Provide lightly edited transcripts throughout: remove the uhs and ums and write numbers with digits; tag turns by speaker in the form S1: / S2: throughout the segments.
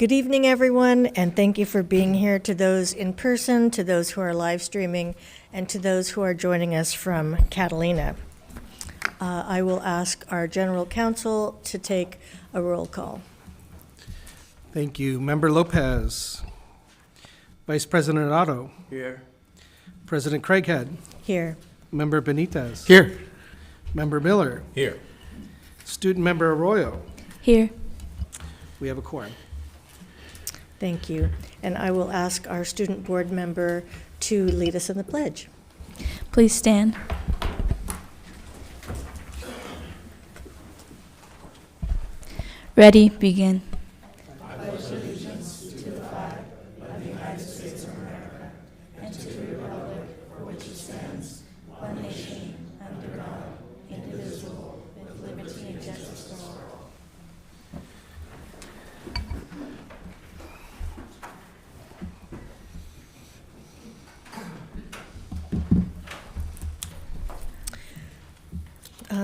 S1: Good evening, everyone, and thank you for being here, to those in person, to those who are live streaming, and to those who are joining us from Catalina. I will ask our General Counsel to take a roll call.
S2: Thank you. Member Lopez. Vice President Otto.
S3: Here.
S2: President Craighead.
S1: Here.
S2: Member Benitez.
S3: Here.
S2: Member Miller.
S3: Here.
S2: Student Member Arroyo.
S4: Here.
S2: We have a quorum.
S1: Thank you. And I will ask our student board member to lead us in the pledge.
S4: Please stand. Ready, begin.
S5: I pledge allegiance to the flag of the United States of America and to the republic for which it stands, one nation, under God, indivisible, with liberty and justice for all.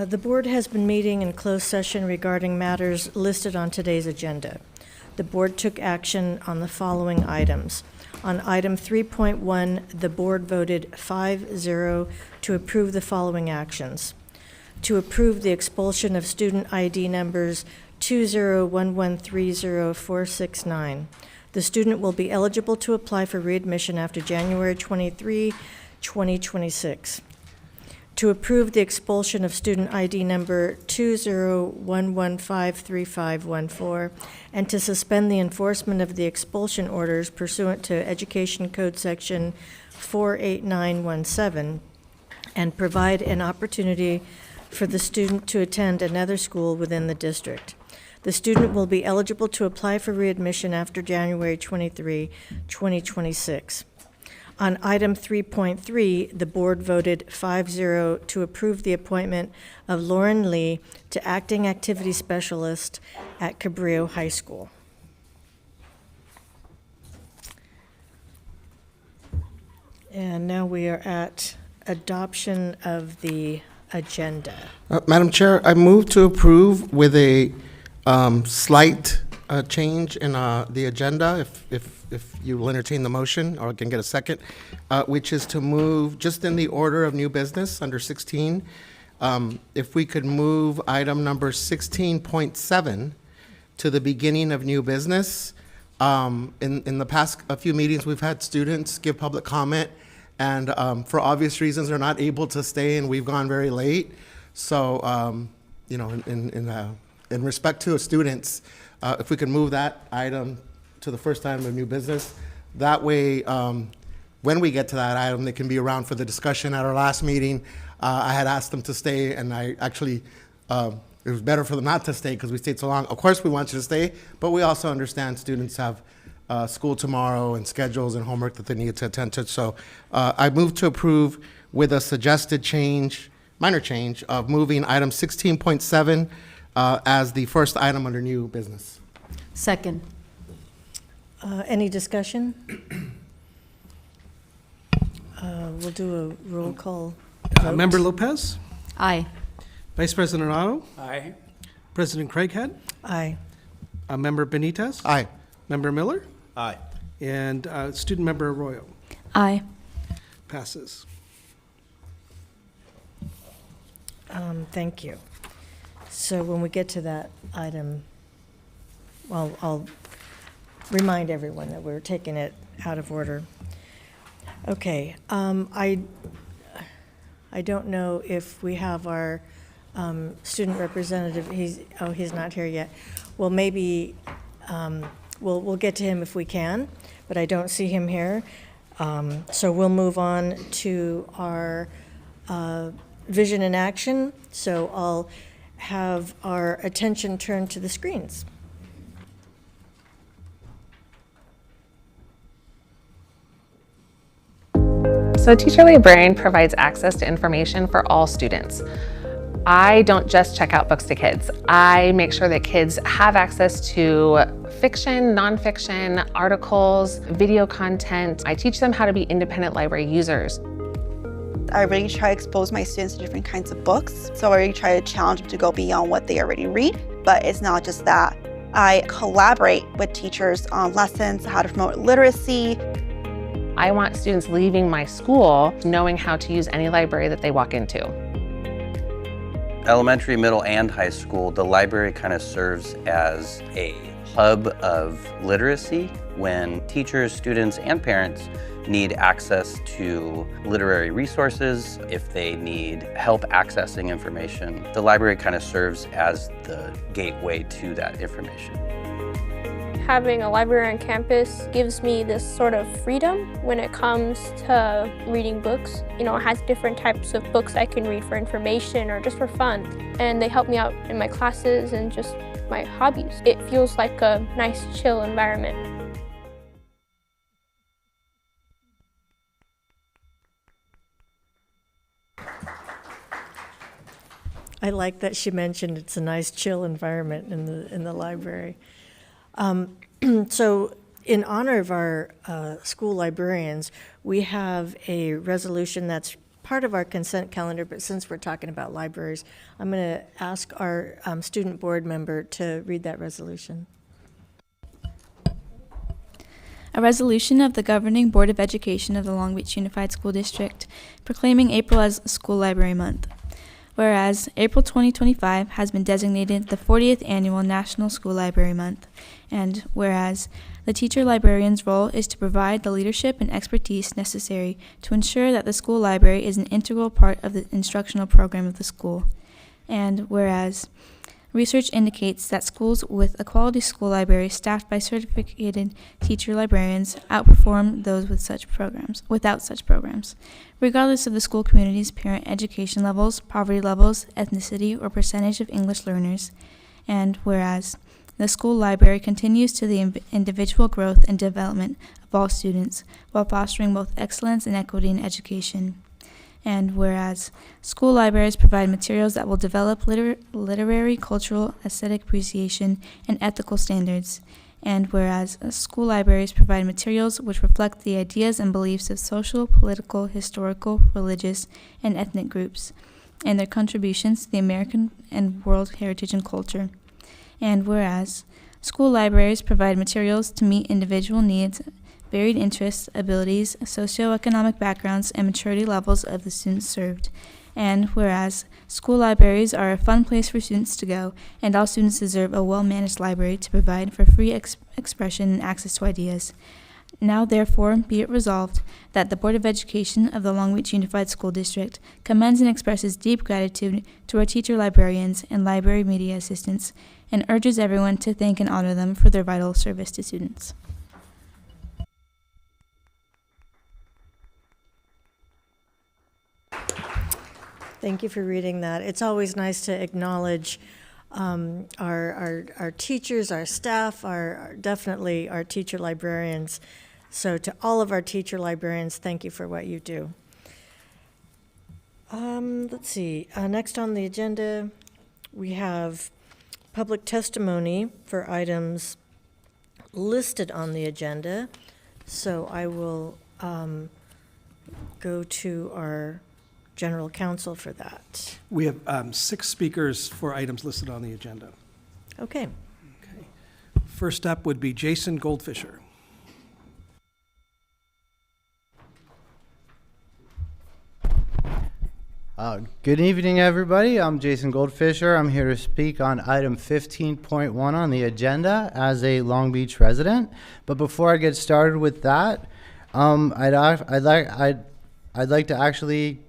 S1: The board has been meeting in closed session regarding matters listed on today's agenda. The board took action on the following items. On item 3.1, the board voted 5-0 to approve the following actions. To approve the expulsion of student ID numbers 201130-469. The student will be eligible to apply for readmission after January 23, 2026. To approve the expulsion of student ID number 2011535514 and to suspend the enforcement of the expulsion orders pursuant to Education Code Section 48917 and provide an opportunity for the student to attend another school within the district. The student will be eligible to apply for readmission after January 23, 2026. On item 3.3, the board voted 5-0 to approve the appointment of Lauren Lee to acting activity specialist at Cabrillo High School. And now we are at adoption of the agenda.
S3: Madam Chair, I move to approve with a slight change in the agenda, if you will entertain the motion, or I can get a second, which is to move, just in the order of new business, under 16, if we could move item number 16.7 to the beginning of new business. In the past a few meetings, we've had students give public comment, and for obvious reasons, they're not able to stay, and we've gone very late. So, you know, in respect to students, if we could move that item to the first item of new business, that way, when we get to that item, they can be around for the discussion. At our last meeting, I had asked them to stay, and I actually, it was better for them not to stay because we stayed so long. Of course, we want you to stay, but we also understand students have school tomorrow and schedules and homework that they need to attend to. So I move to approve with a suggested change, minor change, of moving item 16.7 as the first item under new business.
S4: Second.
S1: Any discussion? We'll do a roll call vote.
S2: Member Lopez.
S4: Aye.
S2: Vice President Otto.
S3: Aye.
S2: President Craighead.
S1: Aye.
S2: Member Benitez.
S3: Aye.
S2: Member Miller.
S3: Aye.
S2: And Student Member Arroyo.
S4: Aye.
S2: Passes.
S1: Thank you. So when we get to that item, well, I'll remind everyone that we're taking it out of order. Okay. I don't know if we have our student representative. He's not here yet. Well, maybe we'll get to him if we can, but I don't see him here. So we'll move on to our vision in action. So I'll have our attention turned to the screens.
S6: So Teacher Librarian provides access to information for all students. I don't just check out books to kids. I make sure that kids have access to fiction, nonfiction, articles, video content. I teach them how to be independent library users.
S7: I really try to expose my students to different kinds of books. So I really try to challenge them to go beyond what they already read. But it's not just that. I collaborate with teachers on lessons, how to promote literacy.
S6: I want students leaving my school knowing how to use any library that they walk into.
S8: Elementary, middle, and high school, the library kind of serves as a hub of literacy when teachers, students, and parents need access to literary resources, if they need help accessing information. The library kind of serves as the gateway to that information.
S5: Having a library on campus gives me this sort of freedom when it comes to reading books. You know, it has different types of books I can read for information or just for fun. And they help me out in my classes and just my hobbies. It feels like a nice, chill environment.
S1: I like that she mentioned it's a nice, chill environment in the library. So in honor of our school librarians, we have a resolution that's part of our consent calendar, but since we're talking about libraries, I'm going to ask our student board member to read that resolution.
S4: A resolution of the Governing Board of Education of the Long Beach Unified School District proclaiming April as School Library Month. Whereas April 2025 has been designated the 40th Annual National School Library Month, and whereas the teacher librarian's role is to provide the leadership and expertise necessary to ensure that the school library is an integral part of the instructional program of the school, and whereas research indicates that schools with a quality school library staffed by certificated teacher librarians outperform those without such programs, regardless of the school community's parent education levels, poverty levels, ethnicity, or percentage of English learners. And whereas the school library continues to the individual growth and development of all students while fostering both excellence and equity in education. And whereas school libraries provide materials that will develop literary, cultural, aesthetic appreciation, and ethical standards. And whereas school libraries provide materials which reflect the ideas and beliefs of social, political, historical, religious, and ethnic groups, and their contributions to the American and world heritage and culture. And whereas school libraries provide materials to meet individual needs, varied interests, abilities, socioeconomic backgrounds, and maturity levels of the students served. And whereas school libraries are a fun place for students to go, and all students deserve a well-managed library to provide for free expression and access to ideas. Now, therefore, be it resolved that the Board of Education of the Long Beach Unified School District commends and expresses deep gratitude to our teacher librarians and library media assistants, and urges everyone to thank and honor them for their vital service to students.
S1: Thank you for reading that. It's always nice to acknowledge our teachers, our staff, definitely our teacher librarians. So to all of our teacher librarians, thank you for what you do. Let's see, next on the agenda, we have public testimony for items listed on the agenda. So I will go to our general counsel for that.
S2: We have 6 speakers for items listed on the agenda.
S1: Okay.
S2: Okay. First up would be Jason Goldfisher.
S9: Good evening, everybody. I'm Jason Goldfisher. I'm here to speak on item 15.1 on the agenda as a Long Beach resident. But before I get started with that, I'd like to actually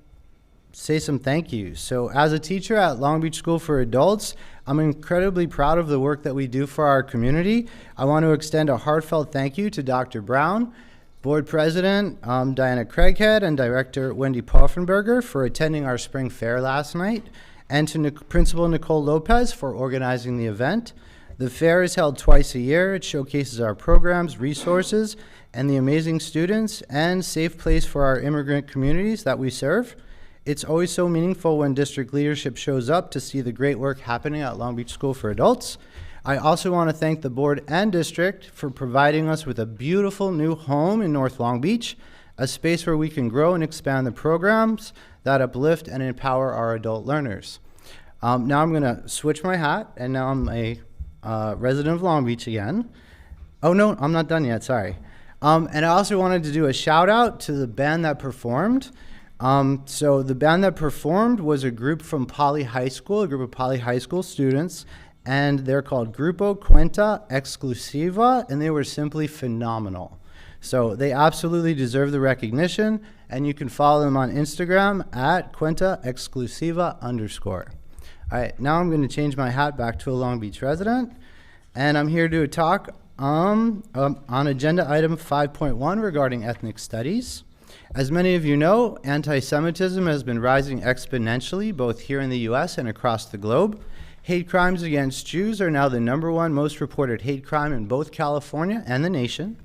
S9: say some thank yous. So as a teacher at Long Beach School for Adults, I'm incredibly proud of the work that we do for our community. I want to extend a heartfelt thank you to Dr. Brown, Board President Diana Craighead, and Director Wendy Poffenberger for attending our spring fair last night, and to Principal Nicole Lopez for organizing the event. The fair is held twice a year. It showcases our programs, resources, and the amazing students and safe place for our immigrant communities that we serve. It's always so meaningful when district leadership shows up to see the great work happening at Long Beach School for Adults. I also want to thank the board and district for providing us with a beautiful new home in North Long Beach, a space where we can grow and expand the programs that uplift and empower our adult learners. Now I'm going to switch my hat, and now I'm a resident of Long Beach again. Oh, no, I'm not done yet, sorry. And I also wanted to do a shout out to the band that performed. So the band that performed was a group from Poly High School, a group of Poly High School students, and they're called Grupo Cuenta Exclusiva, and they were simply phenomenal. So they absolutely deserve the recognition, and you can follow them on Instagram at Cuenta Exclusiva _. All right, now I'm going to change my hat back to a Long Beach resident, and I'm here to talk on agenda item 5.1 regarding ethnic studies. As many of you know, anti-Semitism has been rising exponentially both here in the US and across the globe. Hate crimes against Jews are now the #1 most reported hate crime in both California and the nation.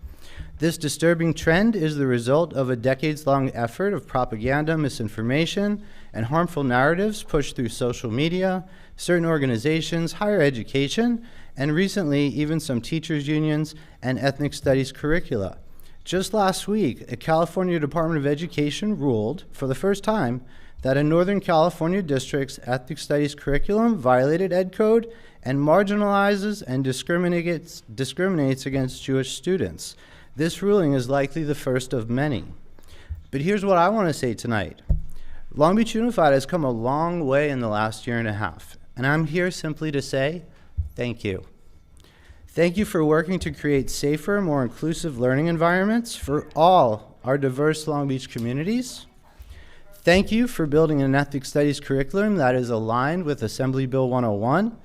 S9: This disturbing trend is the result of a decades-long effort of propaganda, misinformation, and harmful narratives pushed through social media, certain organizations, higher education, and recently even some teachers' unions and ethnic studies curricula. Just last week, a California Department of Education ruled, for the first time, that a Northern California district's ethnic studies curriculum violated Ed Code and marginalizes and discriminates against Jewish students. This ruling is likely the first of many. But here's what I want to say tonight. Long Beach Unified has come a long way in the last year and a half, and I'm here simply to say thank you. Thank you for working to create safer, more inclusive learning environments for all our diverse Long Beach communities. Thank you for building an ethnic studies curriculum that is aligned with Assembly Bill 101,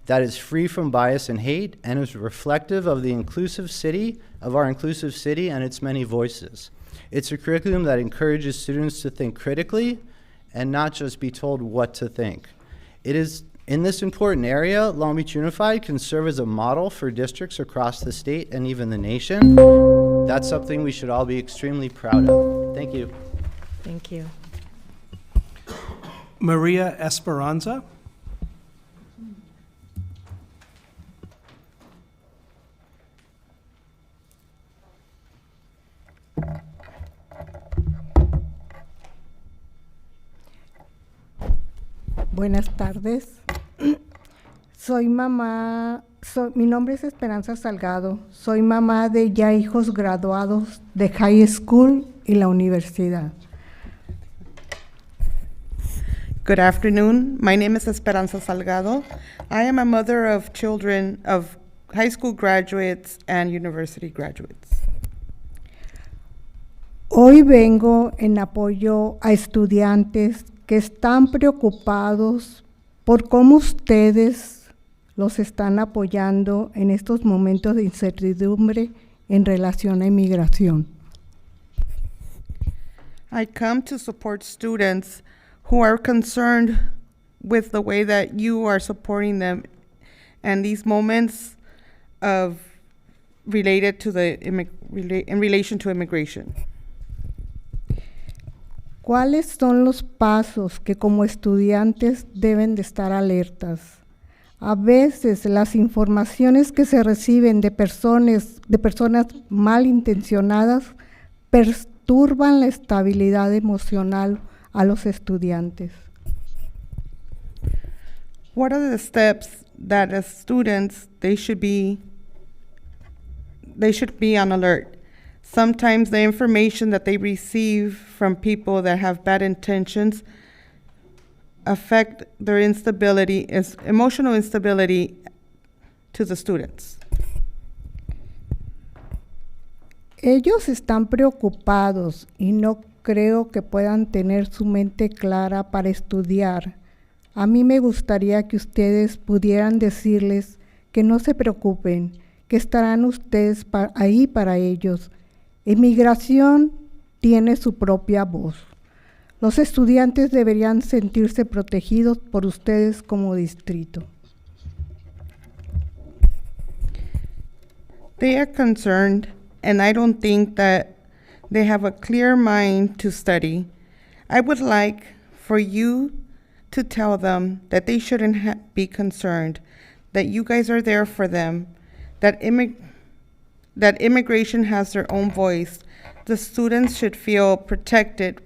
S9: that is free from bias and hate, and is reflective of the inclusive city, of our inclusive city and its many voices. It's a curriculum that encourages students to think critically and not just be told what to think. It is in this important area, Long Beach Unified can serve as a model for districts across the state and even the nation. That's something we should all be extremely proud of. Thank you.
S1: Thank you.
S2: Maria Esperanza.
S10: Buenas tardes. Soy mamá, mi nombre es Esperanza Salgado. Soy mamá de ya hijos graduados de high school y la universidad.
S11: Good afternoon. My name is Esperanza Salgado. I am a mother of children of high school graduates and university graduates.
S10: Hoy vengo en apoyo a estudiantes que están preocupados por cómo ustedes los están apoyando en estos momentos de incertidumbre en relación a inmigración.
S11: I come to support students who are concerned with the way that you are supporting them and these moments of related to in relation to immigration.
S10: ¿Cuáles son los pasos que como estudiantes deben de estar alertas? A veces las informaciones que se reciben de personas malintencionadas perturban la estabilidad emocional a los estudiantes.
S11: What are the steps that as students they should be on alert? Sometimes the information that they receive from people that have bad intentions affect their emotional instability to the students.
S10: Ellos están preocupados y no creo que puedan tener su mente clara para estudiar. A mí me gustaría que ustedes pudieran decirles que no se preocupen, que estarán ustedes ahí para ellos. Inmigración tiene su propia voz. Los estudiantes deberían sentirse protegidos por ustedes como distrito.
S11: They are concerned, and I don't think that they have a clear mind to study. I would like for you to tell them that they shouldn't be concerned, that you guys are there for them, that immigration has their own voice. The students should feel protected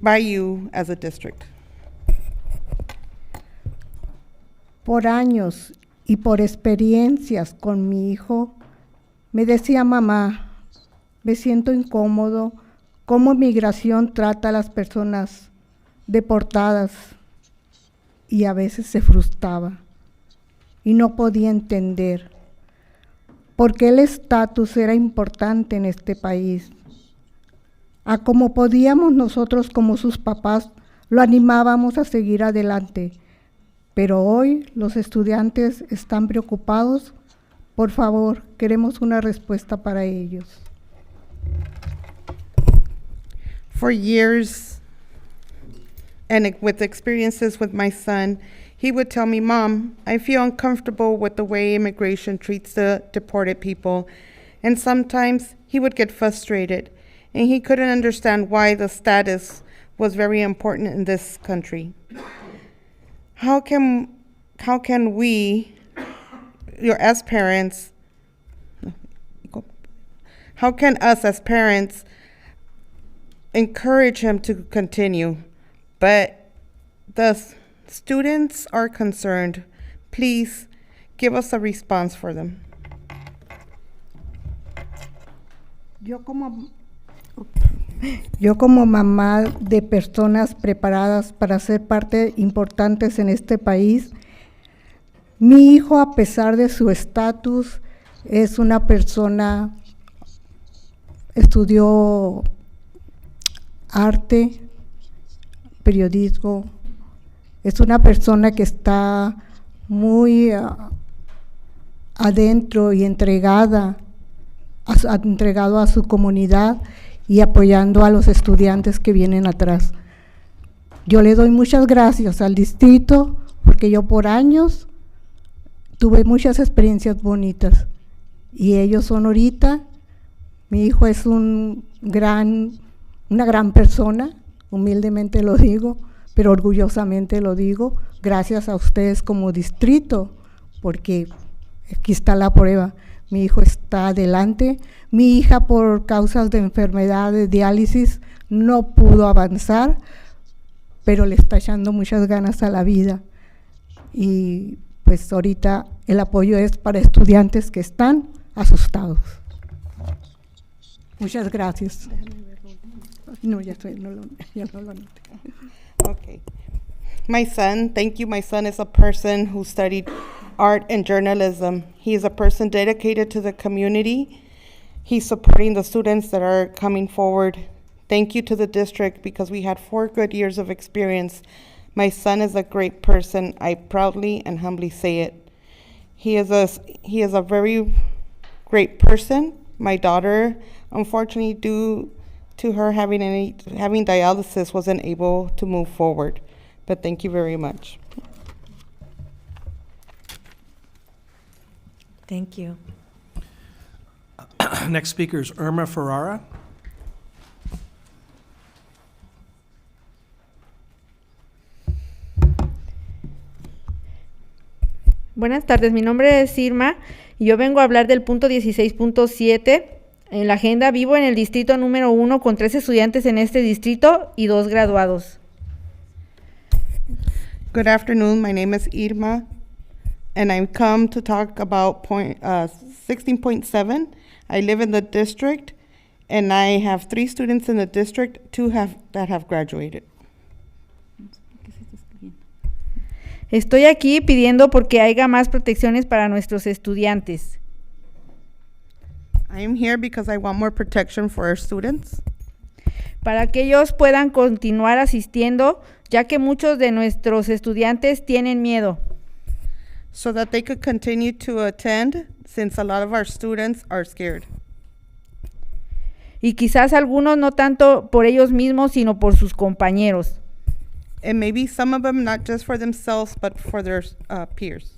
S11: by you as a district.
S10: Por años y por experiencias con mi hijo, me decía: mamá, me siento incómodo cómo migración trata a las personas deportadas, y a veces se frustraba y no podía entender por qué el estatus era importante en este país. A como podíamos nosotros como sus papás lo animábamos a seguir adelante, pero hoy los estudiantes están preocupados. Por favor, queremos una respuesta para ellos.
S11: For years, and with experiences with my son, he would tell me, Mom, I feel uncomfortable with the way immigration treats the deported people. And sometimes he would get frustrated, and he couldn't understand why the status was very important in this country. How can we, as parents, how can us as parents encourage him to continue? But the students are concerned. Please give us a response for them.
S10: Yo como mamá de personas preparadas para ser parte importantes en este país, mi hijo, a pesar de su estatus, es una persona, estudió arte, periodismo, es una persona que está muy adentro y entregado a su comunidad y apoyando a los estudiantes que vienen atrás. Yo le doy muchas gracias al distrito porque yo por años tuve muchas experiencias bonitas y ellos son ahorita, mi hijo es una gran persona, humildemente lo digo, pero orgullosamente lo digo, gracias a ustedes como distrito, porque aquí está la prueba. Mi hijo está adelante. Mi hija, por causas de enfermedad de diálisis, no pudo avanzar, pero le está echando muchas ganas a la vida. Y pues ahorita el apoyo es para estudiantes que están asustados. Muchas gracias. No, ya no lo anoté.
S11: Okay. My son, thank you. My son is a person who studied art and journalism. He is a person dedicated to the community. He's supporting the students that are coming forward. Thank you to the district because we had 4 good years of experience. My son is a great person. I proudly and humbly say it. He is a very great person. My daughter, unfortunately, due to her having dialysis, wasn't able to move forward. But thank you very much.
S1: Thank you.
S2: Next speaker is Irma Ferrara.
S12: Buenas tardes, mi nombre es Irma y yo vengo a hablar del punto 16.7 en la agenda. Vivo en el distrito número 1 con 3 estudiantes en este distrito y 2 graduados.
S11: Good afternoon. My name is Irma, and I've come to talk about 16.7. I live in the district, and I have 3 students in the district, 2 that have graduated.
S12: Estoy aquí pidiendo porque haya más protecciones para nuestros estudiantes.
S11: I am here because I want more protection for our students,
S12: Para que ellos puedan continuar asistiendo, ya que muchos de nuestros estudiantes tienen miedo.
S11: so that they could continue to attend, since a lot of our students are scared.
S12: Y quizás algunos no tanto por ellos mismos, sino por sus compañeros.
S11: And maybe some of them not just for themselves, but for their peers.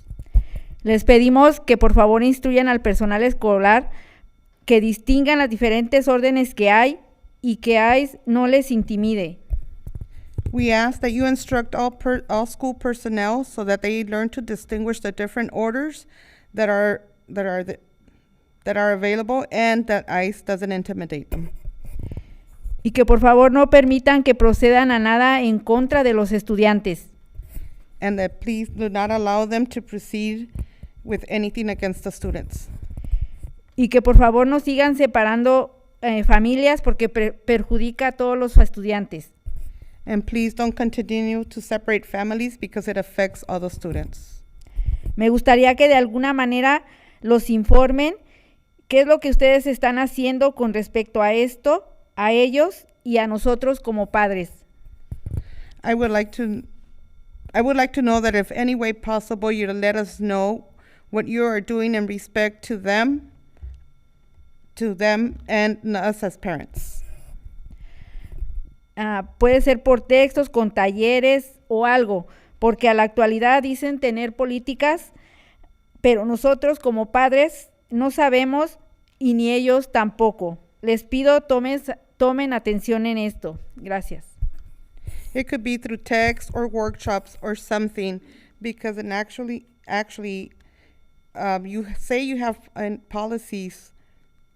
S12: Les pedimos que por favor instruyan al personal escolar que distingan las diferentes órdenes que hay y que ICE no les intimide.
S11: We ask that you instruct all school personnel so that they learn to distinguish the different orders that are available and that ICE doesn't intimidate them.
S12: Y que por favor no permitan que procedan a nada en contra de los estudiantes.
S11: And that please do not allow them to proceed with anything against the students.
S12: Y que por favor no sigan separando familias porque perjudica a todos los estudiantes.
S11: And please don't continue to separate families because it affects all the students.
S12: Me gustaría que de alguna manera los informen qué es lo que ustedes están haciendo con respecto a esto, a ellos y a nosotros como padres.
S11: I would like to know that if any way possible, you to let us know what you are doing in respect to them and us as parents.
S12: Puede ser por textos, con talleres o algo, porque a la actualidad dicen tener políticas, pero nosotros como padres no sabemos y ni ellos tampoco. Les pido tomen atención en esto. Gracias.
S11: It could be through text or workshops or something, because actually, you say you have policies,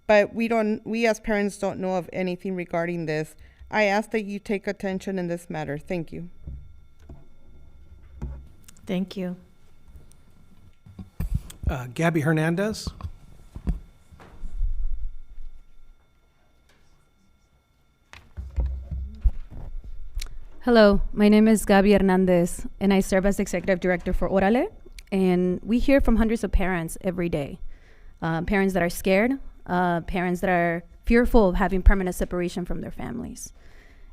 S11: but we as parents don't know of anything regarding this. I ask that you take attention in this matter. Thank you.
S1: Thank you.
S2: Gabby Hernandez.
S13: Hello, my name is Gabby Hernandez, and I serve as Executive Director for Orale. And we hear from hundreds of parents every day. Parents that are scared, parents that are fearful of having permanent separation from their families.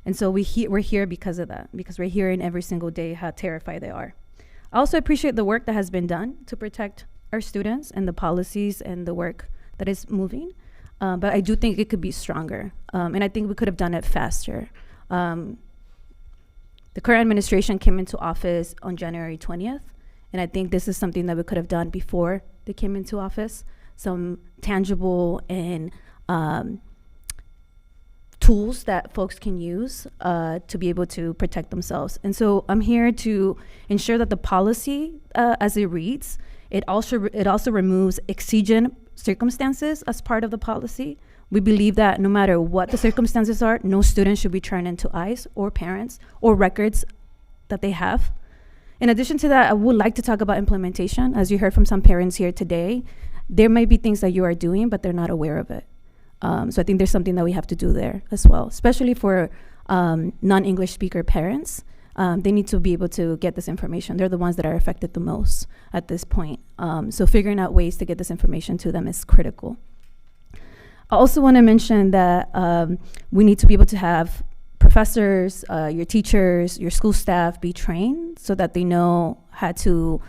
S13: And so we're here because of that, because we're hearing every single day how terrified they are. I also appreciate the work that has been done to protect our students and the policies and the work that is moving. But I do think it could be stronger. And I think we could have done it faster. The current administration came into office on January 20th. And I think this is something that we could have done before they came into office. Some tangible and tools that folks can use to be able to protect themselves. And so I'm here to ensure that the policy, as it reads, it also removes exigent circumstances as part of the policy. We believe that no matter what the circumstances are, no student should be turned into ICE or parents or records that they have. In addition to that, I would like to talk about implementation. As you heard from some parents here today, there may be things that you are doing, but they're not aware of it. So I think there's something that we have to do there as well, especially for non-English speaker parents. They need to be able to get this information. They're the ones that are affected the most at this point. So figuring out ways to get this information to them is critical. I also want to mention that we need to be able to have professors, your teachers, your school staff be trained so that they know how to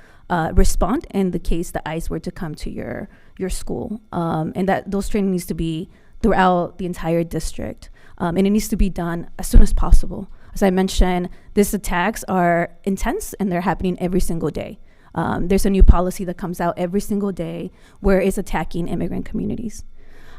S13: respond in the case that ICE were to come to your school. And that those training needs to be throughout the entire district. And it needs to be done as soon as possible. As I mentioned, these attacks are intense and they're happening every single day. There's a new policy that comes out every single day where it's attacking immigrant communities.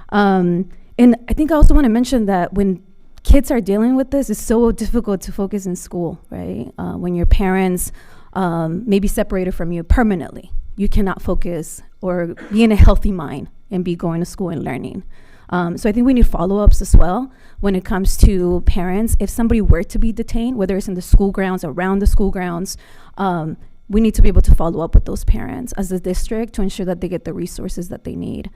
S13: And I think I also want to mention that when kids are dealing with this, it's so difficult to focus in school, right? When your parents may be separated from you permanently, you cannot focus or be in a healthy mind and be going to school and learning. So I think we need follow-ups as well when it comes to parents. If somebody were to be detained, whether it's in the school grounds, around the school grounds, we need to be able to follow up with those parents as a district to ensure that they get the resources that they need.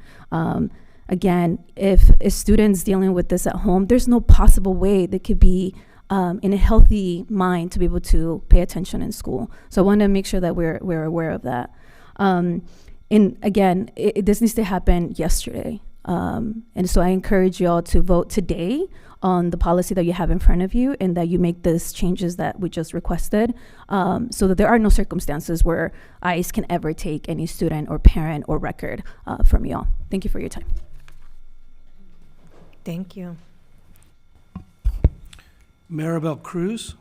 S13: Again, if a student's dealing with this at home, there's no possible way they could be in a healthy mind to be able to pay attention in school. So I want to make sure that we're aware of that. And again, this needs to happen yesterday. And so I encourage you all to vote today on the policy that you have in front of you and that you make these changes that we just requested so that there are no circumstances where ICE can ever take any student or parent or record from you all. Thank you for your time.
S1: Thank you.
S2: Maribel Cruz.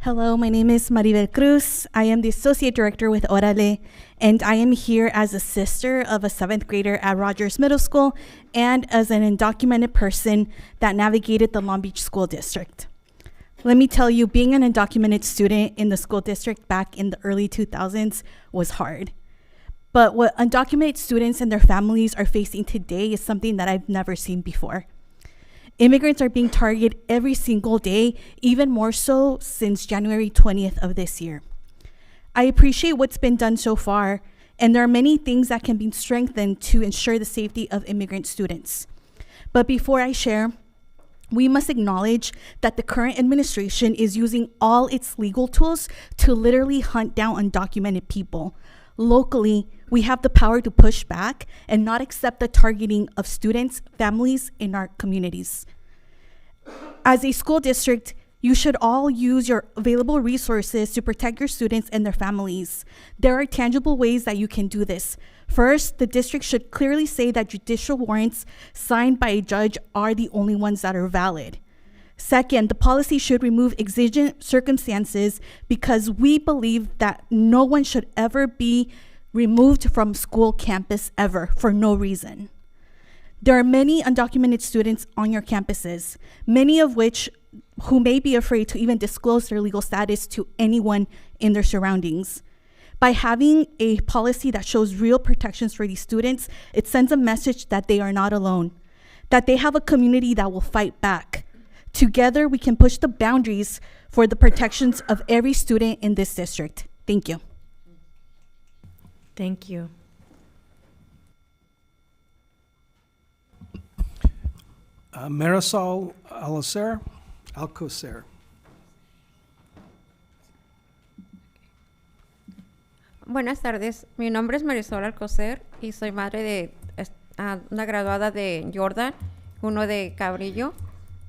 S14: Hello, my name is Maribel Cruz. I am the Associate Director with Orale, and I am here as a sister of a 7th grader at Rogers Middle School and as an undocumented person that navigated the Long Beach School District. Let me tell you, being an undocumented student in the school district back in the early 2000s was hard. But what undocumented students and their families are facing today is something that I've never seen before. Immigrants are being targeted every single day, even more so since January 20th of this year. I appreciate what's been done so far, and there are many things that can be strengthened to ensure the safety of immigrant students. But before I share, we must acknowledge that the current administration is using all its legal tools to literally hunt down undocumented people. Locally, we have the power to push back and not accept the targeting of students, families in our communities. As a school district, you should all use your available resources to protect your students and their families. There are tangible ways that you can do this. First, the district should clearly say that judicial warrants signed by a judge are the only ones that are valid. Second, the policy should remove exigent circumstances because we believe that no one should ever be removed from school campus ever for no reason. There are many undocumented students on your campuses, many of which who may be afraid to even disclose their legal status to anyone in their surroundings. By having a policy that shows real protections for these students, it sends a message that they are not alone, that they have a community that will fight back. Together, we can push the boundaries for the protections of every student in this district. Thank you.
S1: Thank you.
S2: Marisol Alcocer.
S15: Buenas tardes, mi nombre es Marisol Alcocer y soy madre de una graduada de Jordan, uno de Cabrillo,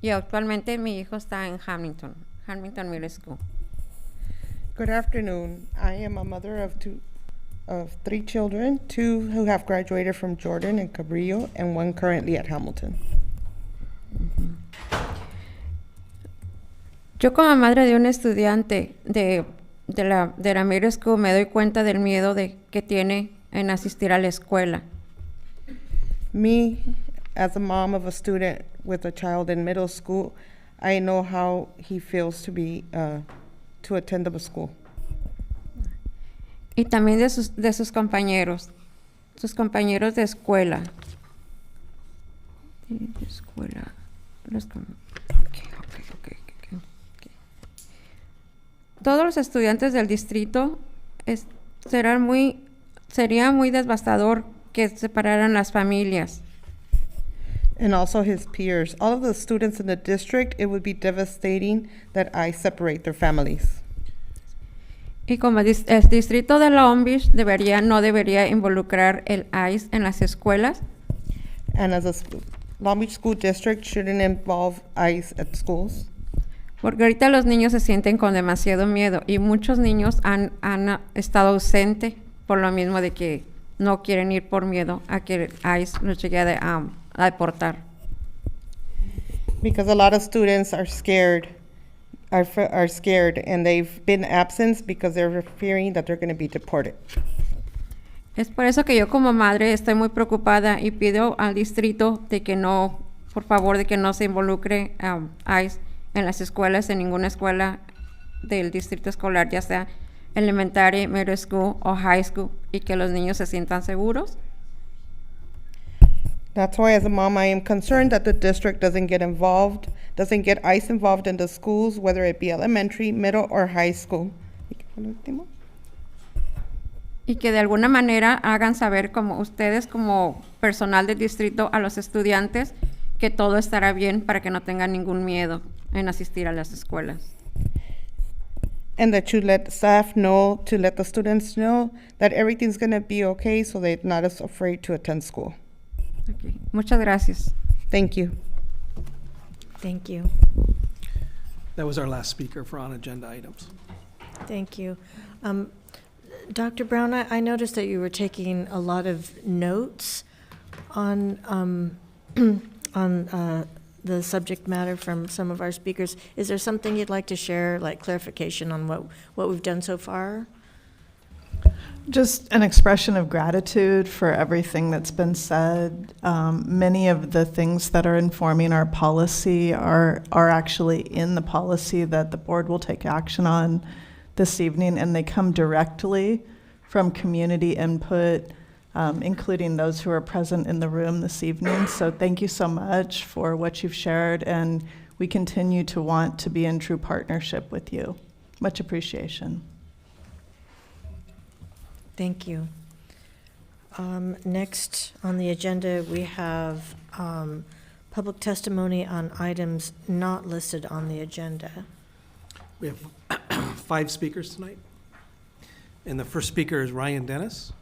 S15: y actualmente mi hijo está en Hamilton Middle School.
S11: Good afternoon. I am a mother of three children, two who have graduated from Jordan and Cabrillo, and one currently at Hamilton.
S15: Yo como madre de un estudiante de la middle school me doy cuenta del miedo que tiene en asistir a la escuela.
S11: Me, as a mom of a student with a child in middle school, I know how he feels to attend the school.
S15: Y también de sus compañeros de escuela. Todos los estudiantes del distrito sería muy devastador que separaran las familias.
S11: And also his peers. All of the students in the district, it would be devastating that I separate their families.
S15: Y como el distrito de Long Beach no debería involucrar el ICE en las escuelas.
S11: And as a Long Beach School District shouldn't involve ICE at schools.
S15: Porque ahorita los niños se sienten con demasiado miedo y muchos niños han estado ausentes por lo mismo de que no quieren ir por miedo a que ICE los llegue a deportar.
S11: Because a lot of students are scared and they've been absent because they're fearing that they're going to be deported.
S15: Es por eso que yo como madre estoy muy preocupada y pido al distrito por favor, de que no se involucre ICE en las escuelas, en ninguna escuela del distrito escolar, ya sea elementary, middle school o high school, y que los niños se sientan seguros.
S11: That's why as a mom I am concerned that the district doesn't get ICE involved in the schools, whether it be elementary, middle or high school.
S15: Y que de alguna manera hagan saber como ustedes como personal del distrito a los estudiantes que todo estará bien para que no tengan ningún miedo en asistir a las escuelas.
S11: And that you let staff know, to let the students know that everything's going to be okay so they're not as afraid to attend school.
S15: Okay. Muchas gracias.
S11: Thank you.
S1: Thank you.
S2: That was our last speaker for on-agenda items.
S1: Thank you. Dr. Brown, I noticed that you were taking a lot of notes on the subject matter from some of our speakers. Is there something you'd like to share, like clarification on what we've done so far?
S16: Just an expression of gratitude for everything that's been said. Many of the things that are informing our policy are actually in the policy that the board will take action on this evening, and they come directly from community input, including those who are present in the room this evening. So thank you so much for what you've shared, and we continue to want to be in true partnership with you. Much appreciation.
S1: Thank you. Next on the agenda, we have public testimony on items not listed on the agenda.
S2: We have 5 speakers tonight. And the first speaker is Ryan Dennis.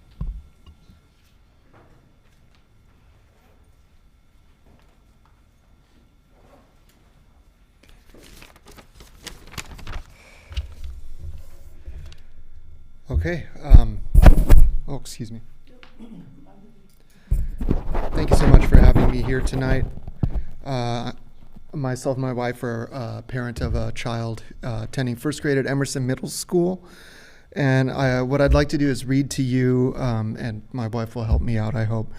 S17: Okay. Oh, excuse me. Thank you so much for having me here tonight. Myself and my wife are a parent of a child attending first grade at Emerson Middle School. And what I'd like to do is read to you, and my wife will help me out, I hope,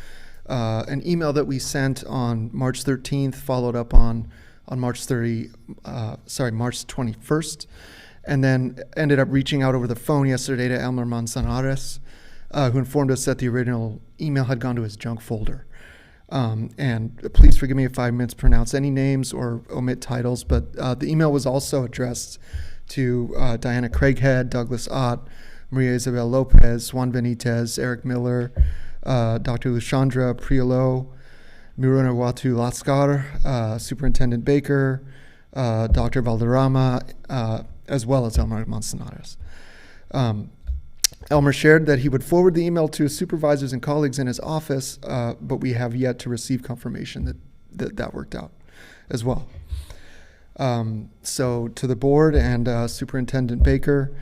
S17: an email that we sent on March 13th, followed up on March 21st, and then ended up reaching out over the phone yesterday to Elmer Manzanares, who informed us that the original email had gone to his junk folder. And please forgive me if I mispronounce any names or omit titles, but the email was also addressed to Diana Craighead, Douglas Ott, Maria Isabel Lopez, Juan Benitez, Eric Miller, Dr. Lushandra Priolo, Miruna Watu Laskar, Superintendent Baker, Dr. Valderrama, as well as Elmer Manzanares. Elmer shared that he would forward the email to his supervisors and colleagues in his office, but we have yet to receive confirmation that worked out as well. So to the board and Superintendent Baker,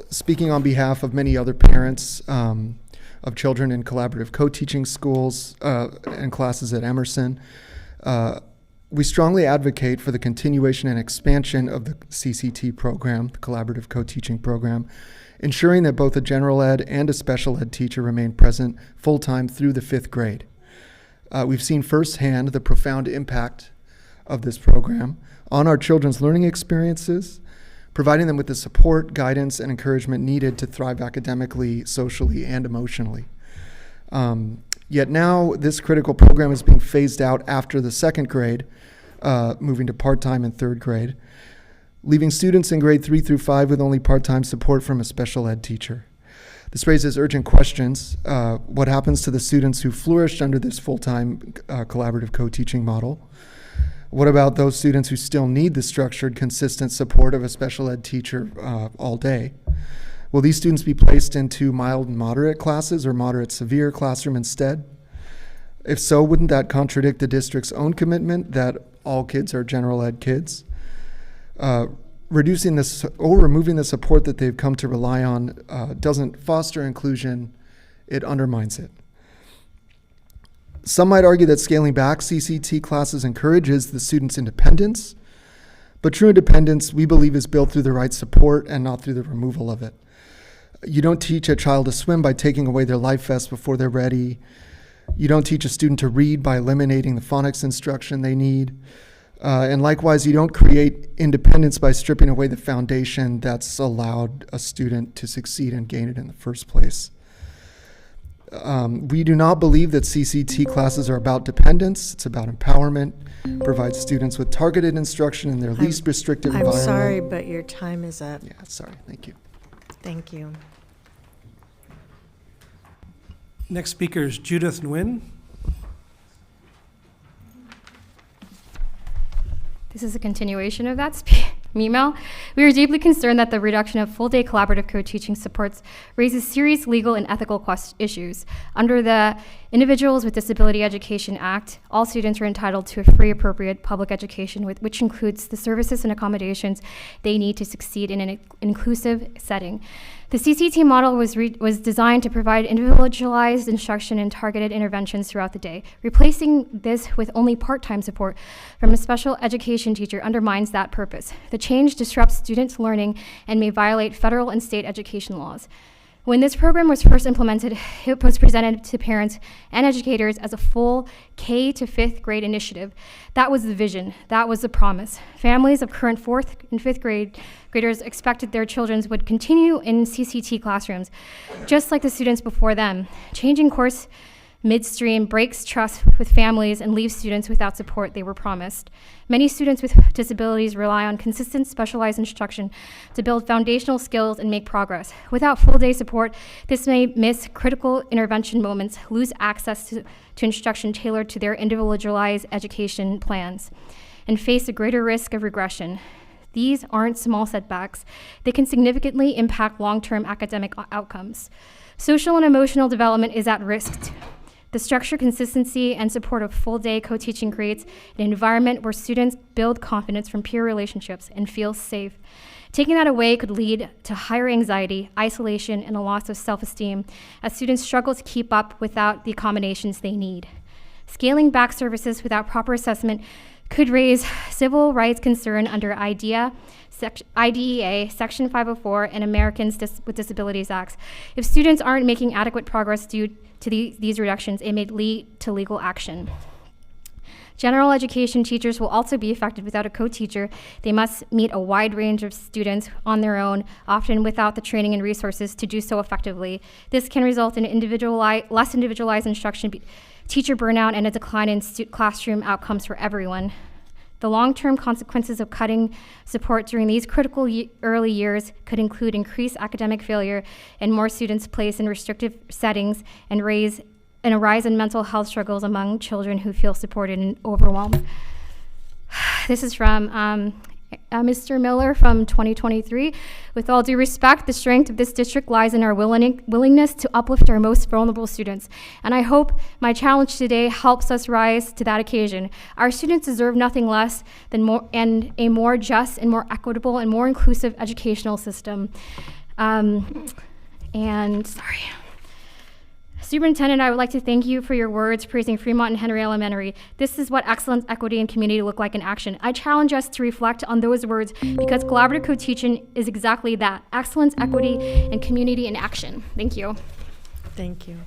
S17: speaking on behalf of many other parents of children in collaborative co-teaching schools and classes at Emerson, we strongly advocate for the continuation and expansion of the CCT program, the Collaborative Co-Teaching Program, ensuring that both a general ed and a special ed teacher remain present full-time through the 5th grade. We've seen firsthand the profound impact of this program on our children's learning experiences, providing them with the support, guidance, and encouragement needed to thrive academically, socially, and emotionally. Yet now, this critical program is being phased out after the 2nd grade, moving to part-time in 3rd grade, leaving students in grade 3 through 5 with only part-time support from a special ed teacher. This raises urgent questions. What happens to the students who flourished under this full-time collaborative co-teaching model? What about those students who still need the structured, consistent support of a special ed teacher all day? Will these students be placed into mild and moderate classes or moderate severe classroom instead? If so, wouldn't that contradict the district's own commitment that all kids are general ed kids? Reducing this or removing the support that they've come to rely on doesn't foster inclusion, it undermines it. Some might argue that scaling back CCT classes encourages the students' independence, but true independence, we believe, is built through the right support and not through the removal of it. You don't teach a child to swim by taking away their life vest before they're ready. You don't teach a student to read by eliminating the phonics instruction they need. And likewise, you don't create independence by stripping away the foundation that's allowed a student to succeed and gain it in the first place. We do not believe that CCT classes are about dependence. It's about empowerment, provide students with targeted instruction in their least restrictive environment.
S1: I'm sorry, but your time is up.
S17: Yeah, sorry. Thank you.
S1: Thank you.
S2: Next speaker is Judith Nguyen.
S18: This is a continuation of that email. We are deeply concerned that the reduction of full-day collaborative co-teaching supports raises serious legal and ethical issues. Under the Individuals with Disability Education Act, all students are entitled to a free, appropriate public education, which includes the services and accommodations they need to succeed in an inclusive setting. The CCT model was designed to provide individualized instruction and targeted interventions throughout the day. Replacing this with only part-time support from a special education teacher undermines that purpose. The change disrupts students' learning and may violate federal and state education laws. When this program was first implemented, it was presented to parents and educators as a full K to 5th grade initiative. That was the vision, that was the promise. Families of current 4th and 5th graders expected their children would continue in CCT classrooms, just like the students before them. Changing course midstream breaks trust with families and leaves students without support they were promised. Many students with disabilities rely on consistent specialized instruction to build foundational skills and make progress. Without full-day support, this may miss critical intervention moments, lose access to instruction tailored to their individualized education plans, and face a greater risk of regression. These aren't small setbacks. They can significantly impact long-term academic outcomes. Social and emotional development is at risk. The structure, consistency, and support of full-day co-teaching creates an environment where students build confidence from peer relationships and feel safe. Taking that away could lead to higher anxiety, isolation, and a loss of self-esteem as students struggle to keep up without the accommodations they need. Scaling back services without proper assessment could raise civil rights concern under IDEA, Section 504, and Americans with Disabilities Acts. If students aren't making adequate progress due to these reductions, it may lead to legal action. General education teachers will also be affected without a co-teacher. They must meet a wide range of students on their own, often without the training and resources to do so effectively. This can result in less individualized instruction, teacher burnout, and a decline in classroom outcomes for everyone. The long-term consequences of cutting support during these critical early years could include increased academic failure and more students placed in restrictive settings and a rise in mental health struggles among children who feel supported and overwhelmed. This is from Mr. Miller from 2023. With all due respect, the strength of this district lies in our willingness to uplift our most vulnerable students. And I hope my challenge today helps us rise to that occasion. Our students deserve nothing less than a more just and more equitable and more inclusive educational system. Superintendent, I would like to thank you for your words praising Fremont and Henry Elementary. This is what excellence, equity, and community look like in action. I challenge us to reflect on those words because collaborative co-teaching is exactly that, excellence, equity, and community in action. Thank you.
S1: Thank you.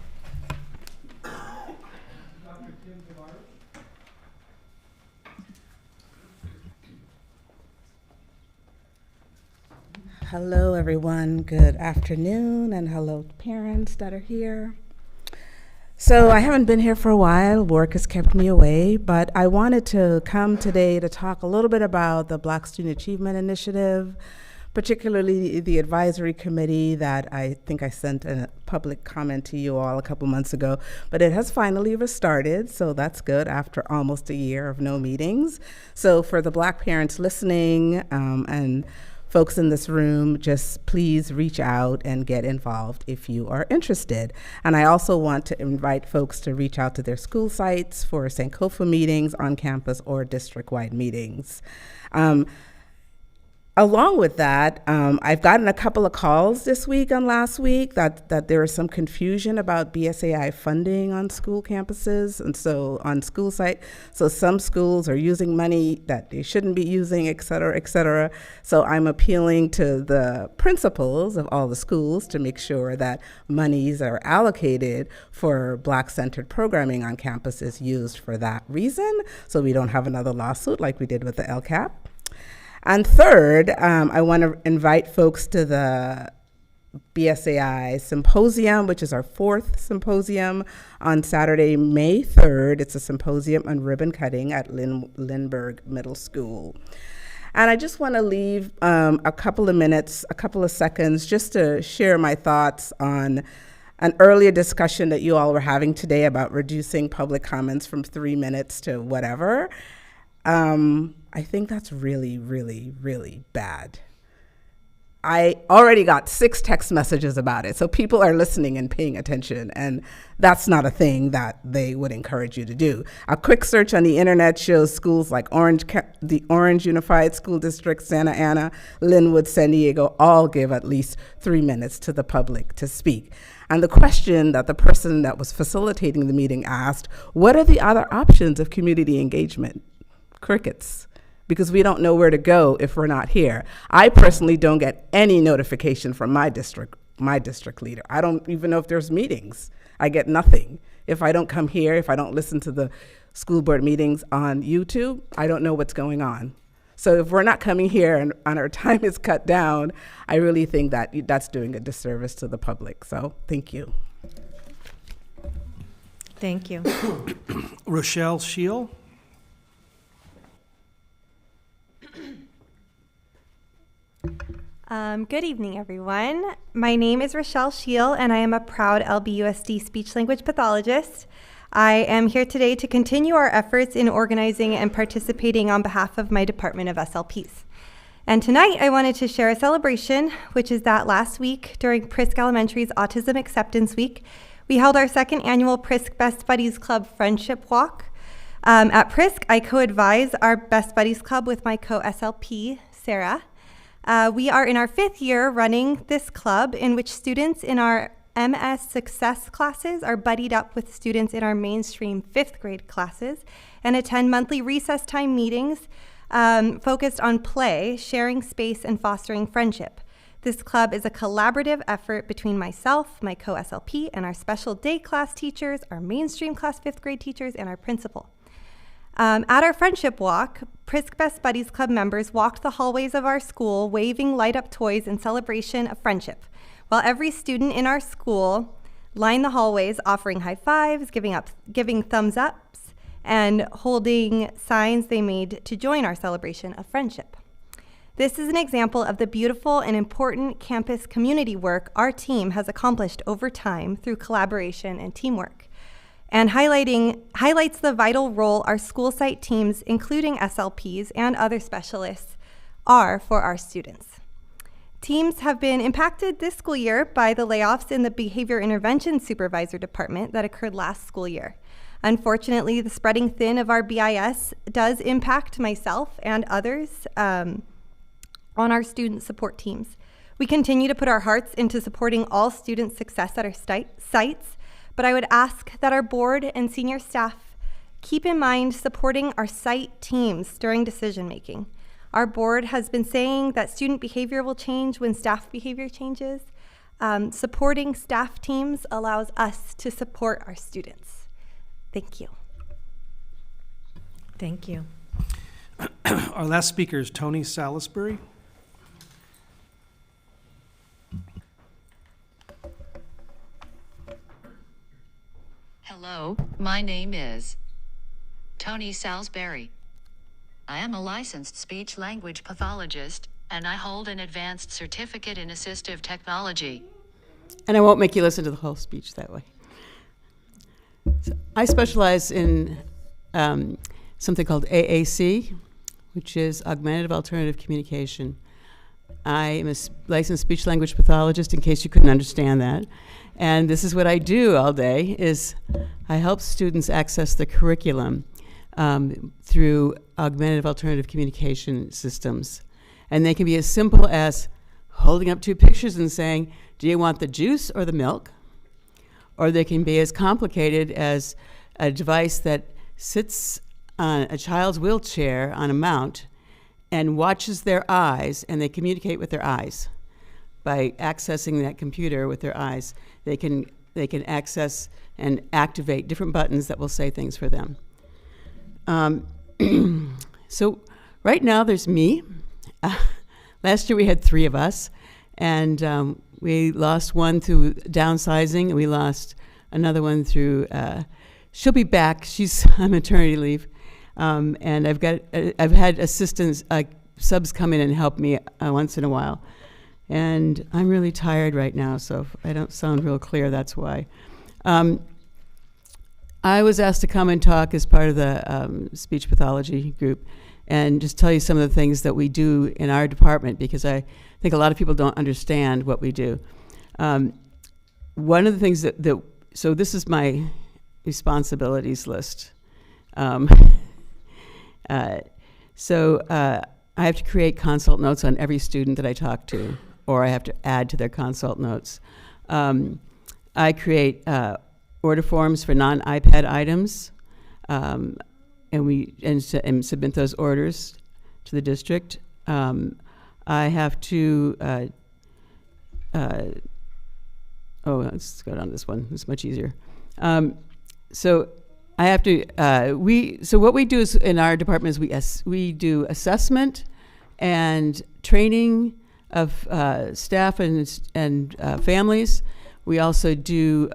S19: Hello, everyone. Good afternoon, and hello, parents that are here. So I haven't been here for a while. Work has kept me away, but I wanted to come today to talk a little bit about the Black Student Achievement Initiative, particularly the advisory committee that I think I sent a public comment to you all a couple months ago, but it has finally restarted, so that's good after almost a year of no meetings. So for the Black parents listening and folks in this room, just please reach out and get involved if you are interested. And I also want to invite folks to reach out to their school sites for Sankofa meetings on campus or district-wide meetings. Along with that, I've gotten a couple of calls this week and last week that there is some confusion about BSAI funding on school campuses and so on school site. So some schools are using money that they shouldn't be using, et cetera, et cetera. So I'm appealing to the principals of all the schools to make sure that monies are allocated for Black-centered programming on campus is used for that reason, so we don't have another lawsuit like we did with the LCAP. And third, I want to invite folks to the BSAI Symposium, which is our 4th symposium on Saturday, May 3rd. It's a symposium on ribbon cutting at Lindbergh Middle School. And I just want to leave a couple of minutes, a couple of seconds, just to share my thoughts on an earlier discussion that you all were having today about reducing public comments from 3 minutes to whatever. I think that's really, really, really bad. I already got 6 text messages about it, so people are listening and paying attention, and that's not a thing that they would encourage you to do. A quick search on the internet shows schools like the Orange Unified School District, Santa Ana, Linwood, San Diego, all give at least 3 minutes to the public to speak. And the question that the person that was facilitating the meeting asked, what are the other options of community engagement? Crickets, because we don't know where to go if we're not here. I personally don't get any notification from my district my district leader. I don't even know if there's meetings. I get nothing. If I don't come here, if I don't listen to the school board meetings on YouTube, I don't know what's going on. So if we're not coming here and our time is cut down, I really think that that's doing a disservice to the public. So thank you.
S1: Thank you.
S2: Rochelle Scheel.
S20: Good evening, everyone. My name is Rochelle Scheel, and I am a proud LBUSD speech-language pathologist. I am here today to continue our efforts in organizing and participating on behalf of my Department of SLPs. And tonight, I wanted to share a celebration, which is that last week during Prisk Elementary's Autism Acceptance Week, we held our second annual Prisk Best Buddies Club Friendship Walk. At Prisk, I co-advise our Best Buddies Club with my co-SLP, Sarah. We are in our 5th year running this club, in which students in our MS Success classes are buddied up with students in our mainstream 5th grade classes and attend monthly recess time meetings focused on play, sharing space, and fostering friendship. This club is a collaborative effort between myself, my co-SLP, and our special day class teachers, our mainstream class 5th grade teachers, and our principal. At our friendship walk, Prisk Best Buddies Club members walked the hallways of our school, waving light-up toys in celebration of friendship, while every student in our school lined the hallways offering high fives, giving thumbs ups, and holding signs they made to join our celebration of friendship. This is an example of the beautiful and important campus community work our team has accomplished over time through collaboration and teamwork, and highlights the vital role our school site teams, including SLPs and other specialists, are for our students. Teams have been impacted this school year by the layoffs in the Behavior Intervention Supervisor Department that occurred last school year. Unfortunately, the spreading thin of our BIS does impact myself and others on our student support teams. We continue to put our hearts into supporting all student success at our sites, but I would ask that our board and senior staff keep in mind supporting our site teams during decision making. Our board has been saying that student behavior will change when staff behavior changes. Supporting staff teams allows us to support our students. Thank you.
S1: Thank you.
S2: Our last speaker is Tony Salisbury.
S21: Hello, my name is Tony Salisbury. I am a licensed speech-language pathologist, and I hold an advanced certificate in assistive technology.
S22: And I won't make you listen to the whole speech that way. So I specialize in something called AAC, which is Augmentative Alternative Communication. I am a licensed speech-language pathologist, in case you couldn't understand that. And this is what I do all day, is I help students access the curriculum through augmentative alternative communication systems. And they can be as simple as holding up 2 pictures and saying, do you want the juice or the milk? Or they can be as complicated as a device that sits on a child's wheelchair on a mount and watches their eyes, and they communicate with their eyes. By accessing that computer with their eyes, they can access and activate different buttons that will say things for them. So right now there's me. Last year we had 3 of us, and we lost one through downsizing, and we lost another one through, she'll be back, she's on maternity leave. And I've had assistants, subs come in and help me once in a while. And I'm really tired right now, so if I don't sound real clear, that's why. I was asked to come and talk as part of the speech pathology group and just tell you some of the things that we do in our department, because I think a lot of people don't understand what we do. One of the things so this is my responsibilities list. So I have to create consult notes on every student that I talk to, or I have to add to their consult notes. I create order forms for non-iPad items, and submit those orders to the district. I have to let's go down this one. It's much easier. So I have to, so what we do is in our department is we do assessment and training of staff and families. We also do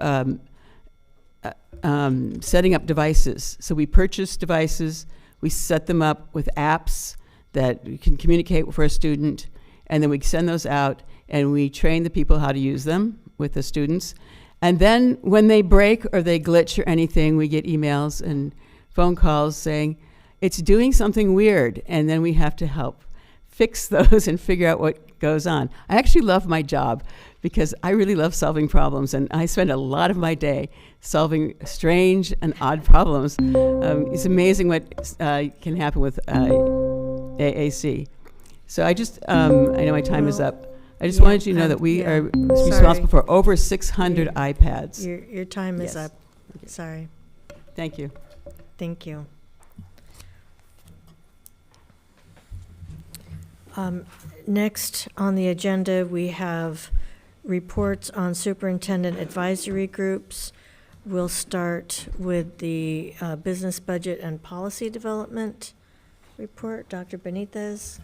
S22: setting up devices. So we purchase devices, we set them up with apps that we can communicate for a student, and then we send those out and we train the people how to use them with the students. And then when they break or they glitch or anything, we get emails and phone calls saying, it's doing something weird, and then we have to help fix those and figure out what goes on. I actually love my job because I really love solving problems, and I spend a lot of my day solving strange and odd problems. It's amazing what can happen with AAC. So I just, I know my time is up. I just wanted you to know that we are responsible for over 600 iPads.
S1: Your time is up. Sorry.
S22: Thank you.
S1: Thank you. Next on the agenda, we have reports on superintendent advisory groups. We'll start with the business budget and policy development report. Dr. Benitez.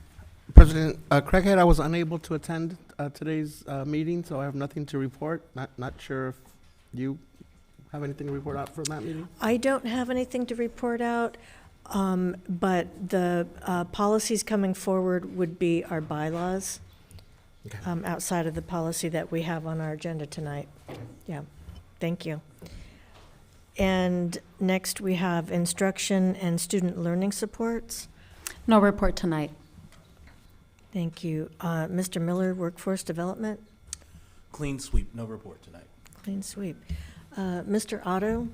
S3: President Craighead, I was unable to attend today's meeting, so I have nothing to report. Not sure if you have anything to report out from that meeting?
S1: I don't have anything to report out, but the policies coming forward would be our bylaws, outside of the policy that we have on our agenda tonight. Yeah, thank you. And next we have instruction and student learning supports.
S7: No report tonight.
S1: Thank you. Mr. Miller, workforce development.
S23: Clean sweep, no report tonight.
S1: Clean sweep. Mr. Otto.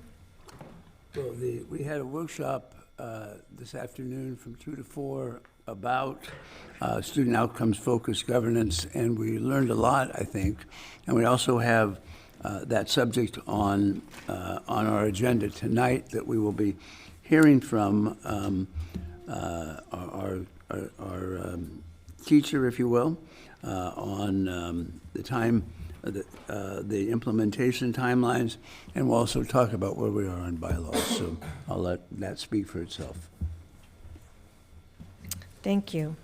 S24: Well, we had a workshop this afternoon from 2 to 4 about student outcomes focused governance, and we learned a lot, I think. And we also have that subject on our agenda tonight that we will be hearing from our teacher, if you will, on the implementation timelines, and we'll also talk about where we are on bylaws. So I'll let that speak for itself.
S1: Thank you.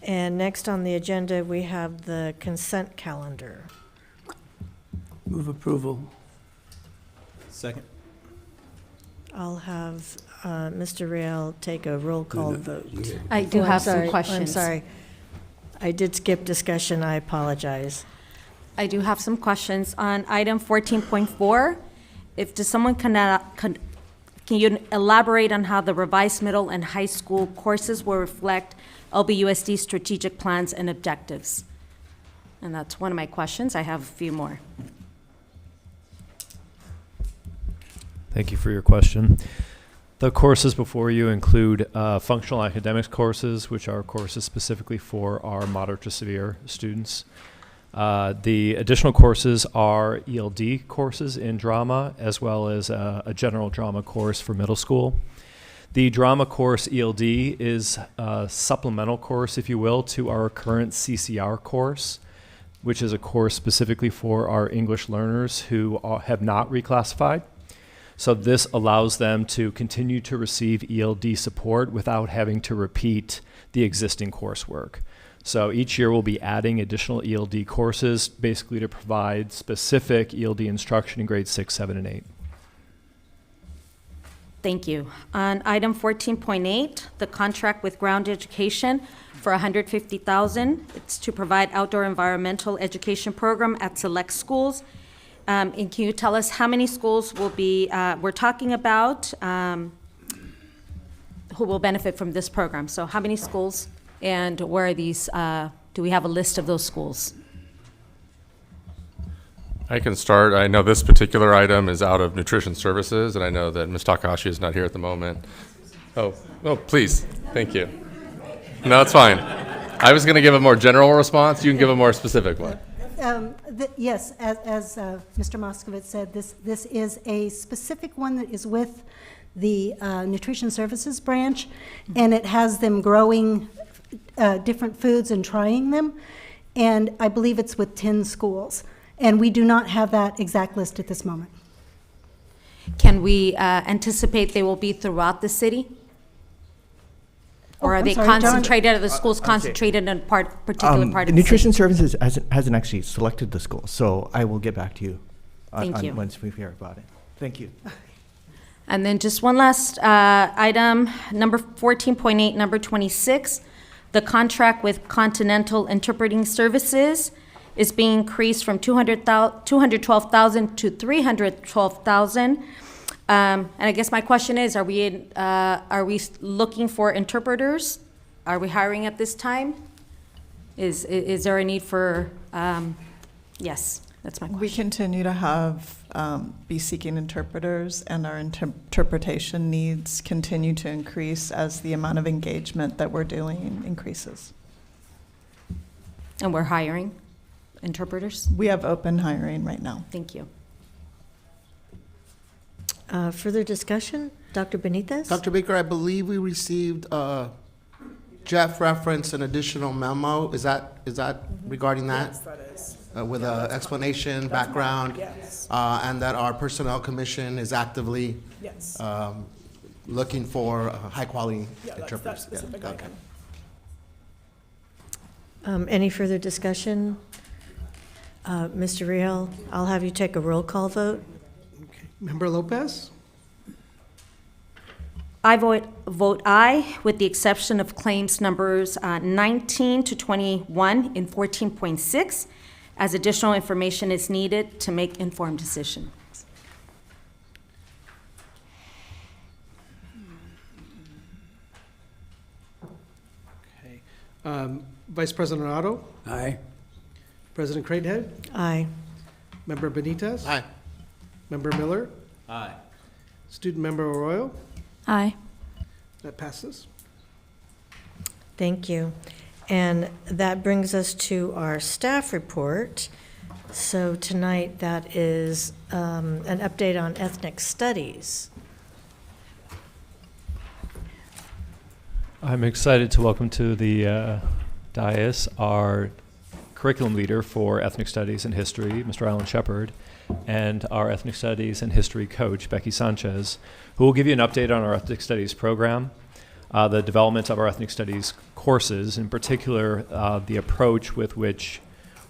S1: And next on the agenda, we have the consent calendar.
S24: Move approval.
S23: Second.
S1: I'll have Mr. Real take a roll call vote.
S7: I do have some
S1: I'm
S7: questions.
S1: sorry. I did skip discussion. I apologize.
S7: I do have some questions on item 14.4. Can you elaborate on how the revised middle and high school courses will reflect LBUSD strategic plans and objectives? And that's one of my questions. I have a few more.
S25: Thank you for your question. The courses before you include functional academics courses, which are courses specifically for our moderate to severe students. The additional courses are ELD courses in drama, as well as a general drama course for middle school. The drama course ELD is a supplemental course, if you will, to our current CCR course, which is a course specifically for our English learners who have not reclassified. So this allows them to continue to receive ELD support without having to repeat the existing coursework. So each year we'll be adding additional ELD courses, basically to provide specific ELD instruction in grades 6, 7, and 8.
S7: Thank you. On item 14.8, the contract with Ground Education for $150,000. It's to provide outdoor environmental education program at select schools. And can you tell us how many schools will be, we're talking about, who will benefit from this program? So how many schools, and where are these, do we have a list of those schools?
S26: I can start. I know this particular item is out of nutrition services, and I know that Ms. Takahashi is not here at the moment. Oh, please. Thank you. No, it's fine. I was going to give a more general response. You can give a more specific one.
S27: Yes, as Mr. Moskovitz said, this is a specific one that is with the Nutrition Services branch, and it has them growing different foods and trying them, and I believe it's with 10 schools. And we do not have that exact list at this moment.
S7: Can we anticipate they will be throughout the city? Or are
S27: I'm
S7: they
S27: sorry, John?
S7: concentrated, are the schools concentrated in particular part of the
S4: Nutrition
S7: city?
S4: Services hasn't actually selected the school, so I will get back to you.
S7: Thank you.
S4: Once we hear about it. Thank you.
S7: And then just one last item, number 14.8, number 26. The contract with Continental Interpreting Services is being increased from $212,000 to $312,000. And I guess my question is, are we looking for interpreters? Are we hiring at this time? Is there a need for, yes, that's my question.
S16: We continue to be seeking interpreters, and our interpretation needs continue to increase as the amount of engagement that we're doing increases.
S7: And we're hiring interpreters?
S16: We have open hiring right now.
S7: Thank you.
S1: Further discussion? Dr. Benitez?
S3: Dr. Baker, I believe we received, Jeff referenced an additional memo. Is that regarding that?
S5: Yes, that is.
S3: With an explanation, background?
S5: Yes.
S3: And that our Personnel Commission is actively
S5: Yes.
S3: looking for high-quality
S5: Yeah, that's
S3: interpreters.
S5: that specific
S3: Yeah, okay.
S5: item.
S1: Any further discussion? Mr. Riel, I'll have you take a roll call vote.
S2: Member Lopez?
S7: I vote aye, with the exception of claims numbers 19 to 21 in 14.6, as additional information is needed to make informed decisions.
S2: Okay. Vice President Otto?
S24: Aye.
S2: President Craighead?
S1: Aye.
S2: Member Benitez?
S3: Aye.
S2: Member Miller?
S23: Aye.
S2: Student Member Arroyo?
S14: Aye.
S2: That passes.
S1: Thank you. And that brings us to our staff report. So tonight, that is an update on ethnic studies.
S25: I'm excited to welcome to the dais our curriculum leader for ethnic studies and history, Mr. Alan Shepard, and our ethnic studies and history coach, Becky Sanchez, who will give you an update on our ethnic studies program, the development of our ethnic studies courses, in particular, the approach with which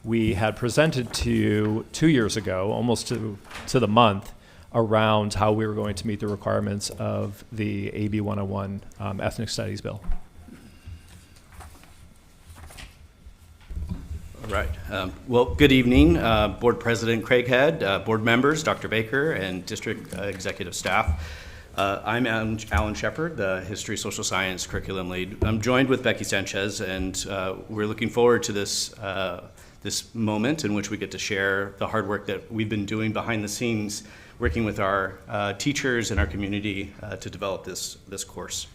S25: we had presented to you 2 years ago, almost to the month, around how we were going to meet the requirements of the AB 101 ethnic studies bill.
S6: All right. Well, good evening, Board President Craighead, board members, Dr. Baker, and district executive staff. I'm Alan Shepard, the History Social Science curriculum lead. I'm joined with Becky Sanchez, and we're looking forward to this moment in which we get to share the hard work that we've been doing behind the scenes, working with our teachers and our community to develop this course.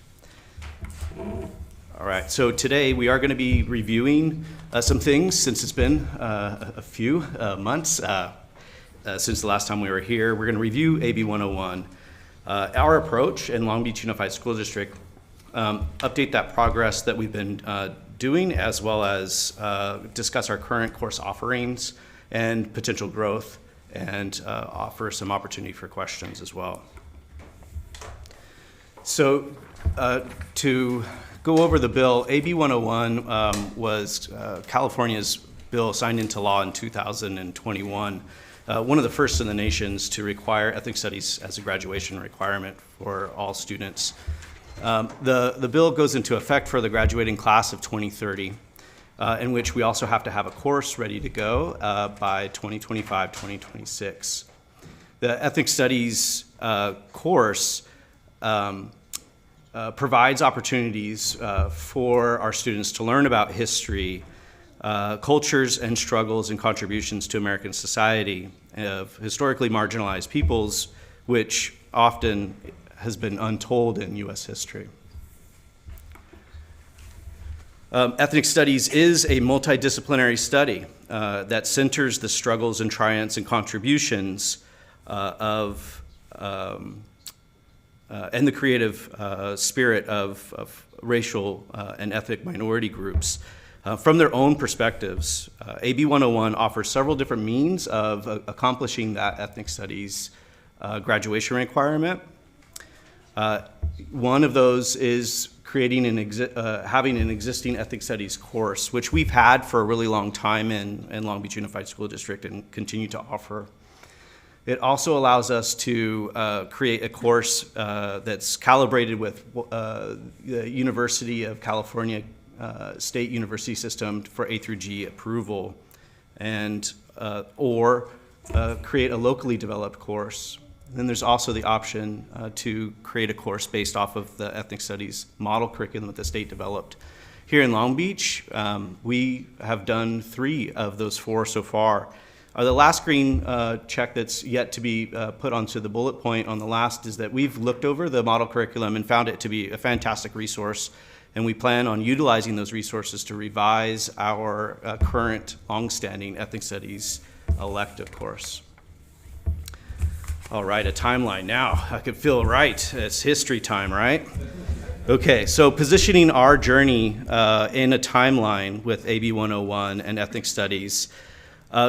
S6: All right, so today we are going to be reviewing some things since it's been a few months since the last time we were here. We're going to review AB 101, our approach in Long Beach Unified School District, update that progress that we've been doing, as well as discuss our current course offerings and potential growth, and offer some opportunity for questions as well. So to go over the bill, AB 101 was California's bill signed into law in 2021, one of the first in the nations to require ethnic studies as a graduation requirement for all students. The bill goes into effect for the graduating class of 2030, in which we also have to have a course ready to go by 2025, 2026. The ethnic studies course provides opportunities for our students to learn about history, cultures and struggles and contributions to American society of historically marginalized peoples, which often has been untold in U.S. history. Ethnic studies is a multidisciplinary study that centers the struggles and triumphs and contributions and the creative spirit of racial and ethnic minority groups from their own perspectives. AB 101 offers several different means of accomplishing that ethnic studies graduation requirement. One of those is creating having an existing ethnic studies course, which we've had for a really long time in Long Beach Unified School District and continue to offer. It also allows us to create a course that's calibrated with the University of California State University System for A through G approval, and or create a locally developed course. And then there's also the option to create a course based off of the ethnic studies model curriculum that the state developed. Here in Long Beach, we have done 3 of those 4 so far. The last green check that's yet to be put onto the bullet point on the last is that we've looked over the model curriculum and found it to be a fantastic resource, and we plan on utilizing those resources to revise our current longstanding ethnic studies elective course. All right, a timeline now. I could feel right. It's history time, right? Okay, so positioning our journey in a timeline with AB 101 and ethnic studies.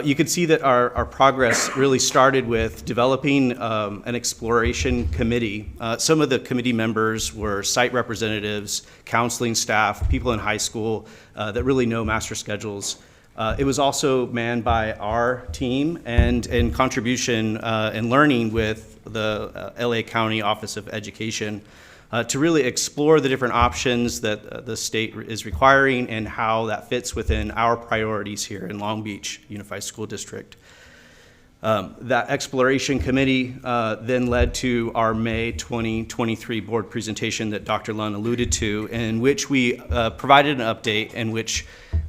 S6: You can see that our progress really started with developing an exploration committee. Some of the committee members were site representatives, counseling staff, people in high school that really know master schedules. It was also manned by our team and in contribution and learning with the LA County Office of Education to really explore the different options that the state is requiring and how that fits within our priorities here in Long Beach Unified School District. That exploration committee then led to our May 2023 board presentation that Dr. Lund alluded to, in which we provided an update in which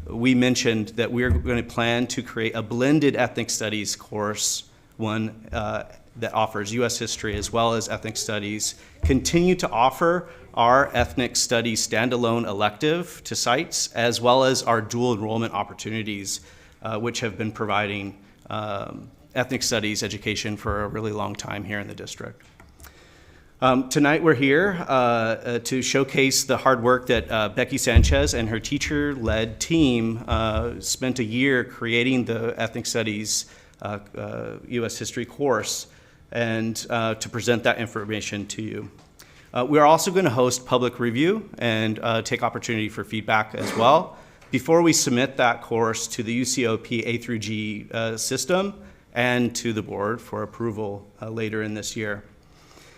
S6: we mentioned that we're going to plan to create a blended ethnic studies course, one that offers U.S. history as well as ethnic studies, continue to offer our ethnic studies standalone elective to sites, as well as our dual enrollment opportunities, which have been providing ethnic studies education for a really long time here in the district. Tonight we're here to showcase the hard work that Becky Sanchez and her teacher-led team spent a year creating the ethnic studies U.S. history course, and to present that information to you. We're also going to host public review and take opportunity for feedback as well before we submit that course to the UCOP A through G system and to the board for approval later in this year.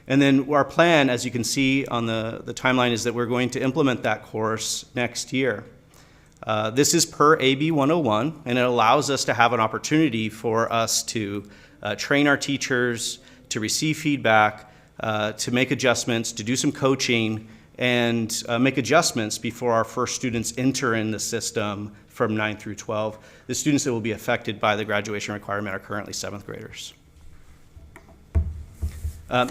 S6: And then our plan, as you can see on the timeline, is that we're going to implement that course next year. This is per AB 101, and it allows us to have an opportunity for us to train our teachers, to receive feedback, to make adjustments, to do some coaching, and make adjustments before our first students enter in the system from 9 through 12. The students that will be affected by the graduation requirement are currently 7th graders.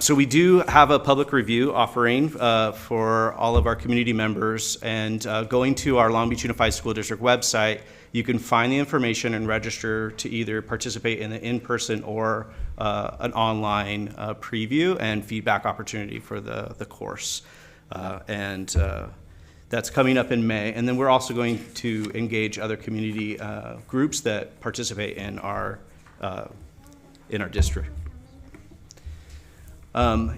S6: So we do have a public review offering for all of our community members, and going to our Long Beach Unified School District website, you can find the information and register to either participate in the in-person or an online preview and feedback opportunity for the course. That's coming up in May. And then we're also going to engage other community groups that participate in our district.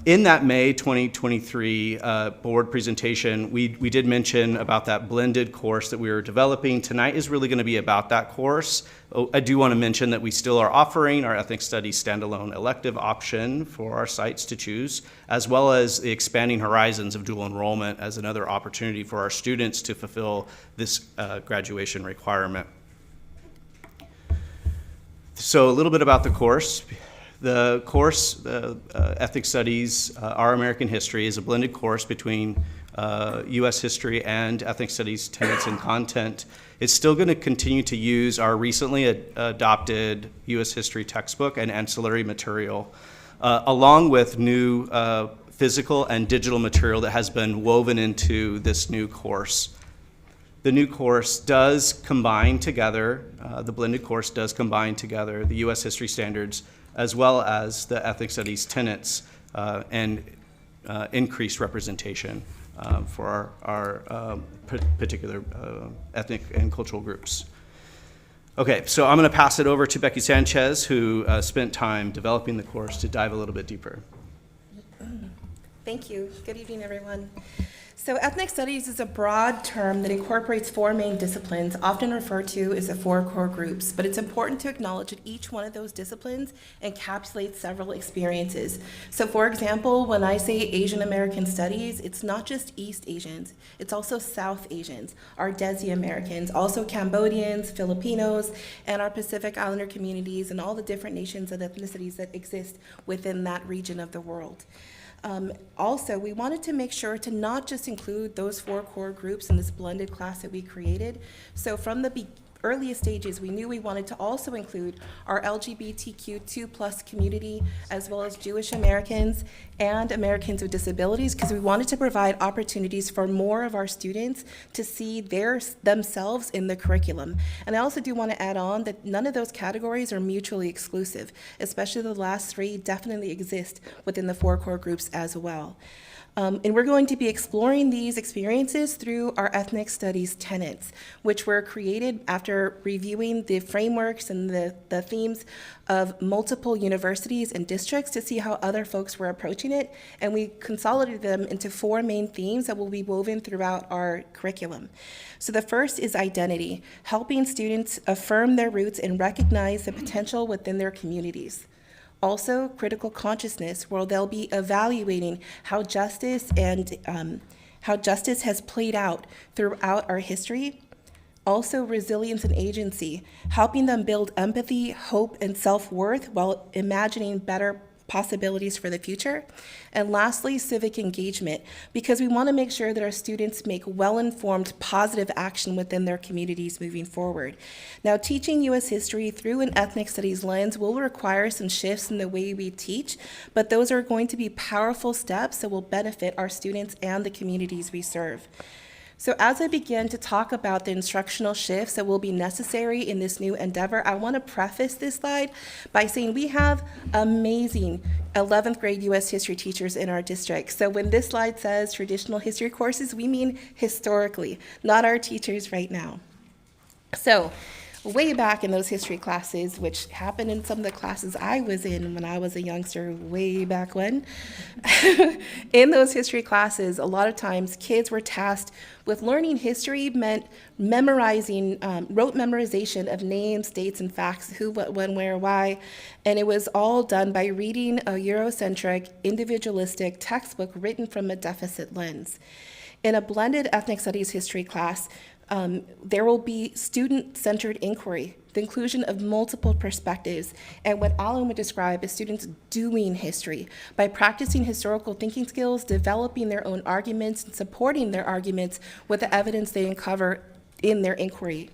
S6: In that May 2023 board presentation, we did mention about that blended course that we were developing. Tonight is really going to be about that course. I do want to mention that we still are offering our ethnic studies standalone elective option for our sites to choose, as well as the expanding horizons of dual enrollment as another opportunity for our students to fulfill this graduation requirement. So a little bit about the course. The course, Ethnic Studies, Our American History, is a blended course between U.S. history and ethnic studies tenets and content. It's still going to continue to use our recently adopted U.S. history textbook and ancillary material, along with new physical and digital material that has been woven into this new course. The new course does combine together, the blended course does combine together the U.S. history standards as well as the ethnic studies tenets and increased representation for our particular ethnic and cultural groups. Okay, so I'm going to pass it over to Becky Sanchez, who spent time developing the course to dive a little bit deeper.
S5: Thank you. Good evening, everyone. So ethnic studies is a broad term that incorporates 4 main disciplines, often referred to as the 4 core groups, but it's important to acknowledge that each one of those disciplines encapsulates several experiences. So for example, when I say Asian American studies, it's not just East Asians, it's also South Asians, our Desi Americans, also Cambodians, Filipinos, and our Pacific Islander communities, and all the different nations and ethnicities that exist within that region of the world. Also, we wanted to make sure to not just include those 4 core groups in this blended class that we created. So from the earliest stages, we knew we wanted to also include our LGBTQ2+ community, as well as Jewish Americans and Americans with disabilities, because we wanted to provide opportunities for more of our students to see themselves in the curriculum. And I also do want to add on that none of those categories are mutually exclusive, especially the last 3 definitely exist within the 4 core groups as well. And we're going to be exploring these experiences through our ethnic studies tenets, which were created after reviewing the frameworks and the themes of multiple universities and districts to see how other folks were approaching it. And we consolidated them into 4 main themes that will be woven throughout our curriculum. So the first is identity, helping students affirm their roots and recognize the potential within their communities. Also, critical consciousness, where they'll be evaluating how justice has played out throughout our history. Also, resilience and agency, helping them build empathy, hope, and self-worth while imagining better possibilities for the future. And lastly, civic engagement, because we want to make sure that our students make well-informed, positive action within their communities moving forward. Now, teaching U.S. history through an ethnic studies lens will require some shifts in the way we teach, but those are going to be powerful steps that will benefit our students and the communities we serve. So as I begin to talk about the instructional shifts that will be necessary in this new endeavor, I want to preface this slide by saying we have amazing 11th grade U.S. history teachers in our district. So when this slide says traditional history courses, we mean historically, not our teachers right now. So way back in those history classes, which happened in some of the classes I was in when I was a youngster way back when, in those history classes, a lot of times kids were tasked with learning history meant memorizing, rote memorization of names, dates, and facts, who, what, when, where, why, and it was all done by reading a Eurocentric, individualistic textbook written from a deficit lens. In a blended ethnic studies history class, there will be student-centered inquiry, the inclusion of multiple perspectives, and what Alan would describe as students doing history by practicing historical thinking skills, developing their own arguments, and supporting their arguments with the evidence they uncover in their inquiry.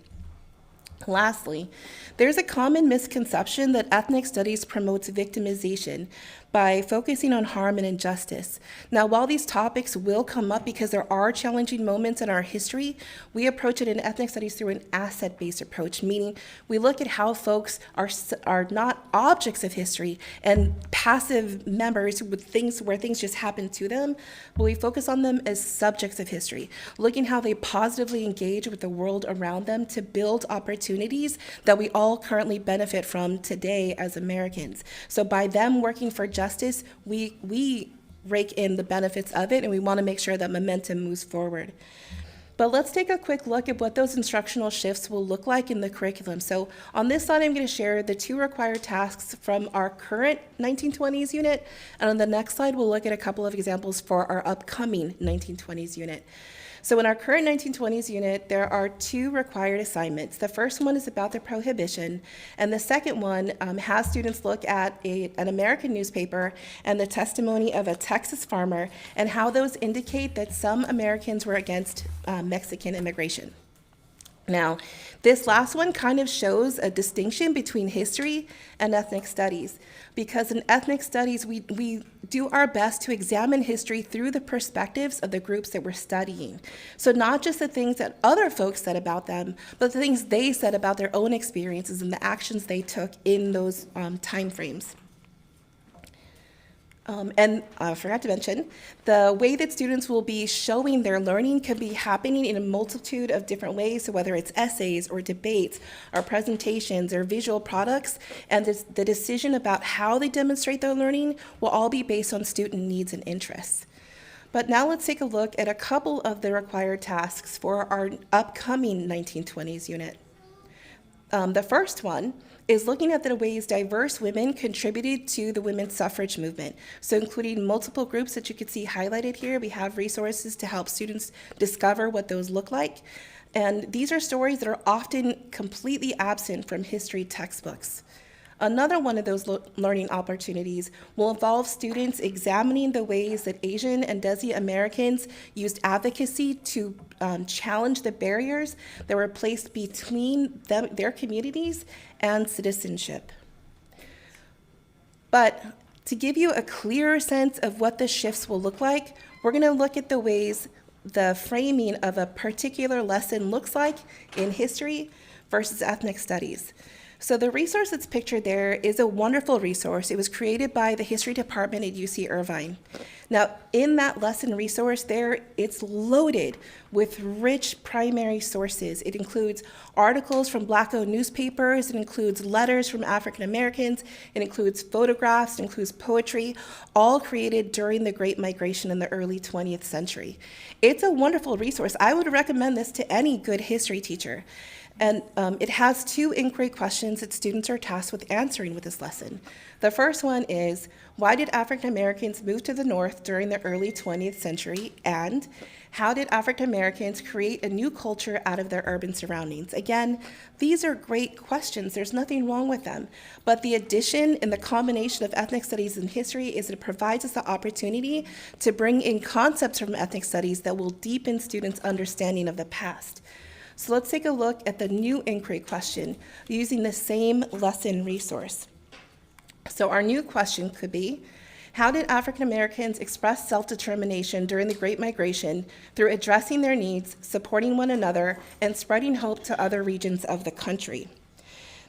S5: Lastly, there's a common misconception that ethnic studies promotes victimization by focusing on harm and injustice. Now, while these topics will come up because there are challenging moments in our history, we approach it in ethnic studies through an asset-based approach, meaning we look at how folks are not objects of history and passive members with things where things just happen to them, but we focus on them as subjects of history, looking how they positively engage with the world around them to build opportunities that we all currently benefit from today as Americans. So by them working for justice, we rake in the benefits of it, and we want to make sure that momentum moves forward. But let's take a quick look at what those instructional shifts will look like in the curriculum. So on this slide, I'm going to share the 2 required tasks from our current 1920s unit, and on the next slide, we'll look at a couple of examples for our upcoming 1920s unit. So in our current 1920s unit, there are 2 required assignments. The first one is about the prohibition, and the second one has students look at an American newspaper and the testimony of a Texas farmer and how those indicate that some Americans were against Mexican immigration. Now, this last one kind of shows a distinction between history and ethnic studies, because in ethnic studies, we do our best to examine history through the perspectives of the groups that we're studying. So not just the things that other folks said about them, but the things they said about their own experiences and the actions they took in those time frames. And I forgot to mention, the way that students will be showing their learning can be happening in a multitude of different ways. So whether it's essays or debates or presentations or visual products, and the decision about how they demonstrate their learning will all be based on student needs and interests. But now let's take a look at a couple of the required tasks for our upcoming 1920s unit. The first one is looking at the ways diverse women contributed to the women's suffrage movement. So including multiple groups that you can see highlighted here. We have resources to help students discover what those look like. And these are stories that are often completely absent from history textbooks. Another one of those learning opportunities will involve students examining the ways that Asian and Desi Americans used advocacy to challenge the barriers that were placed between their communities and citizenship. But to give you a clearer sense of what the shifts will look like, we're going to look at the ways the framing of a particular lesson looks like in history versus ethnic studies. So the resource that's pictured there is a wonderful resource. It was created by the history department at UC Irvine. Now, in that lesson resource there, it's loaded with rich primary sources. It includes articles from Black-owned newspapers, it includes letters from African Americans, it includes photographs, it includes poetry, all created during the Great Migration in the early 20th century. It's a wonderful resource. I would recommend this to any good history teacher. And it has two inquiry questions that students are tasked with answering with this lesson. The first one is, why did African Americans move to the North during the early 20th century? And how did African Americans create a new culture out of their urban surroundings? Again, these are great questions. There's nothing wrong with them. But the addition and the combination of ethnic studies and history is it provides us the opportunity to bring in concepts from ethnic studies that will deepen students' understanding of the past. So let's take a look at the new inquiry question using the same lesson resource. So our new question could be, how did African Americans express self-determination during the Great Migration through addressing their needs, supporting one another, and spreading hope to other regions of the country?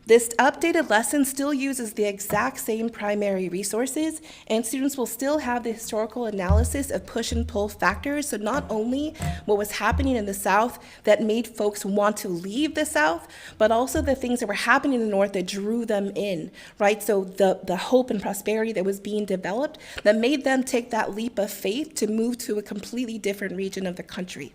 S5: This updated lesson still uses the exact same primary resources, and students will still have the historical analysis of push and pull factors. So not only what was happening in the South that made folks want to leave the South, but also the things that were happening in the North that drew them in, right? So the hope and prosperity that was being developed that made them take that leap of faith to move to a completely different region of the country.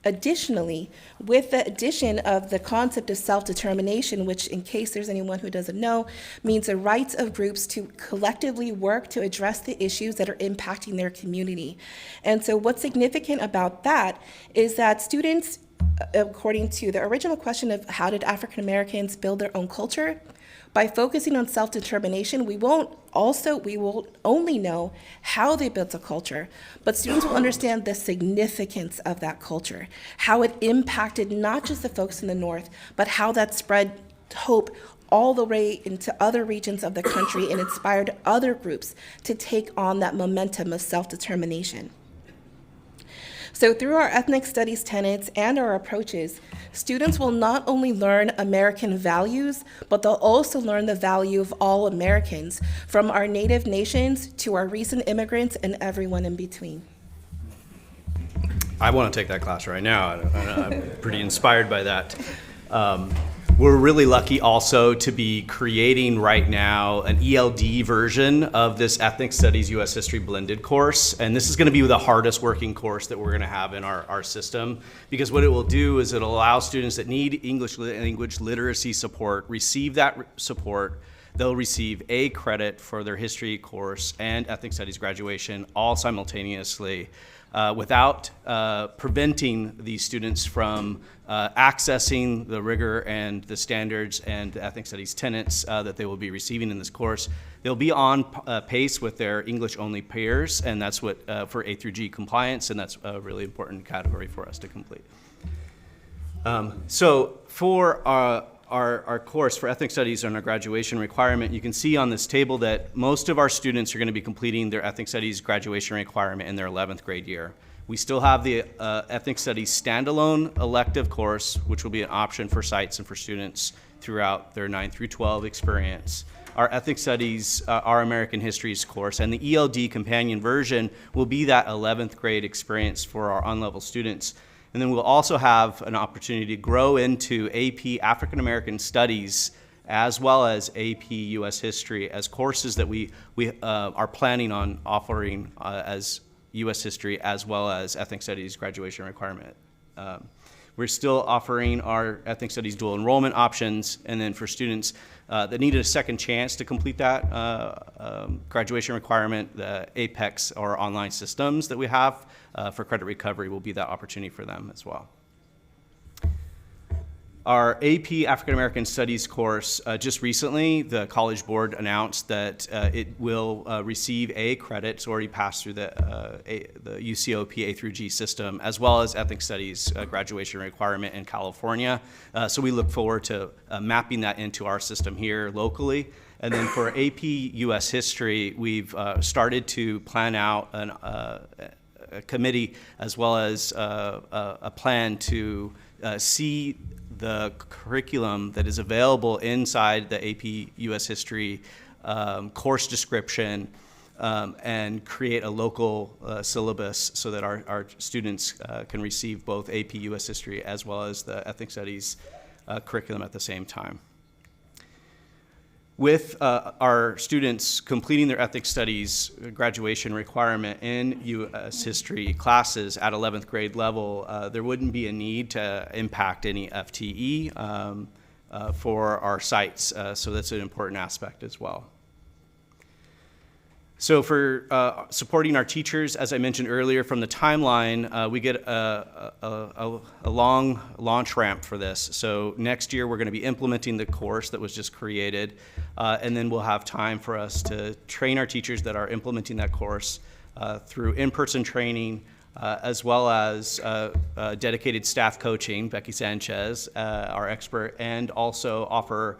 S5: Additionally, with the addition of the concept of self-determination, which, in case there's anyone who doesn't know, means the rights of groups to collectively work to address the issues that are impacting their community. And so what's significant about that is that students, according to the original question of how did African Americans build their own culture, by focusing on self-determination, we will only know how they built a culture, but students will understand the significance of that culture, how it impacted not just the folks in the North, but how that spread hope all the way into other regions of the country and inspired other groups to take on that momentum of self-determination. So through our ethnic studies tenets and our approaches, students will not only learn American values, but they'll also learn the value of all Americans, from our native nations to our recent immigrants and everyone in between.
S6: I want to take that class right now. I'm pretty inspired by that. We're really lucky also to be creating right now an ELD version of this Ethnic Studies U.S. History blended course. And this is going to be the hardest working course that we're going to have in our system, because what it will do is it'll allow students that need English language literacy support receive that support. They'll receive a credit for their history course and ethnic studies graduation all simultaneously, without preventing these students from accessing the rigor and the standards and the ethnic studies tenets that they will be receiving in this course. They'll be on pace with their English-only peers, and that's what for A through G compliance, and that's a really important category for us to complete. So for our course for ethnic studies and our graduation requirement, you can see on this table that most of our students are going to be completing their ethnic studies graduation requirement in their 11th grade year. We still have the ethnic studies standalone elective course, which will be an option for sites and for students throughout their 9 through 12 experience. our Ethnic Studies, our American Histories course, and the ELD companion version will be that 11th grade experience for our on-level students. And then we'll also have an opportunity to grow into AP African American Studies as well as AP US History as courses that we are planning on offering as US History as well as Ethnic Studies graduation requirement. We're still offering our Ethnic Studies dual enrollment options, and then for students that needed a second chance to complete that graduation requirement, the APEX or online systems that we have for credit recovery will be that opportunity for them as well. Our AP African American Studies course, just recently, the College Board announced that it will receive A credit. It's already passed through the UCOP A through G system, as well as Ethnic Studies graduation requirement in California. So we look forward to mapping that into our system here locally. And then for AP US History, we've started to plan out a committee as well as a plan to see the curriculum that is available inside the AP US History course description and create a local syllabus so that our students can receive both AP US History as well as the Ethnic Studies curriculum at the same time. With our students completing their Ethnic Studies graduation requirement in U.S. History classes at 11th grade level, there wouldn't be a need to impact any FTE for our sites, so that's an important aspect as well. So for supporting our teachers, as I mentioned earlier, from the timeline, we get a long launch ramp for this. So next year, we're going to be implementing the course that was just created, and then we'll have time for us to train our teachers that are implementing that course through in-person training, as well as dedicated staff coaching, Becky Sanchez, our expert, and also offer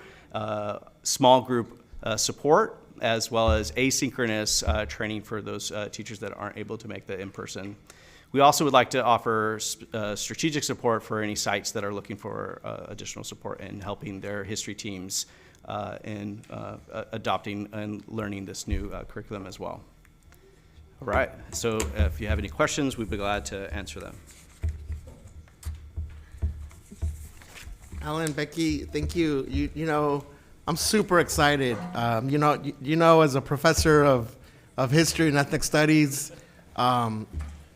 S6: small group support, as well as asynchronous training for those teachers that aren't able to make the in-person. We also would like to offer strategic support for any sites that are looking for additional support in helping their history teams in adopting and learning this new curriculum as well. All right, so if you have any questions, we'd be glad to answer them.
S3: Alan, Becky, thank you. You know, I'm super excited. You know, as a professor of history and ethnic studies,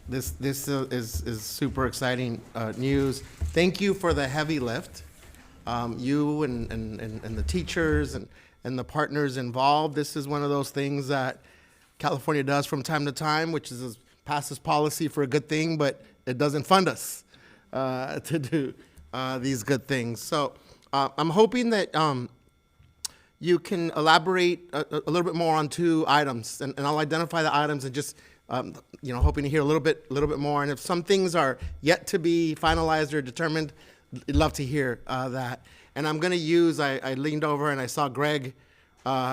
S3: this is super exciting news. Thank you for the heavy lift. You and the teachers and the partners involved. This is one of those things that California does from time to time, which is passes policy for a good thing, but it doesn't fund us to do these good things. So I'm hoping that you can elaborate a little bit more on two items, and I'll identify the items and just, hoping to hear a little bit more. And if some things are yet to be finalized or determined, I'd love to hear that. And I'm going to use, I leaned over and I saw Greg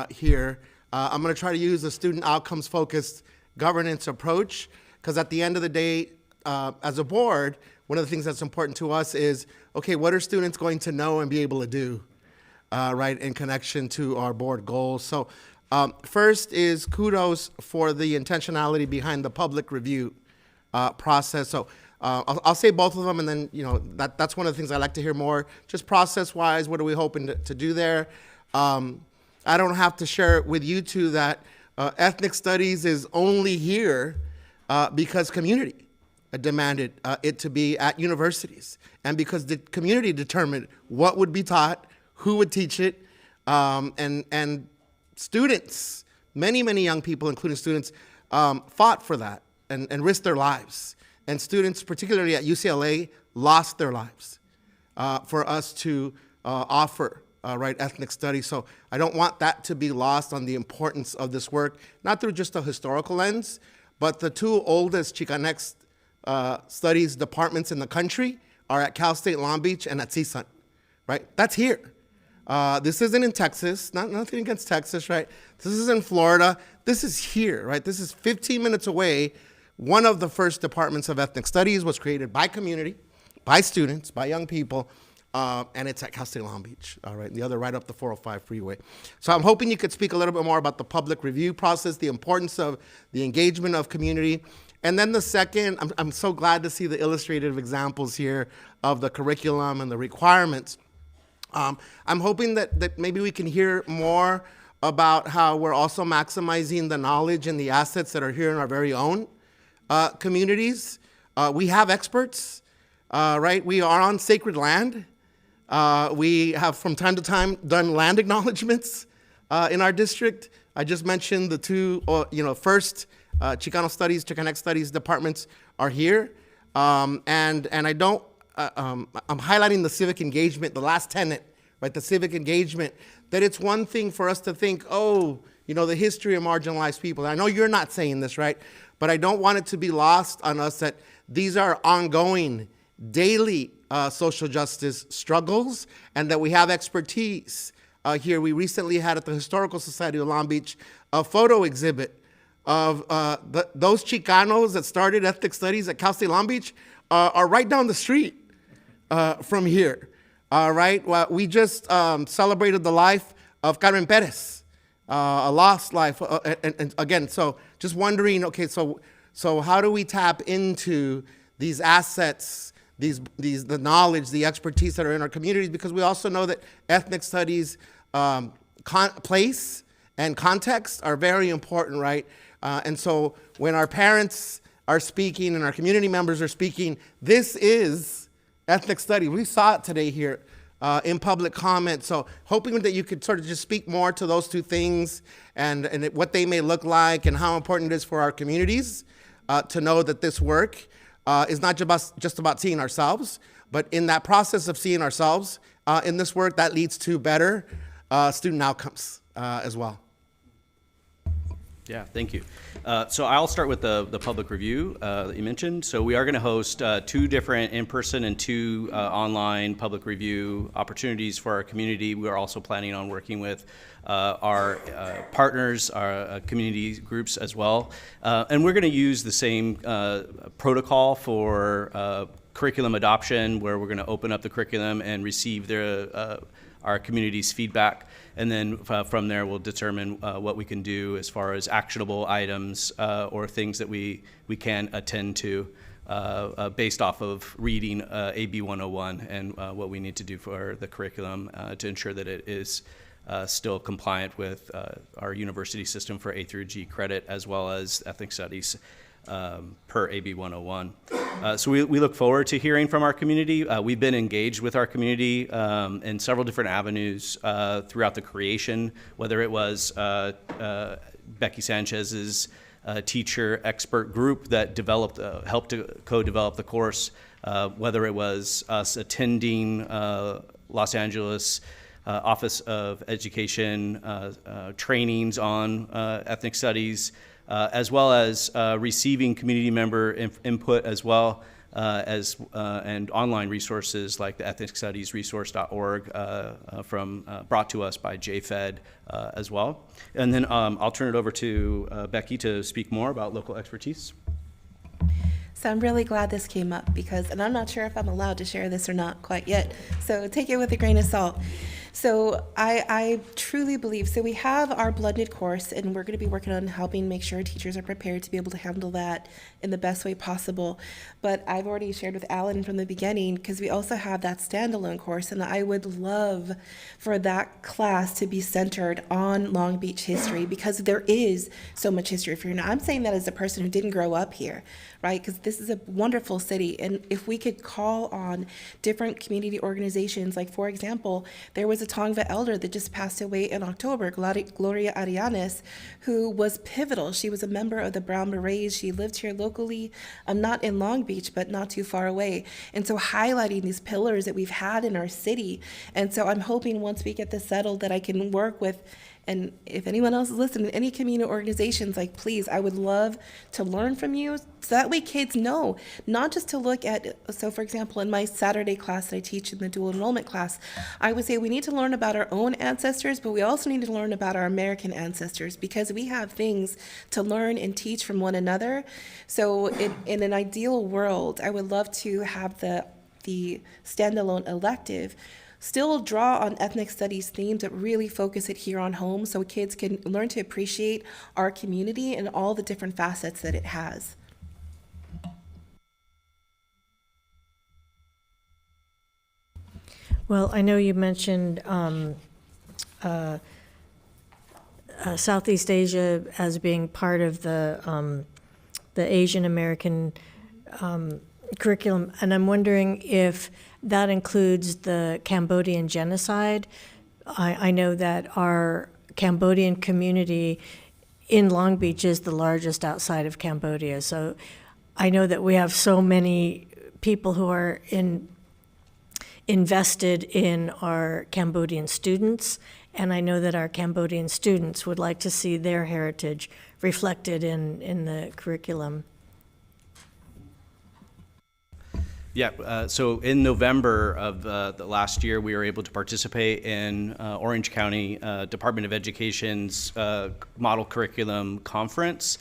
S3: here. I'm going to try to use a student outcomes focused governance approach, because at the end of the day, as a board, one of the things that's important to us is, okay, what are students going to know and be able to do? Right, in connection to our board goals. So first is kudos for the intentionality behind the public review process. So I'll say both of them, and then that's one of the things I like to hear more. Just process-wise, what are we hoping to do there? I don't have to share it with you two that ethnic studies is only here because community demanded it to be at universities, and because the community determined what would be taught, who would teach it, and students, many young people, including students, fought for that and risked their lives. And students, particularly at UCLA, lost their lives for us to offer ethnic studies. So I don't want that to be lost on the importance of this work, not through just a historical lens, but the two oldest Chicanx studies departments in the country are at Cal State Long Beach and at CSUN, right? That's here. This isn't in Texas, nothing against Texas, right? This is in Florida. This is here, right? This is 15 minutes away. One of the first departments of ethnic studies was created by community, by students, by young people, and it's at Cal State Long Beach, all right, the other right up the 405 freeway. So I'm hoping you could speak a little bit more about the public review process, the importance of the engagement of community. And then the second, I'm so glad to see the illustrative examples here of the curriculum and the requirements. I'm hoping that maybe we can hear more about how we're also maximizing the knowledge and the assets that are here in our very own communities. We have experts, right? We are on sacred land. We have from time to time done land acknowledgements in our district. I just mentioned the two, first Chicano Studies, Chicanx Studies departments are here. And I don't, I'm highlighting the civic engagement, the last tenet, right? The civic engagement, that it's one thing for us to think, the history of marginalized people. I know you're not saying this, right? But I don't want it to be lost on us that these are ongoing, daily social justice struggles, and that we have expertise here. We recently had at the Historical Society of Long Beach a photo exhibit of those Chicanos that started ethnic studies at Cal State Long Beach are right down the street from here. Right? Well, we just celebrated the life of Carmen Perez, a lost life. And again, so just wondering, okay, so how do we tap into these assets, the knowledge, the expertise that are in our communities? Because we also know that ethnic studies, place and context are very important, right? And so when our parents are speaking and our community members are speaking, this is ethnic studies. We saw it today here in public comment. So hoping that you could sort of just speak more to those two things and what they may look like and how important it is for our communities to know that this work is not just about seeing ourselves, but in that process of seeing ourselves in this work, that leads to better student outcomes as well.
S6: Yeah, thank you. So I'll start with the public review that you mentioned. So we are going to host 2 different in-person and 2 online public review opportunities for our community. We are also planning on working with our partners, our community groups as well. And we're going to use the same protocol for curriculum adoption, where we're going to open up the curriculum and receive our community's feedback. And then from there, we'll determine what we can do as far as actionable items or things that we can attend to based off of reading AB 101 and what we need to do for the curriculum to ensure that it is still compliant with our university system for A through G credit, as well as ethnic studies per AB 101. So we look forward to hearing from our community. We've been engaged with our community in several different avenues throughout the creation, whether it was Becky Sanchez's teacher expert group that helped to co-develop the course, whether it was us attending Los Angeles Office of Education trainings on ethnic studies, as well as receiving community member input, as well as and online resources like the ethnicstudiesresource.org brought to us by JFED as well. And then I'll turn it over to Becky to speak more about local expertise.
S5: So I'm really glad this came up and I'm not sure if I'm allowed to share this or not quite yet, so take it with a grain of salt. So I truly believe, so we have our blended course, and we're going to be working on helping make sure teachers are prepared to be able to handle that in the best way possible. But I've already shared with Alan from the beginning, because we also have that standalone course, and I would love for that class to be centered on Long Beach history, because there is so much history for you. Now, I'm saying that as a person who didn't grow up here, right? Because this is a wonderful city, and if we could call on different community organizations, like for example, there was a Tongva elder that just passed away in October, Gloria Arianes, who was pivotal. She was a member of the Brown Berets. She lived here locally, not in Long Beach, but not too far away. And so highlighting these pillars that we've had in our city. And so I'm hoping once we get this settled that I can work with, and if anyone else is listening, any community organizations, like, please, I would love to learn from you, so that way kids know, not just to look at, so for example, in my Saturday class that I teach in the dual enrollment class, I would say we need to learn about our own ancestors, but we also need to learn about our American ancestors, because we have things to learn and teach from one another. So in an ideal world, I would love to have the the standalone elective, still draw on ethnic studies themes that really focus it here on home so kids can learn to appreciate our community and all the different facets that it has.
S1: Well, I know you mentioned Southeast Asia as being part of the Asian American curriculum, and I'm wondering if that includes the Cambodian genocide. I know that our Cambodian community in Long Beach is the largest outside of Cambodia, so I know that we have so many people who are invested in our Cambodian students, and I know that our Cambodian students would like to see their heritage reflected in the curriculum.
S6: Yeah, so in November of the last year, we were able to participate in Orange County Department of Education's Model Curriculum Conference,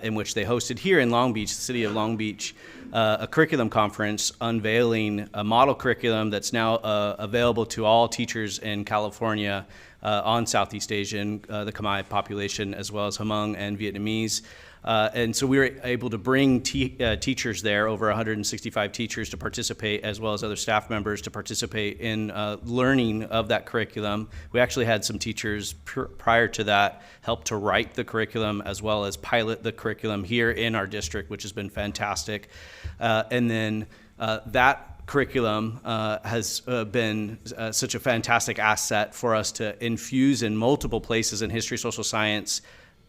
S6: in which they hosted here in Long Beach, the city of Long Beach, a curriculum conference unveiling a model curriculum that's now available to all teachers in California on Southeast Asian, the Khmer population, as well as Hmong and Vietnamese. And so we were able to bring teachers there, over 165 teachers to participate, as well as other staff members to participate in learning of that curriculum. We actually had some teachers prior to that help to write the curriculum as well as pilot the curriculum here in our district, which has been fantastic. And then that curriculum has been such a fantastic asset for us to infuse in multiple places in history, social science,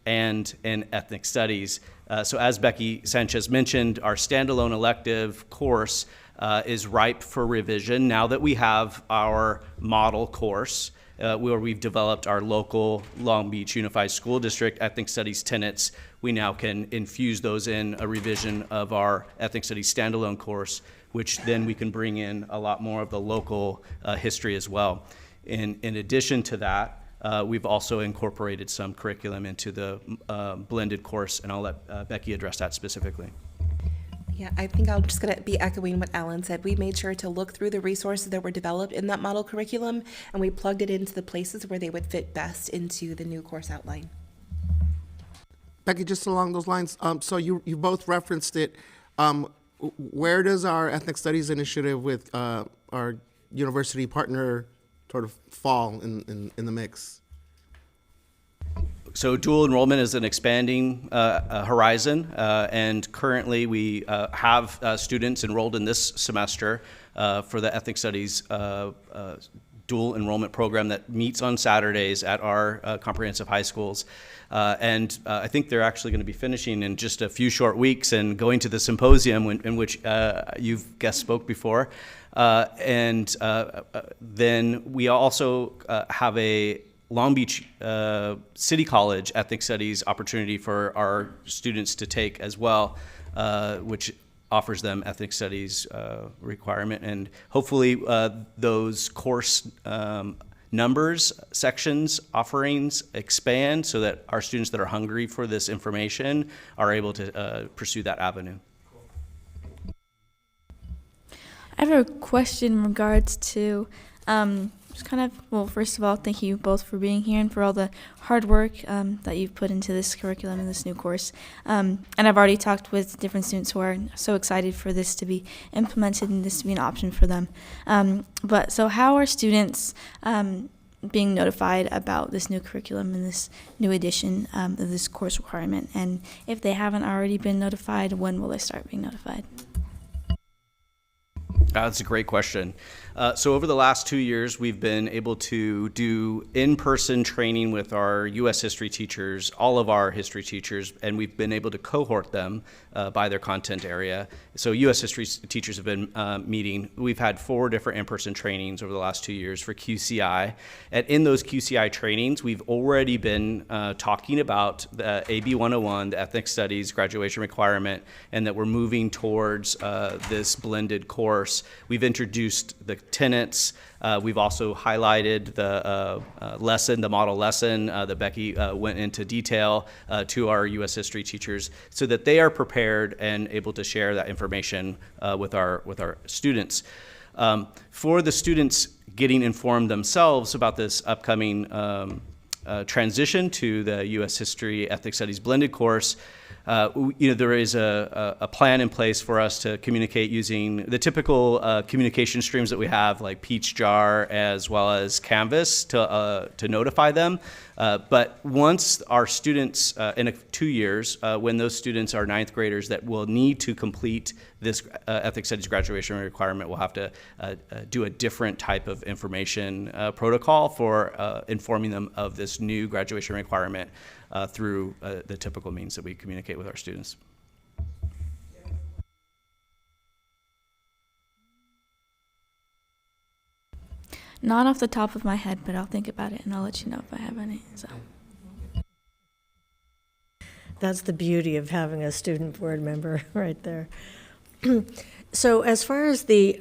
S6: and in ethnic studies. So as Becky Sanchez mentioned, our standalone elective course is ripe for revision now that we have our model course where we've developed our local Long Beach Unified School District ethnic studies tenets. We now can infuse those in a revision of our ethnic studies standalone course, which then we can bring in a lot more of the local history as well. In addition to that, we've also incorporated some curriculum into the blended course, and I'll let Becky address that specifically.
S5: Yeah, I think I'm just going to be echoing what Alan said. We made sure to look through the resources that were developed in that model curriculum, and we plugged it into the places where they would fit best into the new course outline.
S3: Becky, just along those lines, so you both referenced it. Where does our ethnic studies initiative with our university partner sort of fall in the mix?
S6: So dual enrollment is an expanding horizon, and currently we have students enrolled in this semester for the ethnic studies dual enrollment program that meets on Saturdays at our comprehensive high schools. And I think they're actually going to be finishing in just a few short weeks and going to the symposium in which you've guest spoke before. And then we also have a Long Beach City College Ethnic Studies opportunity for our students to take as well, which offers them ethnic studies requirement. And hopefully those course numbers, sections, offerings expand so that our students that are hungry for this information are able to pursue that avenue.
S8: I have a question in regards to just kind of, well, first of all, thank you both for being here and for all the hard work that you've put into this curriculum and this new course. And I've already talked with different students who are so excited for this to be implemented and this to be an option for them. But so how are students being notified about this new curriculum and this new edition of this course requirement? And if they haven't already been notified, when will they start being notified?
S6: That's a great question. So over the last 2 years, we've been able to do in-person training with our U.S. history teachers, all of our history teachers, and we've been able to cohort them by their content area. So U.S. history teachers have been meeting. We've had 4 different in-person trainings over the last 2 years for QCI. And in those QCI trainings, we've already been talking about the AB 101, the ethnic studies graduation requirement, and that we're moving towards this blended course. We've introduced the tenets. We've also highlighted the lesson, the model lesson that Becky went into detail to our U.S. history teachers so that they are prepared and able to share that information with our students. For the students getting informed themselves about this upcoming transition to the U.S. History Ethnic Studies blended course, there is a plan in place for us to communicate using the typical communication streams that we have, like Peach Jar as well as Canvas, to notify them. But once our students, in 2 years, when those students are 9th graders that will need to complete this Ethnic Studies graduation requirement, we'll have to do a different type of information protocol for informing them of this new graduation requirement through the typical means that we communicate with our students.
S8: Not off the top of my head, but I'll think about it and I'll let you know if I have any. So.
S1: That's the beauty of having a student board member right there. So as far as the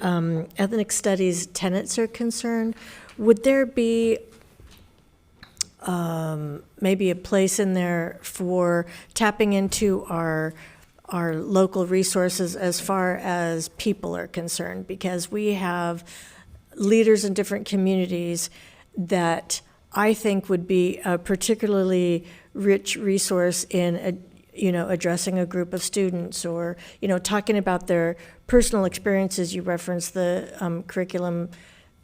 S1: ethnic studies tenets are concerned, would there be maybe a place in there for tapping into our local resources as far as people are concerned? Because we have leaders in different communities that I think would be a particularly rich resource in addressing a group of students, or talking about their personal experiences. You referenced the curriculum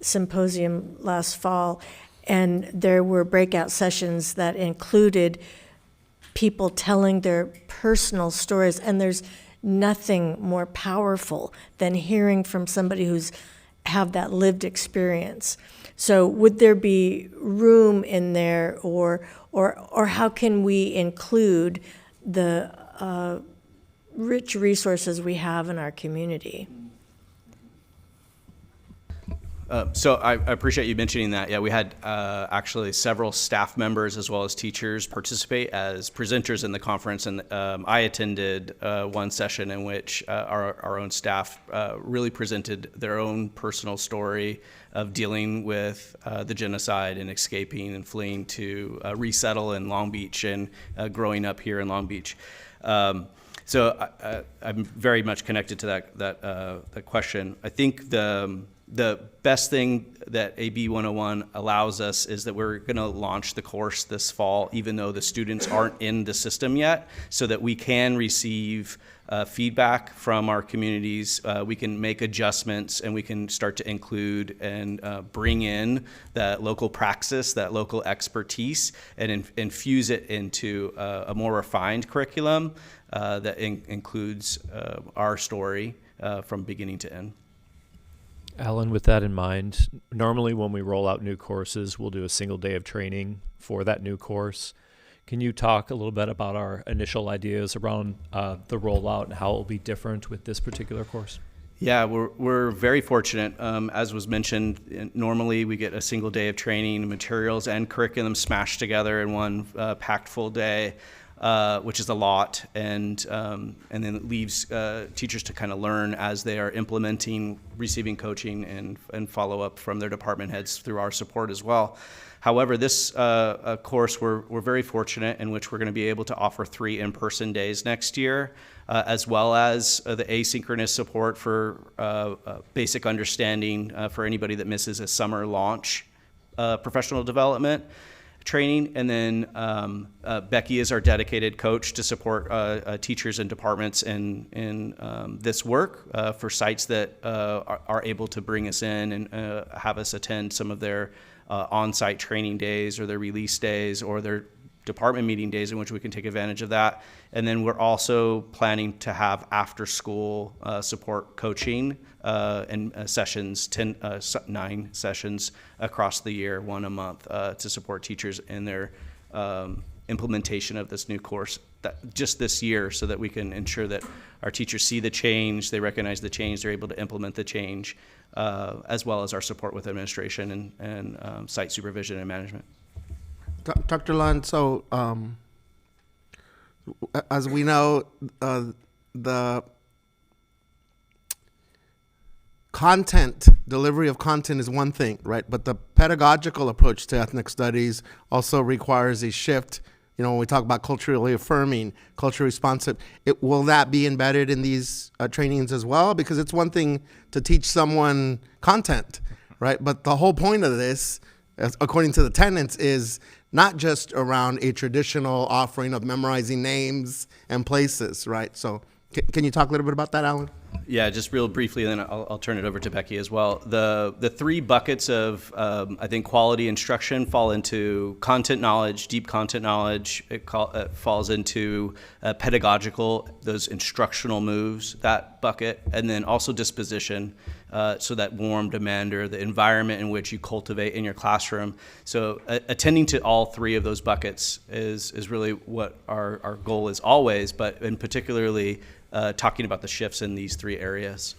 S1: symposium last fall, and there were breakout sessions that included people telling their personal stories, and there's nothing more powerful than hearing from somebody who's have that lived experience. So would there be room in there, or how can we include the rich resources we have in our community?
S6: So I appreciate you mentioning that. Yeah, we had actually several staff members as well as teachers participate as presenters in the conference, and I attended one session in which our own staff really presented their own personal story of dealing with the genocide and escaping and fleeing to resettle in Long Beach and growing up here in Long Beach. So I'm very much connected to that question. I think the best thing that AB 101 allows us is that we're going to launch the course this fall, even though the students aren't in the system yet, so that we can receive feedback from our communities. We can make adjustments, and we can start to include and bring in that local praxis, that local expertise, and infuse it into a more refined curriculum that includes our story from beginning to end.
S25: Alan, with that in mind, normally when we roll out new courses, we'll do a single day of training for that new course. Can you talk a little bit about our initial ideas around the rollout and how it will be different with this particular course?
S6: Yeah, we're very fortunate. As was mentioned, normally we get a single day of training, materials and curriculum smashed together in one packed full day. Which is a lot, and then it leaves teachers to kind of learn as they are implementing, receiving coaching, and follow up from their department heads through our support as well. However, this course, we're very fortunate in which we're going to be able to offer 3 in-person days next year, as well as the asynchronous support for basic understanding for anybody that misses a summer launch professional development training. And then Becky is our dedicated coach to support teachers and departments in this work for sites that are able to bring us in and have us attend some of their on-site training days or their release days or their department meeting days in which we can take advantage of that. And then we're also planning to have after-school support coaching and sessions, 9 sessions across the year, 1 a month, to support teachers in their implementation of this new course just this year, so that we can ensure that our teachers see the change, they recognize the change, they're able to implement the change, as well as our support with administration and site supervision and management.
S3: Dr. Lund, so as we know, the delivery of content is one thing, right? But the pedagogical approach to ethnic studies also requires a shift when we talk about culturally affirming, culturally responsive, will that be embedded in these trainings as well? Because it's one thing to teach someone content, right? But the whole point of this, according to the tenants, is not just around a traditional offering of memorizing names and places, right? So can you talk a little bit about that, Alan?
S6: Yeah, just real briefly, and then I'll turn it over to Becky as well. The three buckets of, I think, quality instruction fall into content knowledge, deep content knowledge. It falls into pedagogical, those instructional moves, that bucket, and then also disposition, so that warm demand or the environment in which you cultivate in your classroom. So attending to all three of those buckets is really what our goal is always, but in particularly talking about the shifts in these three areas.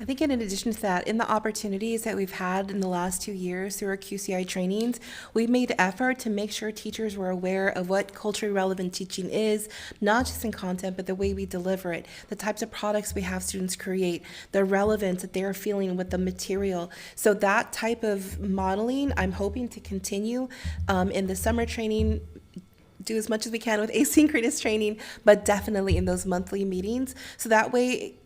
S5: I think in addition to that, in the opportunities that we've had in the last 2 years through our QCI trainings, we've made effort to make sure teachers were aware of what culturally relevant teaching is, not just in content, but the way we deliver it, the types of products we have students create, the relevance that they're feeling with the material. So that type of modeling, I'm hoping to continue in the summer training, do as much as we can with asynchronous training, but definitely in those monthly meetings. So that way,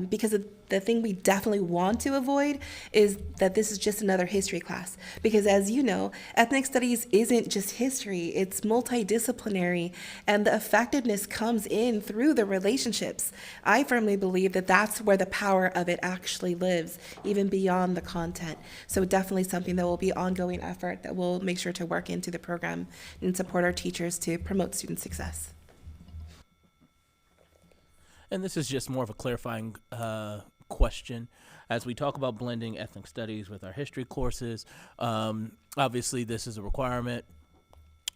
S5: because the thing we definitely want to avoid is that this is just another history class. Because as you know, ethnic studies isn't just history, it's multidisciplinary, and the effectiveness comes in through the relationships. I firmly believe that that's where the power of it actually lives, even beyond the content. So definitely something that will be ongoing effort that we'll make sure to work into the program and support our teachers to promote student success.
S23: And this is just more of a clarifying question. As we talk about blending ethnic studies with our history courses, obviously this is a requirement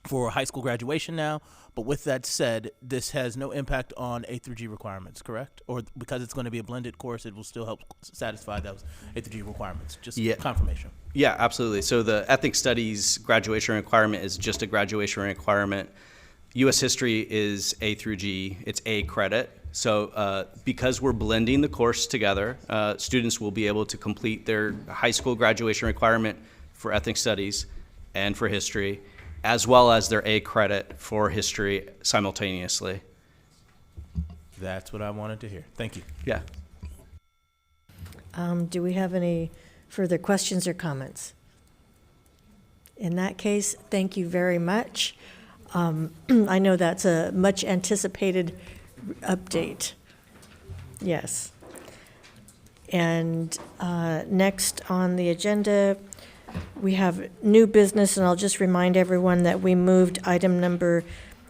S23: for high school graduation now, but with that said, this has no impact on A through G requirements, correct? Or because it's going to be a blended course, it will still help satisfy those A through G requirements? Just confirmation.
S6: Yeah, absolutely. So the ethnic studies graduation requirement is just a graduation requirement. U.S. history is A through G, it's A credit. So because we're blending the course together, students will be able to complete their high school graduation requirement for ethnic studies and for history, as well as their A credit for history simultaneously.
S23: That's what I wanted to hear. Thank you.
S6: Yeah.
S1: Do we have any further questions or comments? In that case, thank you very much. I know that's a much anticipated update. Yes. And next on the agenda, we have new business, and I'll just remind everyone that we moved item number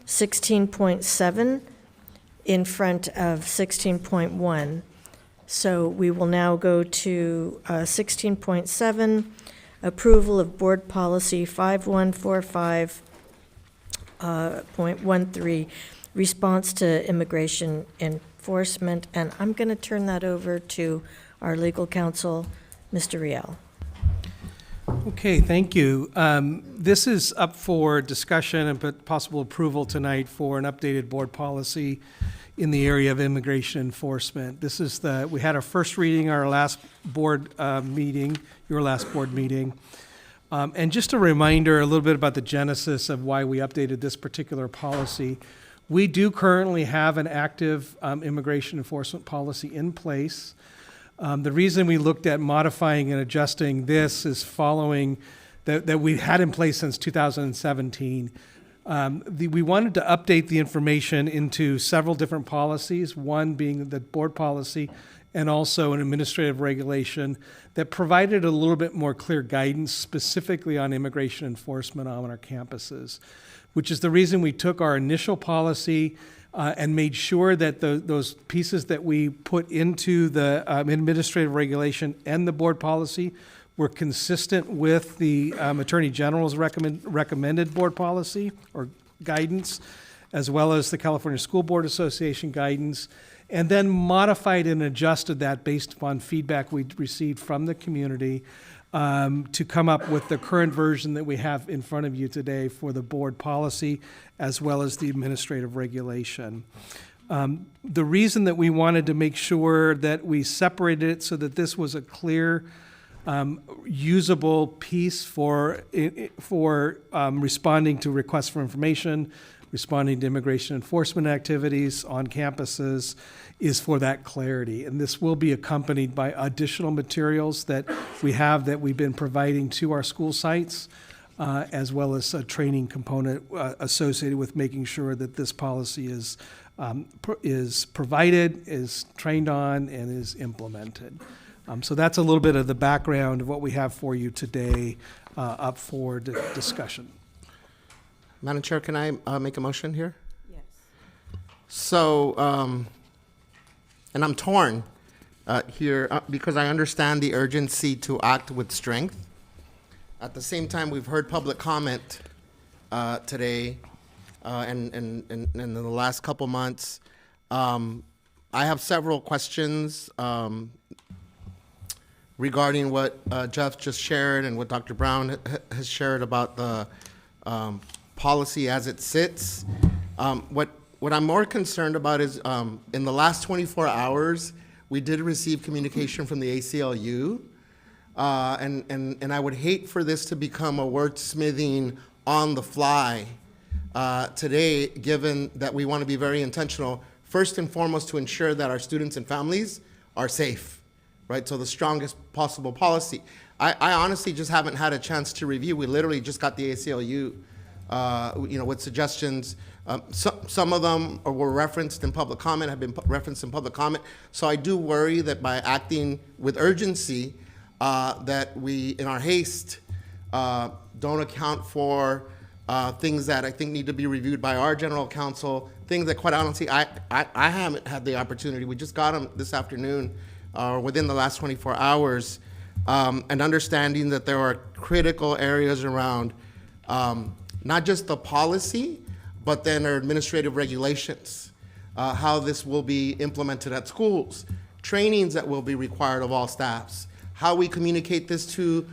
S1: 16.7 in front of 16.1. So we will now go to 16.7, approval of board policy 5145.13, response to immigration enforcement. And I'm going to turn that over to our legal counsel, Mr. Riel.
S2: Okay, thank you. This is up for discussion and possible approval tonight for an updated board policy in the area of immigration enforcement. This is we had our first reading, our last board meeting, your last board meeting. And just a reminder a little bit about the genesis of why we updated this particular policy. We do currently have an active immigration enforcement policy in place. The reason we looked at modifying and adjusting this is following that we had in place since 2017. We wanted to update the information into several different policies, one being the board policy and also an administrative regulation that provided a little bit more clear guidance specifically on immigration enforcement on our campuses, which is the reason we took our initial policy and made sure that those pieces that we put into the administrative regulation and the board policy were consistent with the Attorney General's recommended board policy or guidance, as well as the California School Board Association guidance, and then modified and adjusted that based upon feedback we received from the community to come up with the current version that we have in front of you today for the board policy as well as the administrative regulation. The reason that we wanted to make sure that we separated it so that this was a clear usable piece for responding to requests for information, responding to immigration enforcement activities on campuses, is for that clarity. And this will be accompanied by additional materials that we've been providing to our school sites, as well as a training component associated with making sure that this policy is provided, is trained on, and is implemented. So that's a little bit of the background of what we have for you today, up for discussion.
S3: Madam Chair, can I make a motion here? Yes. So, and I'm torn here because I understand the urgency to act with strength. At the same time, we've heard public comment today and in the last couple months. I have several questions regarding what Jeff just shared and what Dr. Brown has shared about the policy as it sits. What I'm more concerned about is in the last 24 hours, we did receive communication from the ACLU, and I would hate for this to become a wordsmithing on the fly today, given that we want to be very intentional, first and foremost, to ensure that our students and families are safe, right? So the strongest possible policy. I honestly just haven't had a chance to review. We literally just got the ACLU, with suggestions. Some of them were referenced in public comment, have been referenced in public comment. So I do worry that by acting with urgency, that we, in our haste, don't account for things that I think need to be reviewed by our general counsel, things that quite honestly, I haven't had the opportunity. We just got them this afternoon, within the last 24 hours, and understanding that there are critical areas around not just the policy, but then our administrative regulations, how this will be implemented at schools, trainings that will be required of all staffs, how we communicate this to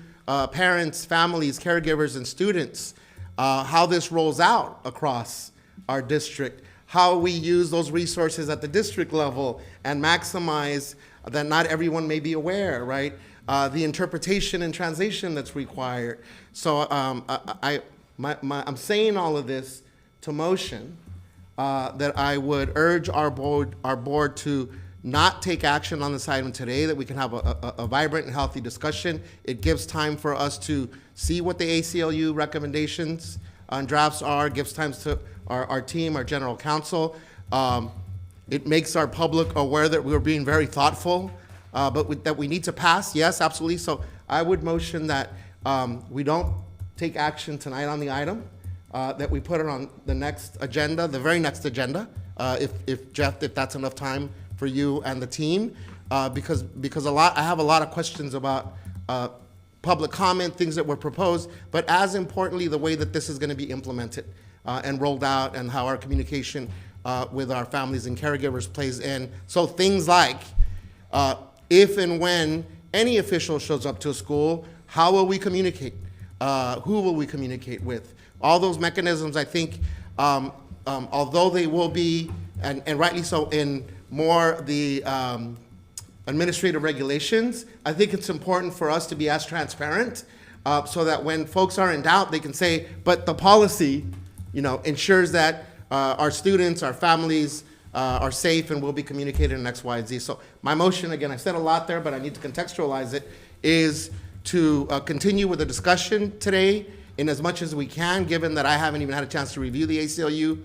S3: parents, families, caregivers, and students, how this rolls out across our district, how we use those resources at the district level and maximize that not everyone may be aware, right? The interpretation and translation that's required. So I'm saying all of this to motion that I would urge our board to not take action on this item today, that we can have a vibrant and healthy discussion. It gives time for us to see what the ACLU recommendations and drafts are, gives time to our team, our general counsel. It makes our public aware that we're being very thoughtful, but that we need to pass, yes, absolutely. So I would motion that we don't take action tonight on the item, that we put it on the next agenda, the very next agenda, if Jeff, if that's enough time for you and the team, because I have a lot of questions about public comment, things that were proposed, but as importantly, the way that this is going to be implemented and rolled out, and how our communication with our families and caregivers plays in. So things like, if and when any official shows up to a school, how will we communicate? Who will we communicate with? All those mechanisms, I think, although they will be, and rightly so, in more the administrative regulations, I think it's important for us to be as transparent so that when folks are in doubt, they can say, but the policy, ensures that our students, our families are safe and will be communicated in X, Y, and Z. So my motion, again, I said a lot there, but I need to contextualize it, is to continue with the discussion today in as much as we can, given that I haven't even had a chance to review the ACLU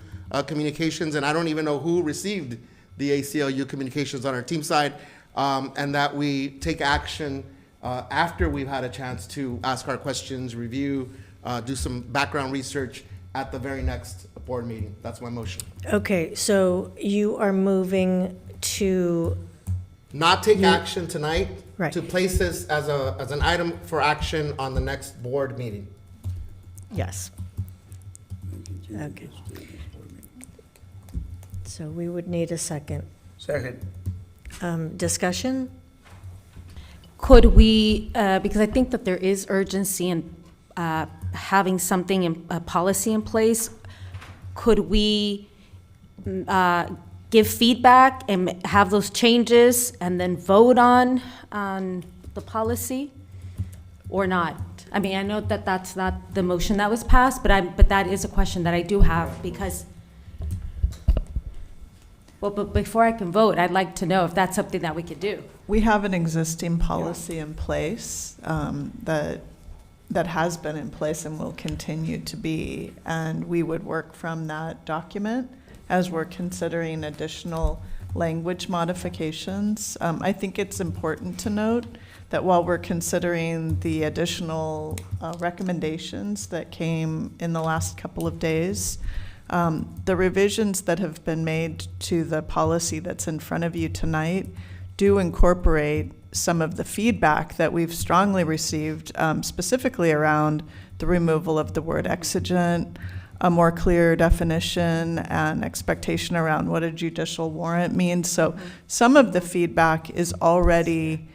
S3: communications, and I don't even know who received the ACLU communications on our team side, and that we take action after we've had a chance to ask our questions, review, do some background research at the very next board meeting. That's my motion.
S1: Okay, so you are moving to
S3: not take action tonight,
S1: right,
S3: to place this as an item for action on the next board meeting.
S1: Yes. Okay. So we would need a second.
S24: Second.
S1: Discussion?
S7: Could we, because I think that there is urgency in having something in a policy in place, could we give feedback and have those changes and then vote on the policy? or not? I mean, I know that that's not the motion that was passed, but that is a question that I do have, because, well, but before I can vote, I'd like to know if that's something that we could do.
S16: We have an existing policy in place that has been in place and will continue to be, and we would work from that document as we're considering additional language modifications. I think it's important to note that while we're considering the additional recommendations that came in the last couple of days, the revisions that have been made to the policy that's in front of you tonight do incorporate some of the feedback that we've strongly received, specifically around the removal of the word exigent, a more clear definition and expectation around what a judicial warrant means. So some of the feedback is already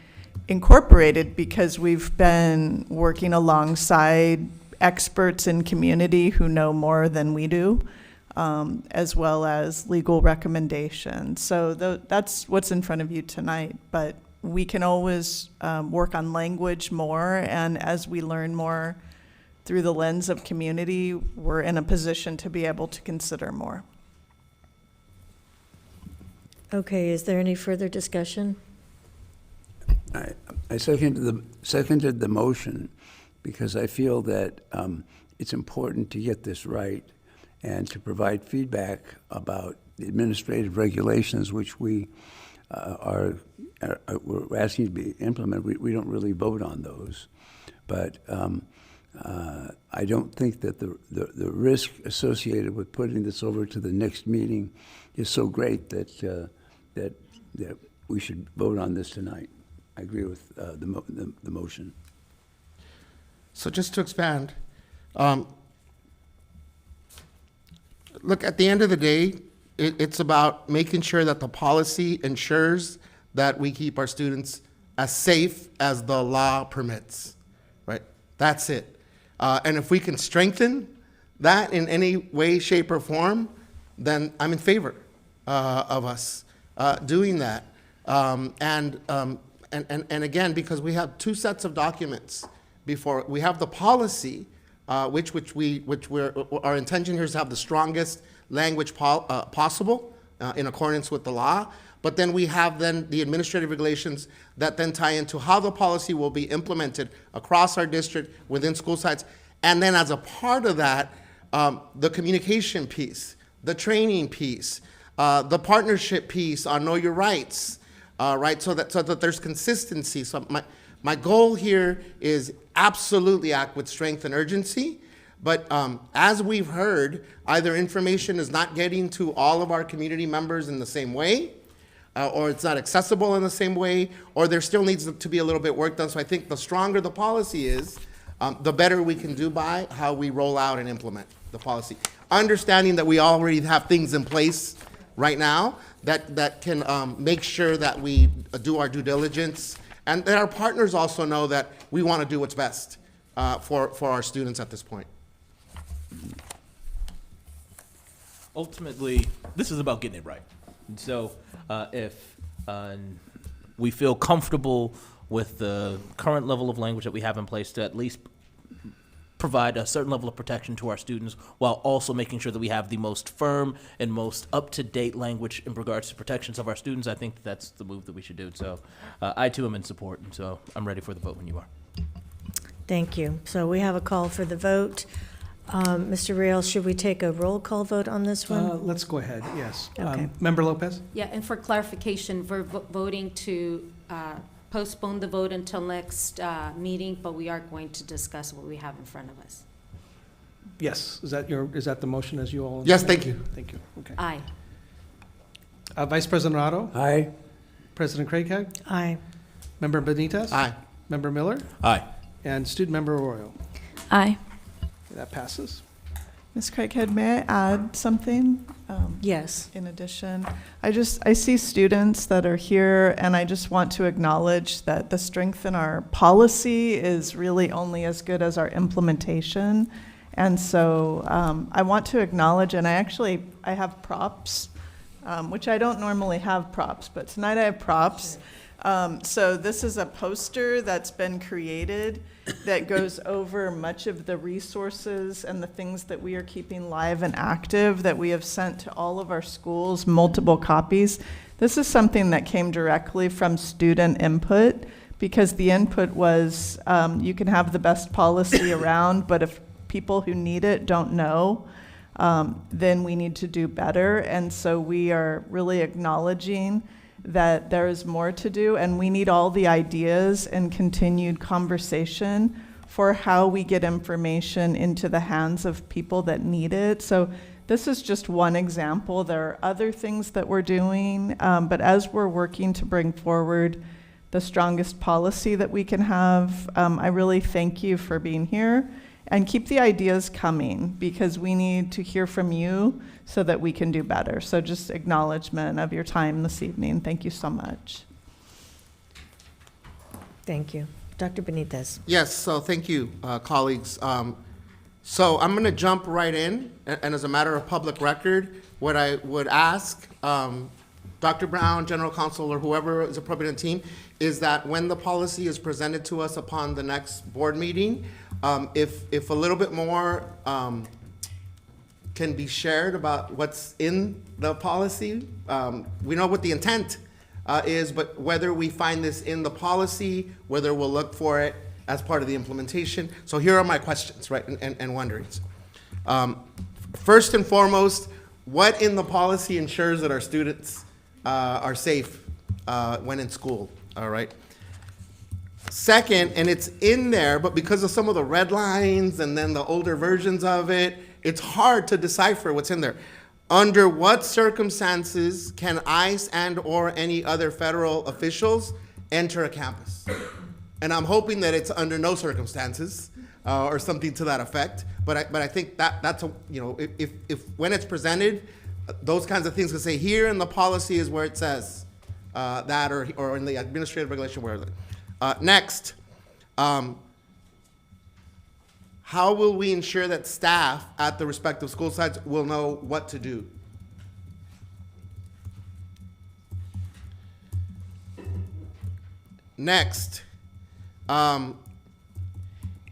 S16: incorporated because we've been working alongside experts in community who know more than we do, as well as legal recommendations. So that's what's in front of you tonight, but we can always work on language more, and as we learn more through the lens of community, we're in a position to be able to consider more.
S1: Okay, is there any further discussion?
S24: I seconded the motion because I feel that it's important to get this right and to provide feedback about the administrative regulations which we're asking to be implemented. We don't really vote on those, but I don't think that the risk associated with putting this over to the next meeting is so great that we should vote on this tonight. I agree with the motion.
S3: So just to expand, look, at the end of the day, it's about making sure that the policy ensures that we keep our students as safe as the law permits, right? That's it. And if we can strengthen that in any way, shape, or form, then I'm in favor of us doing that. And again, because we have two sets of documents before we have the policy, which our intention here is to have the strongest language possible in accordance with the law. But then we have the administrative regulations that then tie into how the policy will be implemented across our district within school sites. And then as a part of that, the communication piece, the training piece, the partnership piece on Know Your Rights, right? So that there's consistency. So my goal here is absolutely act with strength and urgency. But as we've heard, either information is not getting to all of our community members in the same way, or it's not accessible in the same way, or there still needs to be a little bit work done. So I think the stronger the policy is, the better we can do by how we roll out and implement the policy. Understanding that we already have things in place right now that can make sure that we do our due diligence, and that our partners also know that we want to do what's best for our students at this point.
S23: Ultimately, this is about getting it right. And so if we feel comfortable with the current level of language that we have in place to at least provide a certain level of protection to our students while also making sure that we have the most firm and most up-to-date language in regards to protections of our students, I think that's the move that we should do. So I too am in support, and so I'm ready for the vote when you are.
S1: Thank you. So we have a call for the vote. Mr. Real, should we take a roll call vote on this one?
S2: Let's go ahead, yes.
S1: Okay.
S2: Member Lopez?
S7: Yeah, and for clarification, we're voting to postpone the vote until next meeting, but we are going to discuss what we have in front of us.
S2: Yes, is that the motion as you all?
S3: Yes, thank you.
S2: Thank you, okay.
S7: Aye.
S2: Vice President Rado?
S24: Aye.
S2: President Craighead?
S1: Aye.
S2: Member Benitez?
S3: Aye.
S2: Member Miller?
S23: Aye.
S2: And Student Member Arroyo?
S8: Aye.
S2: That passes.
S16: Ms. Craighead, may I add something?
S1: Yes.
S16: In addition, I see students that are here, and I just want to acknowledge that the strength in our policy is really only as good as our implementation. And so I want to acknowledge, and I have props which I don't normally have props, but tonight I have props. So this is a poster that's been created that goes over much of the resources and the things that we are keeping live and active that we have sent to all of our schools, multiple copies. This is something that came directly from student input, because the input was, you can have the best policy around, but if people who need it don't know, then we need to do better. And so we are really acknowledging that there is more to do, and we need all the ideas and continued conversation for how we get information into the hands of people that need it. So this is just one example. There are other things that we're doing, but as we're working to bring forward the strongest policy that we can have, I really thank you for being here, and keep the ideas coming, because we need to hear from you so that we can do better. So just acknowledgement of your time this evening. Thank you so much.
S1: Thank you. Dr. Benitez.
S3: Yes, so thank you, colleagues. So I'm going to jump right in, and as a matter of public record, what I would ask Dr. Brown, General Counsel, or whoever is appropriate in the team, is that when the policy is presented to us upon the next board meeting, if a little bit more can be shared about what's in the policy. We know what the intent is, but whether we find this in the policy, whether we'll look for it as part of the implementation. So here are my questions, right, and wonderings. First and foremost, what in the policy ensures that our students are safe when in school, all right? Second, and it's in there, but because of some of the red lines and then the older versions of it, it's hard to decipher what's in there. Under what circumstances can ICE and or any other federal officials enter a campus? And I'm hoping that it's under no circumstances or something to that effect. But I think that's a, you know, if when it's presented, those kinds of things can say here in the policy is where it says that, or in the administrative regulation where. Next, how will we ensure that staff at the respective school sites will know what to do? Next,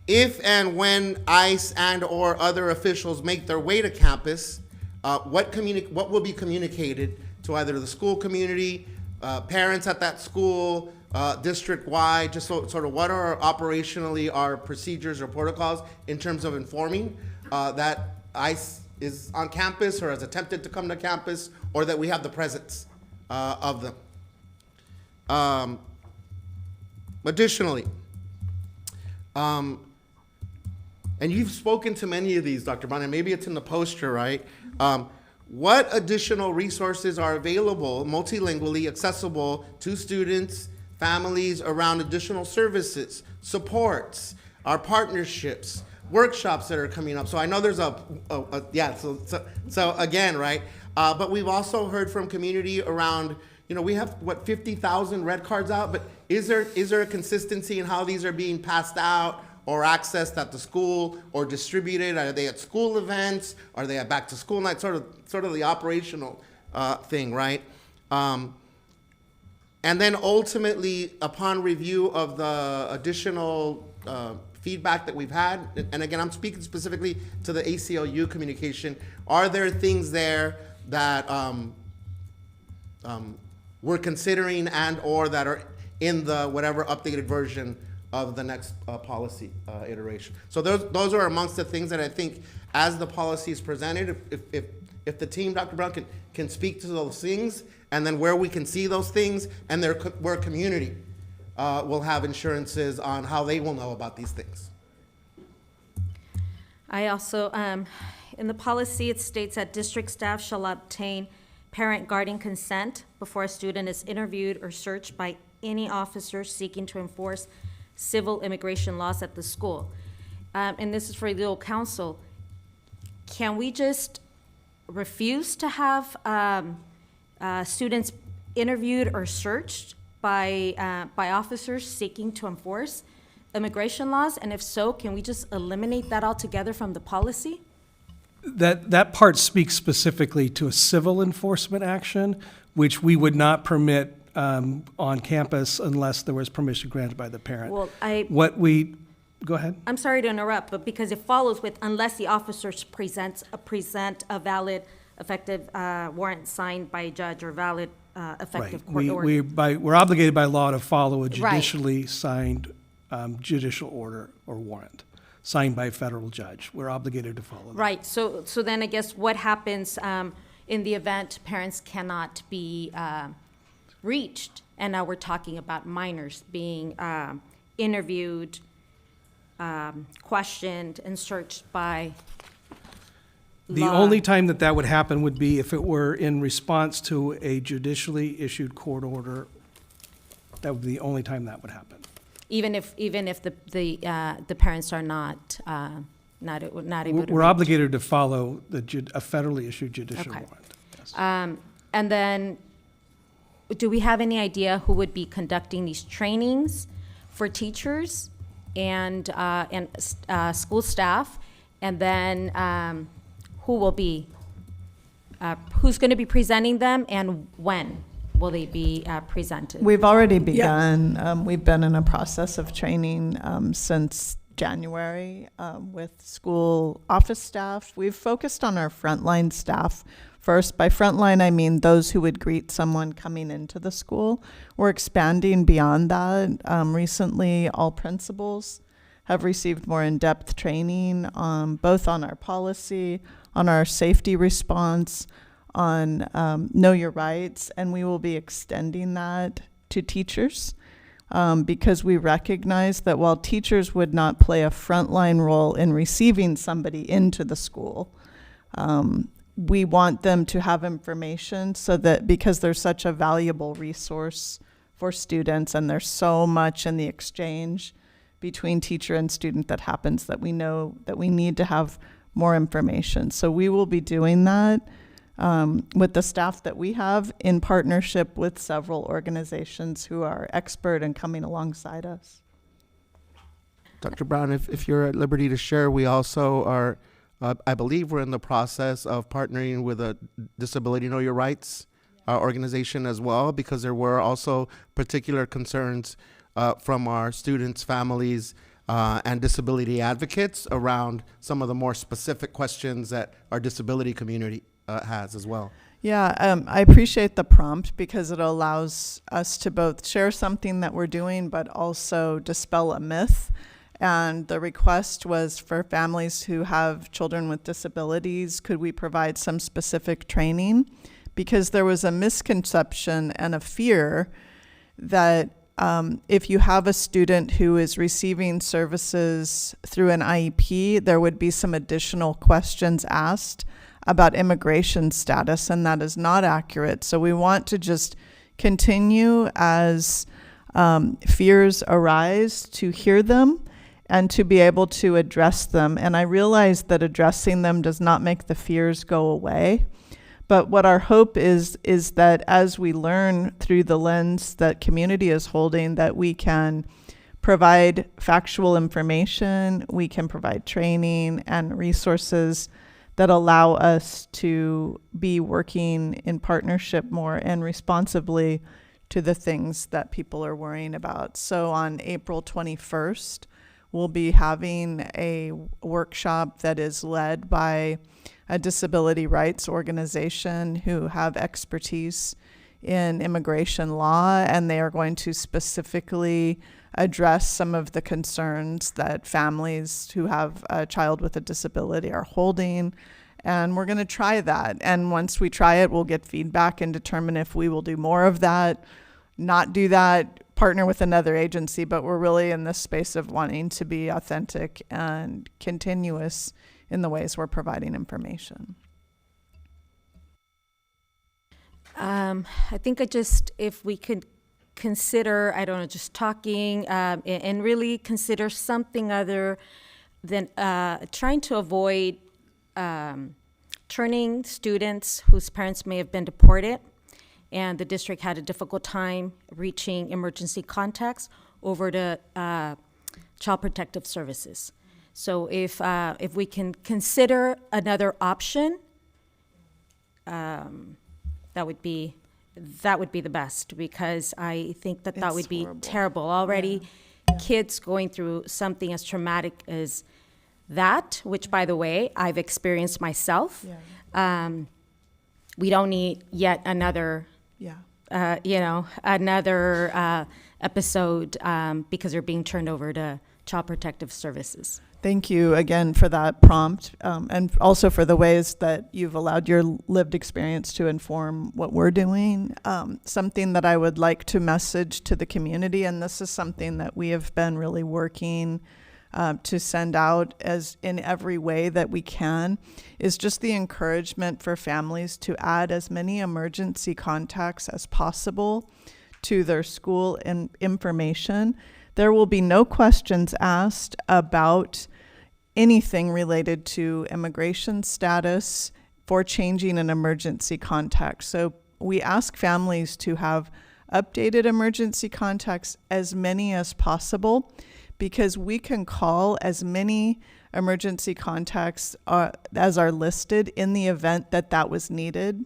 S3: if and when ICE and or other officials make their way to campus, what will be communicated to either the school community, parents at that school, district-wide, just sort of what are operationally our procedures or protocols in terms of informing that ICE is on campus or has attempted to come to campus, or that we have the presence of them. Additionally, and you've spoken to many of these, Dr. Brown, and maybe it's in the poster, right? What additional resources are available, multilingually accessible to students, families, around additional services, supports, our partnerships, workshops that are coming up? So I know there's so again, right? But we've also heard from community around, you know, we have, what, 50,000 red cards out, but is there a consistency in how these are being passed out or accessed at the school or distributed? Are they at school events? Are they at back to school night? Sort of the operational thing, right? And then ultimately, upon review of the additional feedback that we've had, and again, I'm speaking specifically to the ACLU communication, are there things there that we're considering and or that are in the whatever updated version of the next policy iteration? So those are amongst the things that I think, as the policy is presented, if the team, Dr. Brown, can speak to those things, and then where we can see those things, and where community will have assurances on how they will know about these things.
S7: I also, in the policy, it states that district staff shall obtain parent guardian consent before a student is interviewed or searched by any officer seeking to enforce civil immigration laws at the school. And this is for legal counsel. Can we just refuse to have students interviewed or searched by officers seeking to enforce immigration laws? And if so, can we just eliminate that altogether from the policy?
S2: That part speaks specifically to a civil enforcement action, which we would not permit on campus unless there was permission granted by the parent.
S7: Well,
S2: Go ahead.
S7: I'm sorry to interrupt, but because it follows with unless the officers present a valid, effective warrant signed by a judge or valid, effective court order.
S2: We're obligated by law to follow a judicially signed judicial order or warrant signed by a federal judge. We're obligated to follow that.
S7: Right, so then I guess what happens in the event parents cannot be reached? And now we're talking about minors being interviewed, questioned, and searched by
S2: The only time that would happen would be if it were in response to a judicially issued court order. That would be the only time that would happen.
S7: Even if the parents are not able to.
S2: We're obligated to follow a federally issued judicial
S7: Okay.
S2: warrant. Yes.
S7: And then, do we have any idea who would be conducting these trainings for teachers and school staff? And then, who will be, who's going to be presenting them, and when will they be presented?
S16: We've already begun. We've been in a process of training since January with school office staff. We've focused on our frontline staff first. By frontline, I mean those who would greet someone coming into the school. We're expanding beyond that. Recently, all principals have received more in-depth training, both on our policy, on our safety response, on Know Your Rights, and we will be extending that to teachers because we recognize that while teachers would not play a frontline role in receiving somebody into the school, we want them to have information so that, because they're such a valuable resource for students and there's so much in the exchange between teacher and student that happens, that we know that we need to have more information. So we will be doing that with the staff that we have in partnership with several organizations who are expert and coming alongside us.
S3: Dr. Brown, if you're at liberty to share, we also are, I believe we're in the process of partnering with a Disability Know Your Rights organization as well, because there were also particular concerns from our students' families and disability advocates around some of the more specific questions that our disability community has as well.
S16: Yeah, I appreciate the prompt because it allows us to both share something that we're doing, but also dispel a myth. And the request was for families who have children with disabilities, could we provide some specific training? Because there was a misconception and a fear that if you have a student who is receiving services through an IEP, there would be some additional questions asked about immigration status, and that is not accurate. So we want to just continue as fears arise to hear them and to be able to address them. And I realize that addressing them does not make the fears go away. But what our hope is that as we learn through the lens that community is holding, that we can provide factual information, we can provide training and resources that allow us to be working in partnership more and responsibly to the things that people are worrying about. So on April 21st, we'll be having a workshop that is led by a disability rights organization who have expertise in immigration law, and they are going to specifically address some of the concerns that families who have a child with a disability are holding. And we're going to try that. And once we try it, we'll get feedback and determine if we will do more of that, not do that, partner with another agency. But we're really in this space of wanting to be authentic and continuous in the ways we're providing information.
S7: I think if we could consider, I don't know, just talking and really consider something other than trying to avoid turning students whose parents may have been deported and the district had a difficult time reaching emergency contacts over to Child Protective Services. So if we can consider another option, that would be the best, because I think that
S16: It's
S7: would be
S16: horrible.
S7: terrible. Already, kids going through something as traumatic as that, which, by the way, I've experienced myself. We don't need yet another, another episode because they're being turned over to Child Protective Services.
S16: Thank you again for that prompt, and also for the ways that you've allowed your lived experience to inform what we're doing. Something that I would like to message to the community, and this is something that we have been really working to send out as in every way that we can, is just the encouragement for families to add as many emergency contacts as possible to their school and information. There will be no questions asked about anything related to immigration status for changing an emergency contact. So we ask families to have updated emergency contacts, as many as possible, because we can call as many emergency contacts as are listed in the event that that was needed.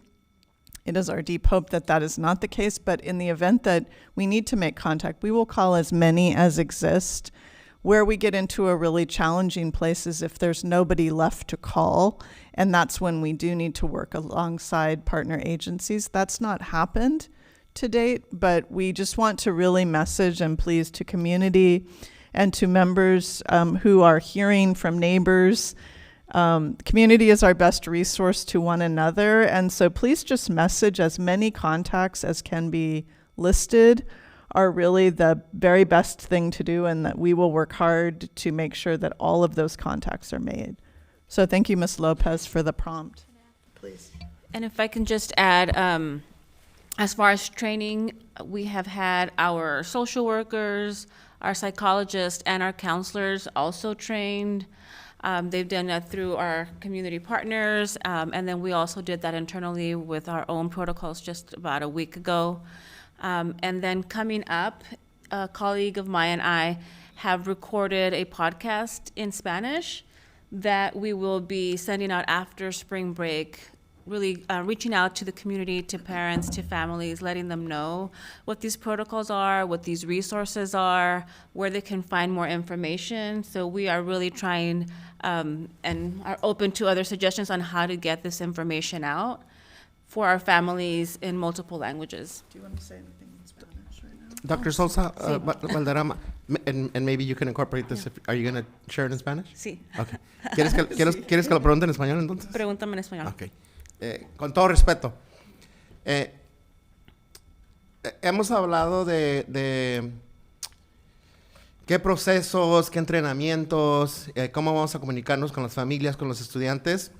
S16: It is our deep hope that that is not the case, but in the event that we need to make contact, we will call as many as exist. Where we get into a really challenging place is if there's nobody left to call, and that's when we do need to work alongside partner agencies. That's not happened to date, but we just want to really message and please to community and to members who are hearing from neighbors. Community is our best resource to one another, and so please just message as many contacts as can be listed are really the very best thing to do, and that we will work hard to make sure that all of those contacts are made. So thank you, Ms. Lopez, for the prompt. Please.
S9: And if I can just add, as far as training, we have had our social workers, our psychologists, and our counselors also trained. They've done that through our community partners, and then we also did that internally with our own protocols just about a week ago. And then coming up, a colleague of mine and I have recorded a podcast in Spanish that we will be sending out after spring break, really reaching out to the community, to parents, to families, letting them know what these protocols are, what these resources are, where they can find more information. So we are really trying and are open to other suggestions on how to get this information out for our families in multiple languages.
S16: Do you want to say anything in Spanish right now?
S3: Dr. Sosa, Valderrama, and maybe you can incorporate this. Are you going to share it in Spanish?
S9: Sí.
S3: Okay. ¿Quieres que lo pregunte en español entonces?
S9: Pregúntame en español.
S3: Okay. Con todo respeto, hemos hablado de qué procesos, qué entrenamientos, cómo vamos a comunicarnos con las familias, con los estudiantes.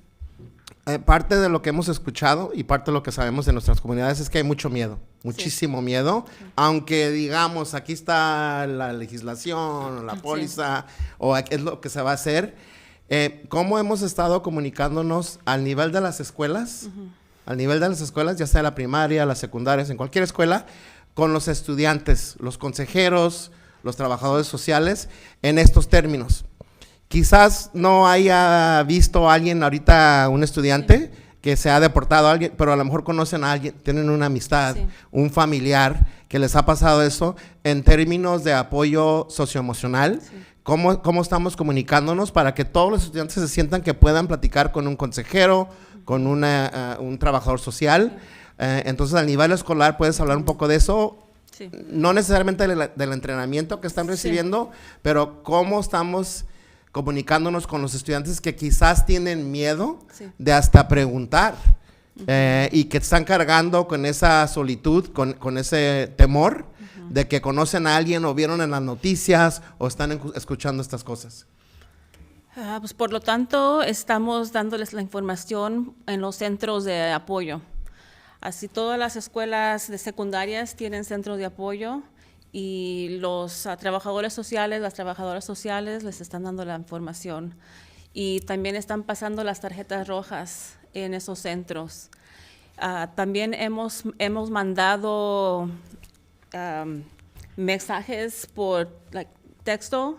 S3: Parte de lo que hemos escuchado y parte de lo que sabemos de nuestras comunidades es que hay mucho miedo, muchísimo miedo, aunque digamos aquí está la legislación, la póliza, o es lo que se va a hacer. ¿Cómo hemos estado comunicándonos al nivel de las escuelas, al nivel de las escuelas, ya sea la primaria, las secundarias, en cualquier escuela, con los estudiantes, los consejeros, los trabajadores sociales, en estos términos? Quizás no haya visto a alguien ahorita, un estudiante, que se ha deportado a alguien, pero a lo mejor conocen a alguien, tienen una amistad, un familiar que les ha pasado eso, en términos de apoyo socioemocional. ¿Cómo estamos comunicándonos para que todos los estudiantes se sientan que puedan platicar con un consejero, con un trabajador social? Entonces, al nivel escolar, ¿puedes hablar un poco de eso?
S9: Sí.
S3: No necesariamente del entrenamiento que están recibiendo, pero cómo estamos comunicándonos con los estudiantes que quizás tienen miedo de hasta preguntar y que están cargando con esa solitud, con ese temor de que conocen a alguien o vieron en las noticias o están escuchando estas cosas.
S9: Pues por lo tanto, estamos dándoles la información en los centros de apoyo. Así todas las escuelas de secundarias tienen centros de apoyo y los trabajadores sociales, las trabajadoras sociales les están dando la información. Y también están pasando las tarjetas rojas en esos centros. También hemos mandado mensajes por texto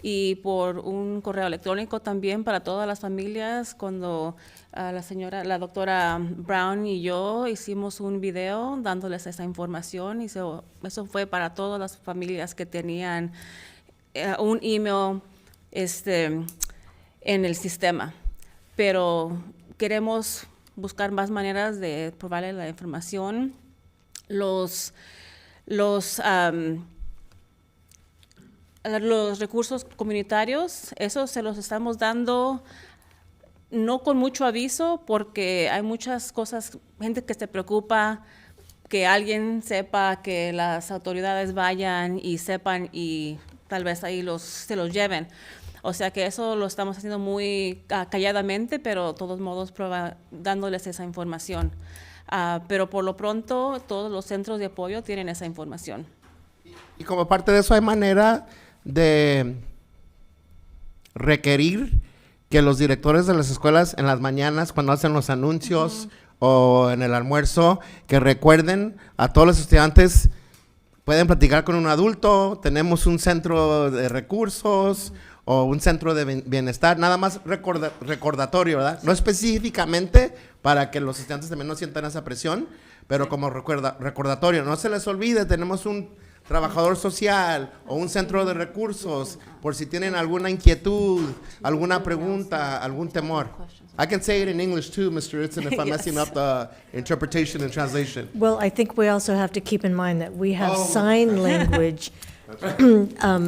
S9: y por un correo electrónico también para todas las familias. Cuando la doctora Brown y yo hicimos un video dándoles esa información, y eso fue para todas las familias que tenían un email en el sistema. Pero queremos buscar más maneras de proveerle la información. Los recursos comunitarios, esos se los estamos dando no con mucho aviso, porque hay muchas cosas, gente que se preocupa que alguien sepa, que las autoridades vayan y sepan y tal vez ahí se los lleven. O sea que eso lo estamos haciendo muy calladamente, pero de todos modos dándoles esa información. Pero por lo pronto todos los centros de apoyo tienen esa información.
S3: Y como parte de eso hay manera de requerir que los directores de las escuelas en las mañanas, cuando hacen los anuncios o en el almuerzo, que recuerden a todos los estudiantes, pueden platicar con un adulto, tenemos un centro de recursos o un centro de bienestar, nada más recordatorio, ¿verdad? No específicamente para que los estudiantes también no sientan esa presión, pero como recordatorio, no se les olvide, tenemos un trabajador social o un centro de recursos por si tienen alguna inquietud, alguna pregunta, algún temor. I can say it in English too, Mr. Itzen, if I'm messing up the interpretation and translation.
S1: Well, I think we also have to keep in mind that we have sign language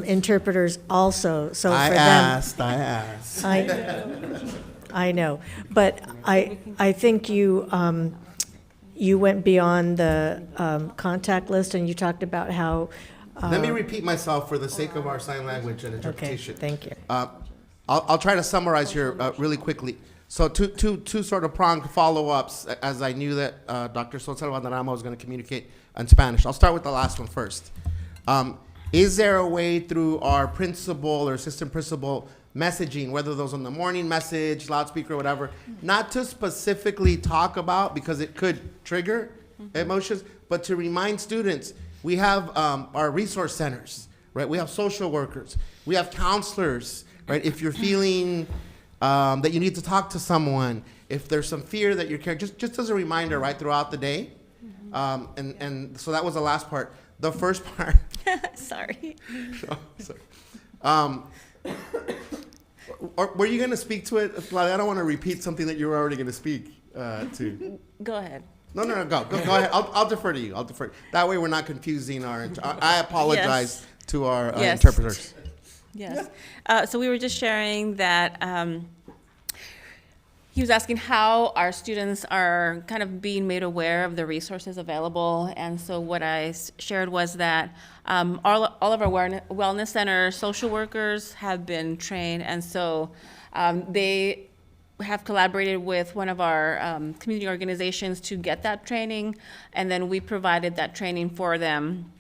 S1: interpreters also, so for them.
S3: I asked.
S1: I know, but I think you went beyond the contact list, and you talked about how.
S3: Let me repeat myself for the sake of our sign language and interpretation.
S1: Okay, thank you.
S3: I'll try to summarize here really quickly. So two sort of pronged follow-ups, as I knew that Dr. Sosa Valderrama was going to communicate in Spanish. I'll start with the last one first. Is there a way through our principal or assistant principal messaging, whether those on the morning message, loudspeaker, whatever, not to specifically talk about, because it could trigger emotions, but to remind students, we have our resource centers, right? We have social workers, we have counselors, right? If you're feeling that you need to talk to someone, if there's some fear that you're carrying, just as a reminder, right, throughout the day. And so that was the last part. The first part.
S9: Sorry.
S3: Were you going to speak to it? I don't want to repeat something that you were already going to speak to.
S9: Go ahead.
S3: No, go ahead. I'll defer to you. That way we're not confusing our. I apologize to our interpreters.
S9: Yes. So we were just sharing that he was asking how our students are kind of being made aware of the resources available. And so what I shared was that all of our wellness centers, social workers have been trained. And so they have collaborated with one of our community organizations to get that training. And then we provided that training for them,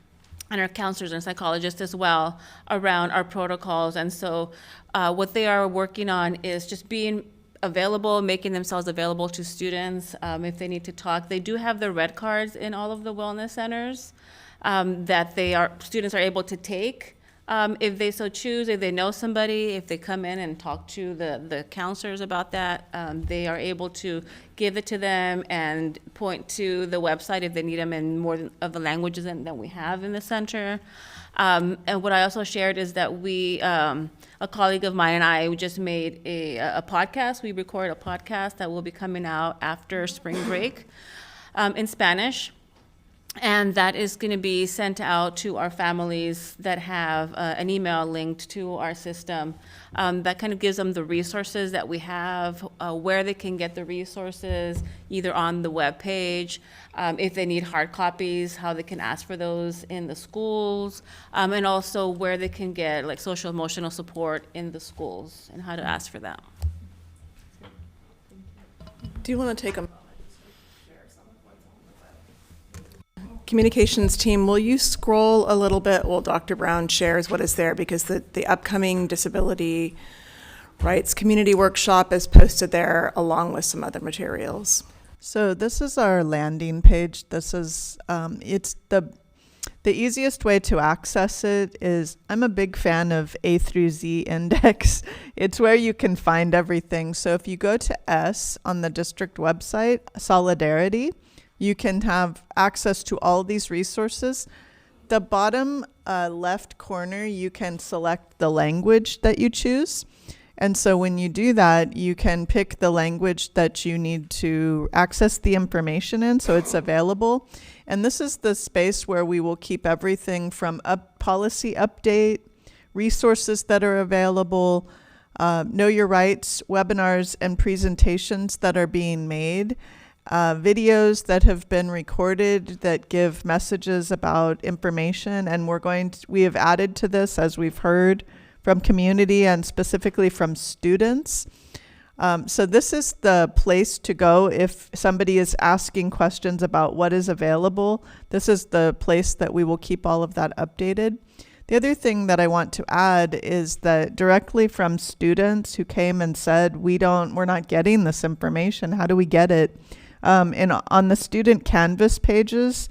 S9: and our counselors and psychologists as well, around our protocols. And so what they are working on is just being available, making themselves available to students if they need to talk. They do have the red cards in all of the wellness centers that students are able to take if they so choose, if they know somebody, if they come in and talk to the counselors about that, they are able to give it to them and point to the website if they need them in more of the languages than we have in the center. And what I also shared is that a colleague of mine and I just made a podcast. We recorded a podcast that will be coming out after spring break in Spanish. And that is going to be sent out to our families that have an email linked to our system. That kind of gives them the resources that we have, where they can get the resources, either on the web page, if they need hard copies, how they can ask for those in the schools, and also where they can get like social emotional support in the schools and how to ask for that.
S10: Do you want to take a communications team, will you scroll a little bit while Dr. Brown shares what is there, because the upcoming disability rights community workshop is posted there along with some other materials.
S16: So this is our landing page. This is it's the The easiest way to access it is, I'm a big fan of A through Z index. It's where you can find everything. So if you go to S on the district website, Solidarity, you can have access to all these resources. The bottom left corner, you can select the language that you choose. And so when you do that, you can pick the language that you need to access the information in, so it's available. And this is the space where we will keep everything from policy update, resources that are available, know your rights, webinars and presentations that are being made, videos that have been recorded that give messages about information. And we have added to this, as we've heard from community and specifically from students. So this is the place to go if somebody is asking questions about what is available. This is the place that we will keep all of that updated. The other thing that I want to add is that directly from students who came and said, we're not getting this information, how do we get it? And on the student Canvas pages,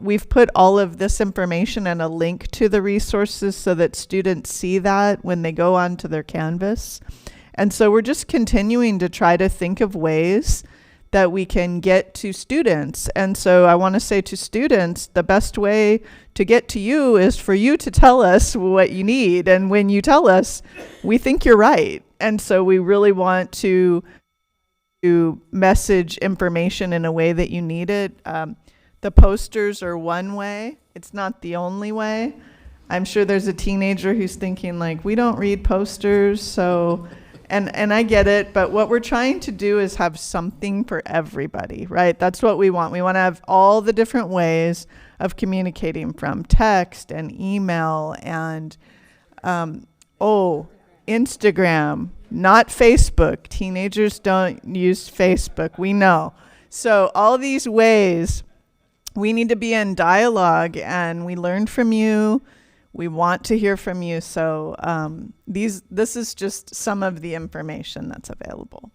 S16: we've put all of this information and a link to the resources so that students see that when they go onto their Canvas. And so we're just continuing to try to think of ways that we can get to students. And so I want to say to students, the best way to get to you is for you to tell us what you need. And when you tell us, we think you're right. And so we really want to message information in a way that you need it. The posters are one way. It's not the only way. I'm sure there's a teenager who's thinking like, we don't read posters, so, and I get it, but what we're trying to do is have something for everybody, right? That's what we want. We want to have all the different ways of communicating, from text and email and, Instagram, not Facebook. Teenagers don't use Facebook, we know. So all these ways, we need to be in dialogue, and we learn from you. We want to hear from you. So this is just some of the information that's available.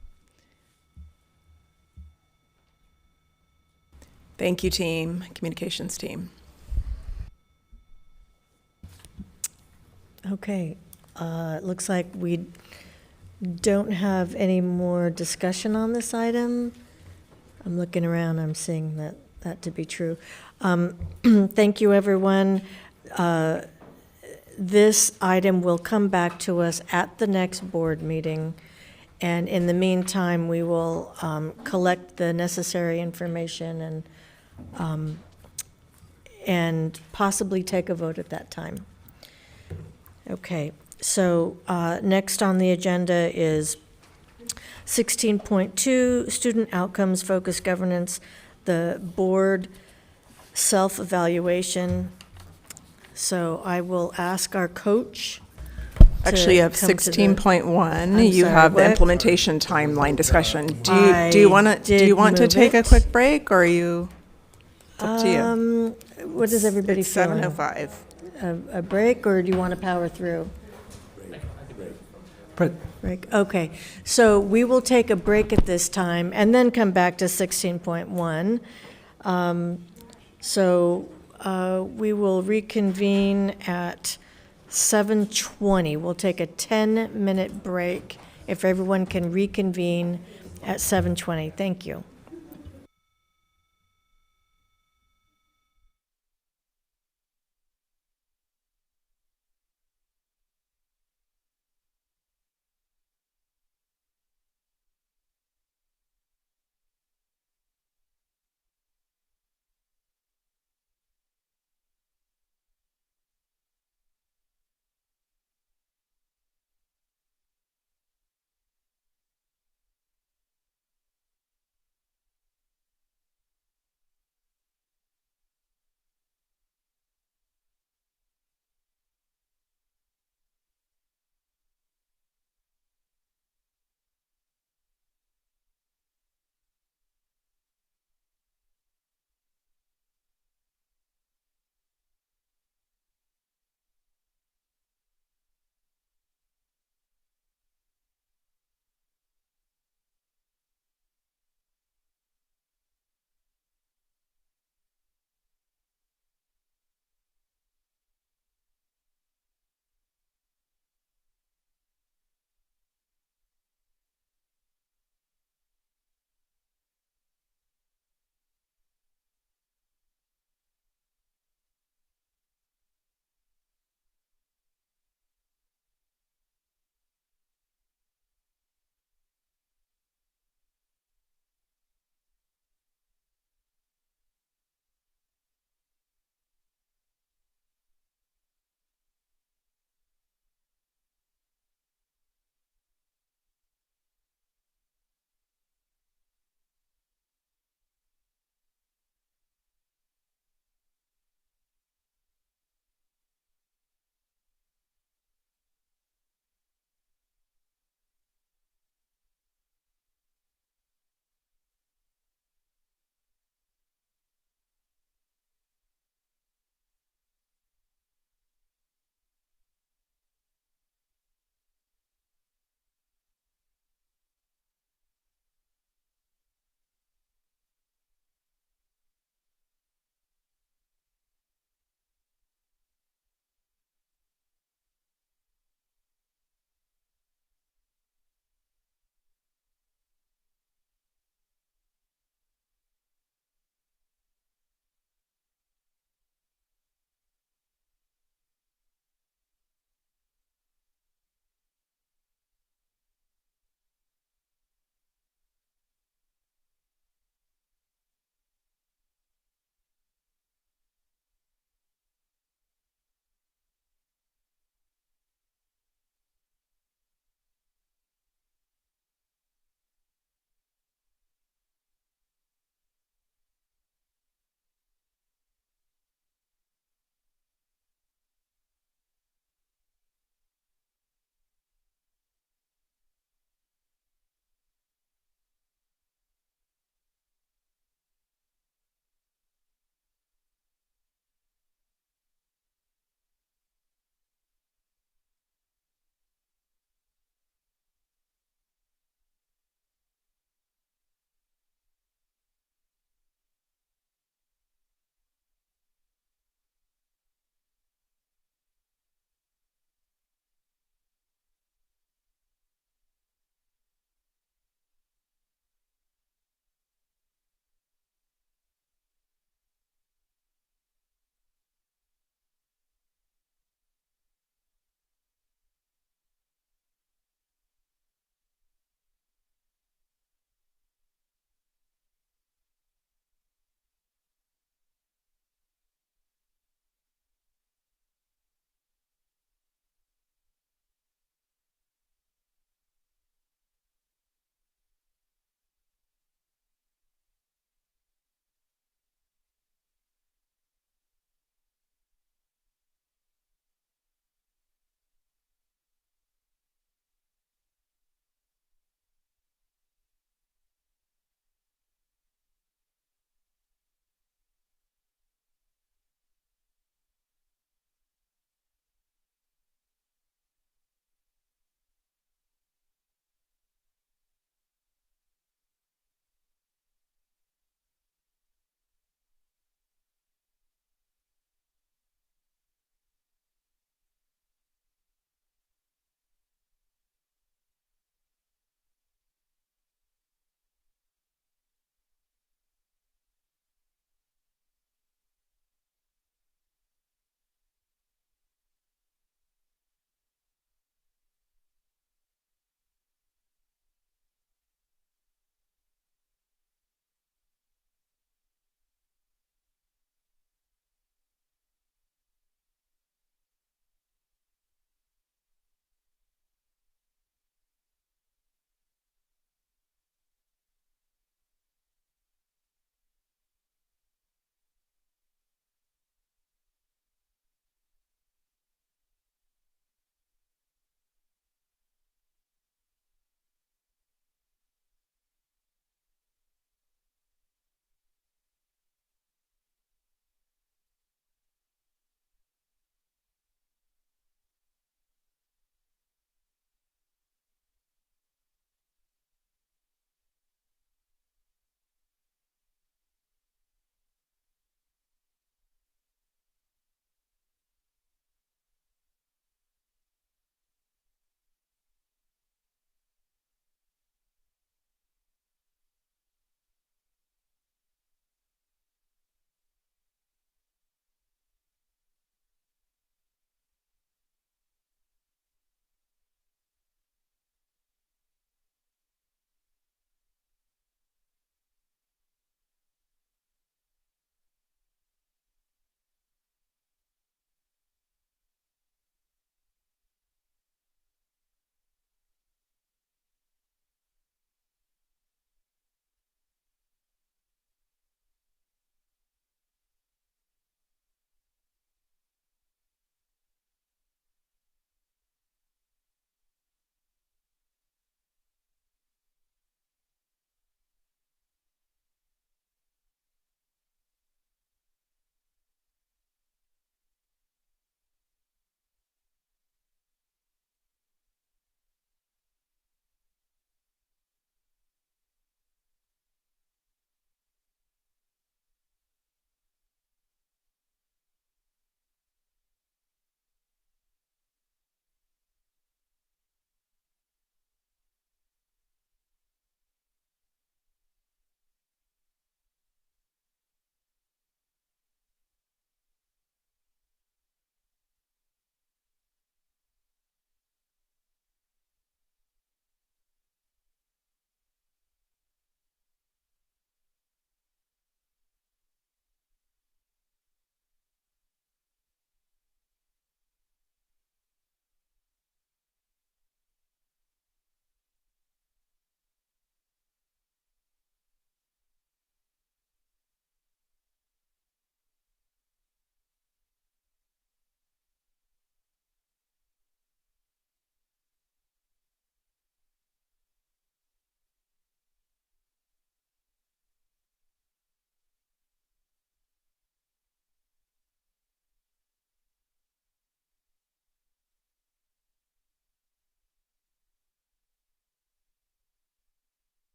S10: Thank you, team, communications team.
S1: Okay, it looks like we don't have any more discussion on this item. I'm looking around, I'm seeing that to be true. Thank you, everyone. This item will come back to us at the next board meeting. And in the meantime, we will collect the necessary information and possibly take a vote at that time. Okay, so next on the agenda is 16.2, Student Outcomes Focused Governance, the board self-evaluation. So I will ask our coach.
S10: Actually, you have 16.1. You have the implementation timeline discussion. Do you want to take a quick break, or are you? It's up to you.
S1: What does everybody feel?
S10: 7:05.
S1: A break, or do you want to power through? Break. Okay, so we will take a break at this time and then come back to 16.1. We will reconvene at 7:20. We'll take a 10-minute break if everyone can reconvene at 7:20. Thank you.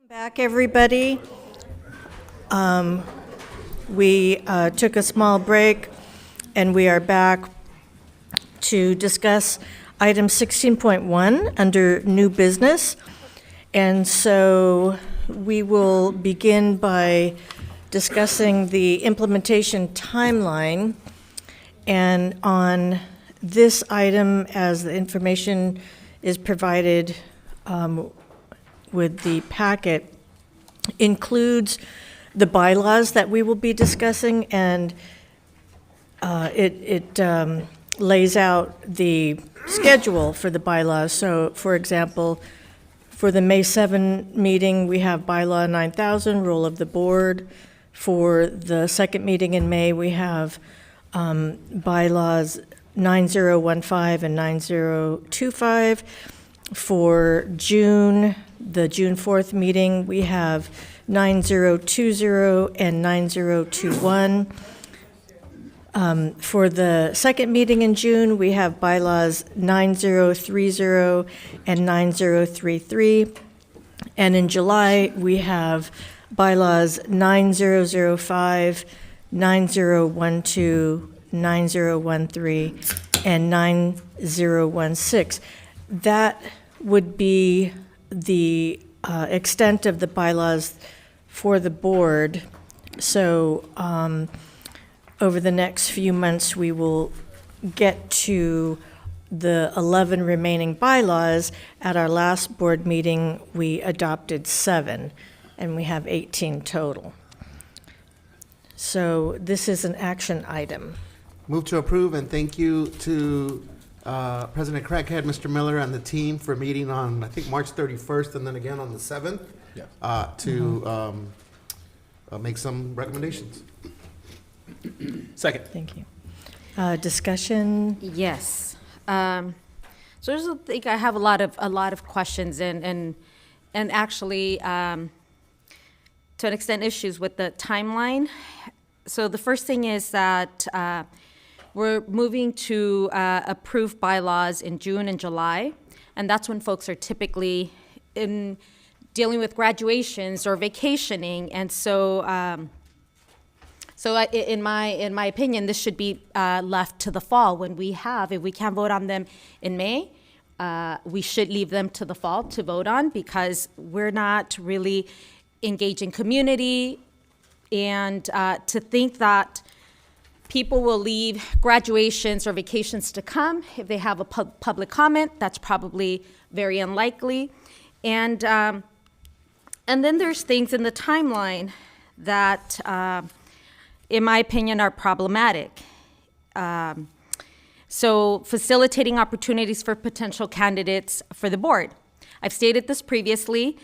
S1: Back, everybody. We took a small break, and we are back to discuss item 16.1 under new business. And so we will begin by discussing the implementation timeline. And on this item, as the information is provided with the packet, includes the bylaws that we will be discussing, and it lays out the schedule for the bylaws. So, for example, for the May 7 meeting, we have bylaw 9000, role of the board. For the second meeting in May, we have bylaws 9015 and 9025. For June, the June 4th meeting, we have 9020 and 9021. For the second meeting in June, we have bylaws 9030 and 9033. And in July, we have bylaws 9005, 9012, 9013, and 9016. That would be the extent of the bylaws for the board. So over the next few months, we will get to the 11 remaining bylaws. At our last board meeting, we adopted 7, and we have 18 total. So this is an action item.
S3: Move to approve, and thank you to President Crackhead, Mr. Miller, and the team for meeting on, I think, March 31st, and then again on the 7th, to make some recommendations.
S23: Second.
S1: Thank you. Discussion?
S7: Yes. So there's I think I have a lot of questions and actually to an extent issues with the timeline. So the first thing is that we're moving to approve bylaws in June and July, and that's when folks are typically dealing with graduations or vacationing, and so in my opinion, this should be left to the fall when if we can't vote on them in May, we should leave them to the fall to vote on, because we're not really engaging community, and to think that people will leave graduations or vacations to come if they have a public comment, that's probably very unlikely. And then there's things in the timeline that, in my opinion, are problematic. So facilitating opportunities for potential candidates for the board. I've stated this previously.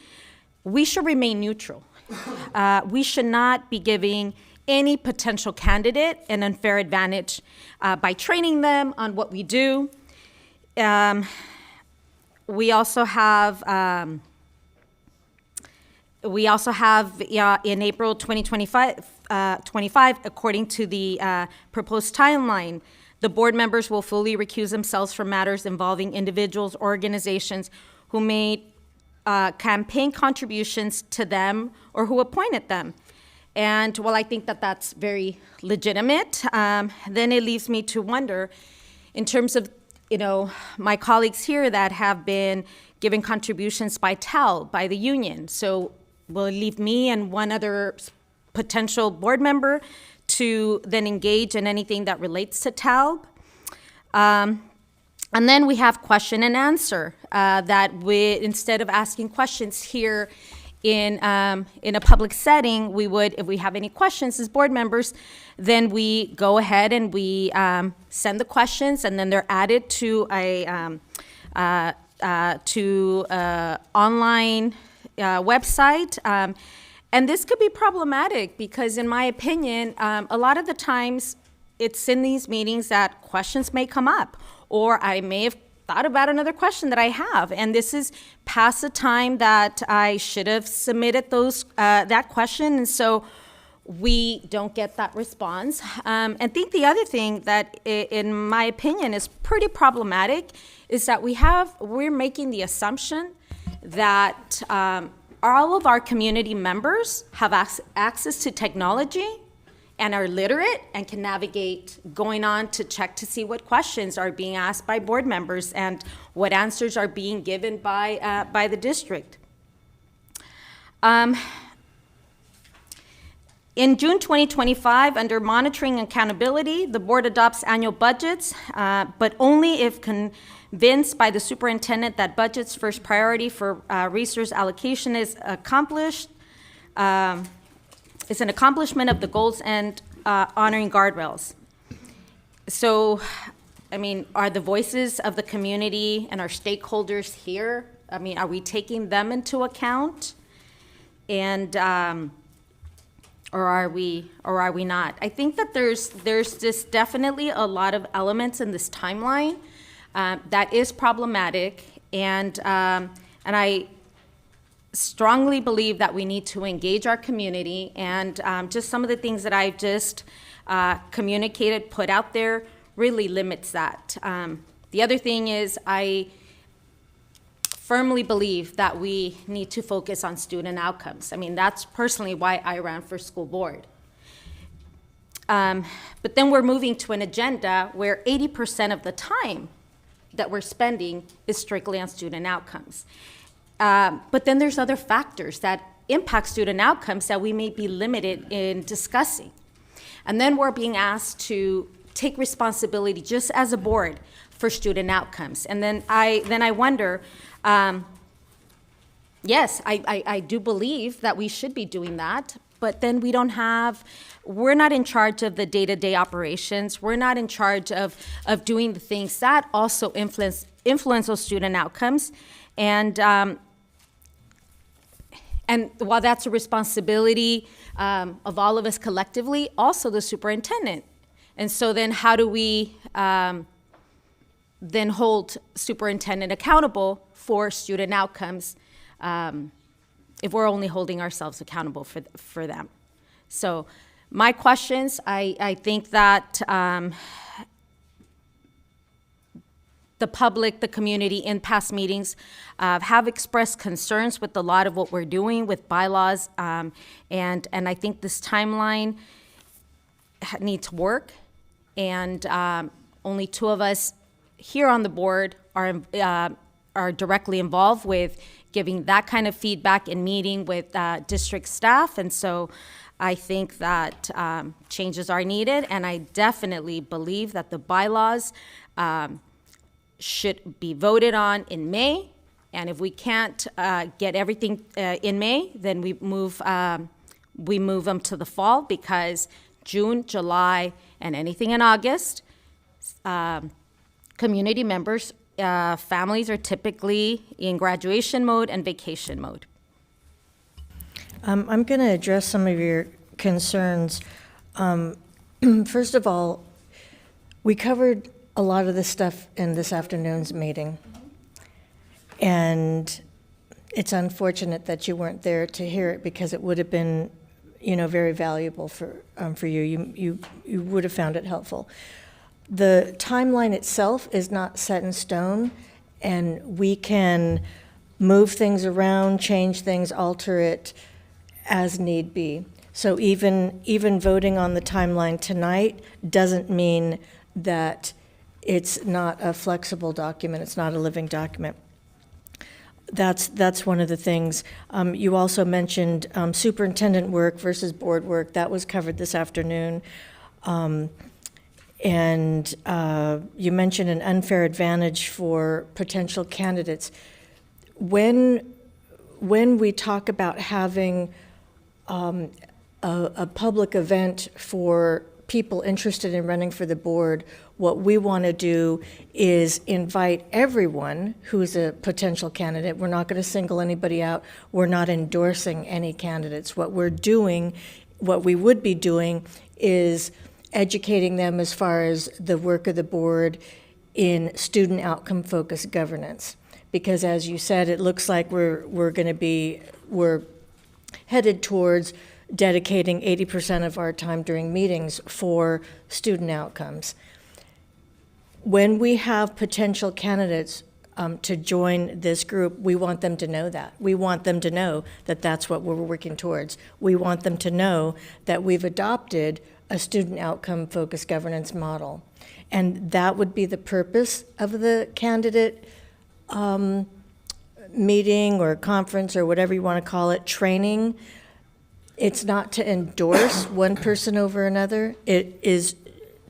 S7: We should remain neutral. We should not be giving any potential candidate an unfair advantage by training them on what we do. We also have in April 2025, according to the proposed timeline, the board members will fully recuse themselves from matters involving individuals, organizations who made campaign contributions to them or who appointed them. And while I think that that's very legitimate, then it leaves me to wonder, in terms of, my colleagues here that have been given contributions by TAL, by the union. So will it leave me and one other potential board member to then engage in anything that relates to TALB? And then we have question and answer, that instead of asking questions here in a public setting, we would, if we have any questions as board members, then we go ahead and we send the questions, and then they're added to a online website. And this could be problematic because, in my opinion, a lot of the times it's in these meetings that questions may come up, or I may have thought about another question that I have, and this is past the time that I should have submitted that question, and so we don't get that response. And I think the other thing that, in my opinion, is pretty problematic is that we're making the assumption that all of our community members have access to technology and are literate and can navigate going on to check to see what questions are being asked by board members and what answers are being given by the district. In June 2025, under monitoring and accountability, the board adopts annual budgets, but only if convinced by the superintendent that budget's first priority for resource allocation is accomplished. It's an accomplishment of the goals and honoring guardrails. So, I mean, are the voices of the community and our stakeholders here? I mean, are we taking them into account? And or are we not? I think that there's just definitely a lot of elements in this timeline that is problematic, and I strongly believe that we need to engage our community, and just some of the things that I've just communicated, put out there, really limits that. The other thing is I firmly believe that we need to focus on student outcomes. I mean, that's personally why I ran for school board. But then we're moving to an agenda where 80% of the time that we're spending is strictly on student outcomes. But then there's other factors that impact student outcomes that we may be limited in discussing. And then we're being asked to take responsibility just as a board for student outcomes. And then I wonder, yes, I do believe that we should be doing that, but then we're not in charge of the day-to-day operations. We're not in charge of doing the things that also influence those student outcomes. And while that's a responsibility of all of us collectively, also the superintendent. And so then how do we then hold superintendent accountable for student outcomes if we're only holding ourselves accountable for them? So my questions, I think that the public, the community in past meetings have expressed concerns with a lot of what we're doing with bylaws, and I think this timeline needs work, and only 2 of us here on the board are directly involved with giving that kind of feedback and meeting with district staff, and so I think that changes are needed, and I definitely believe that the bylaws should be voted on in May, and if we can't get everything in May, then we move them to the fall, because June, July, and anything in August, community members, families are typically in graduation mode and vacation mode.
S1: I'm going to address some of your concerns. First of all, we covered a lot of this stuff in this afternoon's meeting, and it's unfortunate that you weren't there to hear it, because it would have been, very valuable for you. You would have found it helpful. The timeline itself is not set in stone, and we can move things around, change things, alter it as need be. So even voting on the timeline tonight doesn't mean that it's not a flexible document, it's not a living document. That's one of the things. You also mentioned superintendent work versus board work. That was covered this afternoon. And you mentioned an unfair advantage for potential candidates. When we talk about having a public event for people interested in running for the board, what we want to do is invite everyone who's a potential candidate. We're not going to single anybody out. We're not endorsing any candidates. What we would be doing is educating them as far as the work of the board in student outcome focused governance. Because as you said, it looks like we're headed towards dedicating 80% of our time during meetings for student outcomes. When we have potential candidates, to join this group, we want them to know that. We want them to know that that's what we're working towards. We want them to know that we've adopted a student outcome focused governance model. And that would be the purpose of the candidate meeting or conference or whatever you want to call it, training. It's not to endorse one person over another. It is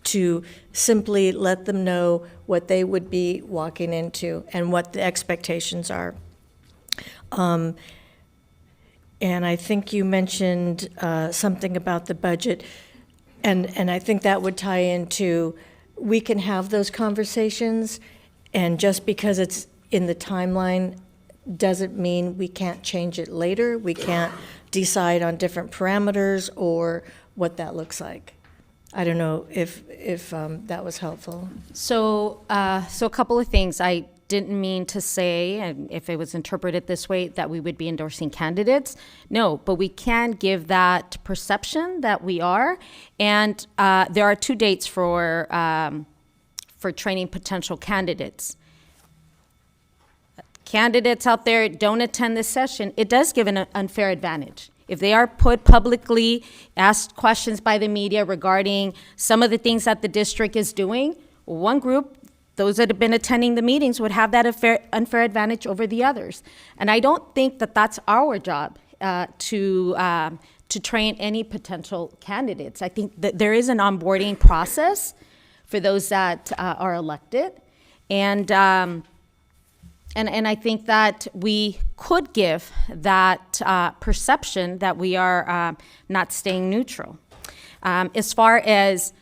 S1: to simply let them know what they would be walking into and what the expectations are. And I think you mentioned something about the budget, and I think that would tie into, we can have those conversations, and just because it's in the timeline doesn't mean we can't change it later. We can't decide on different parameters or what that looks like. I don't know if that was helpful.
S7: So a couple of things. I didn't mean to say, and if it was interpreted this way, that we would be endorsing candidates. No, but we can give that perception that we are. And there are 2 dates for training potential candidates. Candidates out there, don't attend this session. It does give an unfair advantage. If they are put publicly, asked questions by the media regarding some of the things that the district is doing, one group, those that have been attending the meetings, would have that unfair advantage over the others. And I don't think that that's our job to train any potential candidates. I think that there is an onboarding process for those that are elected. And I think that we could give that perception that we are not staying neutral. As far as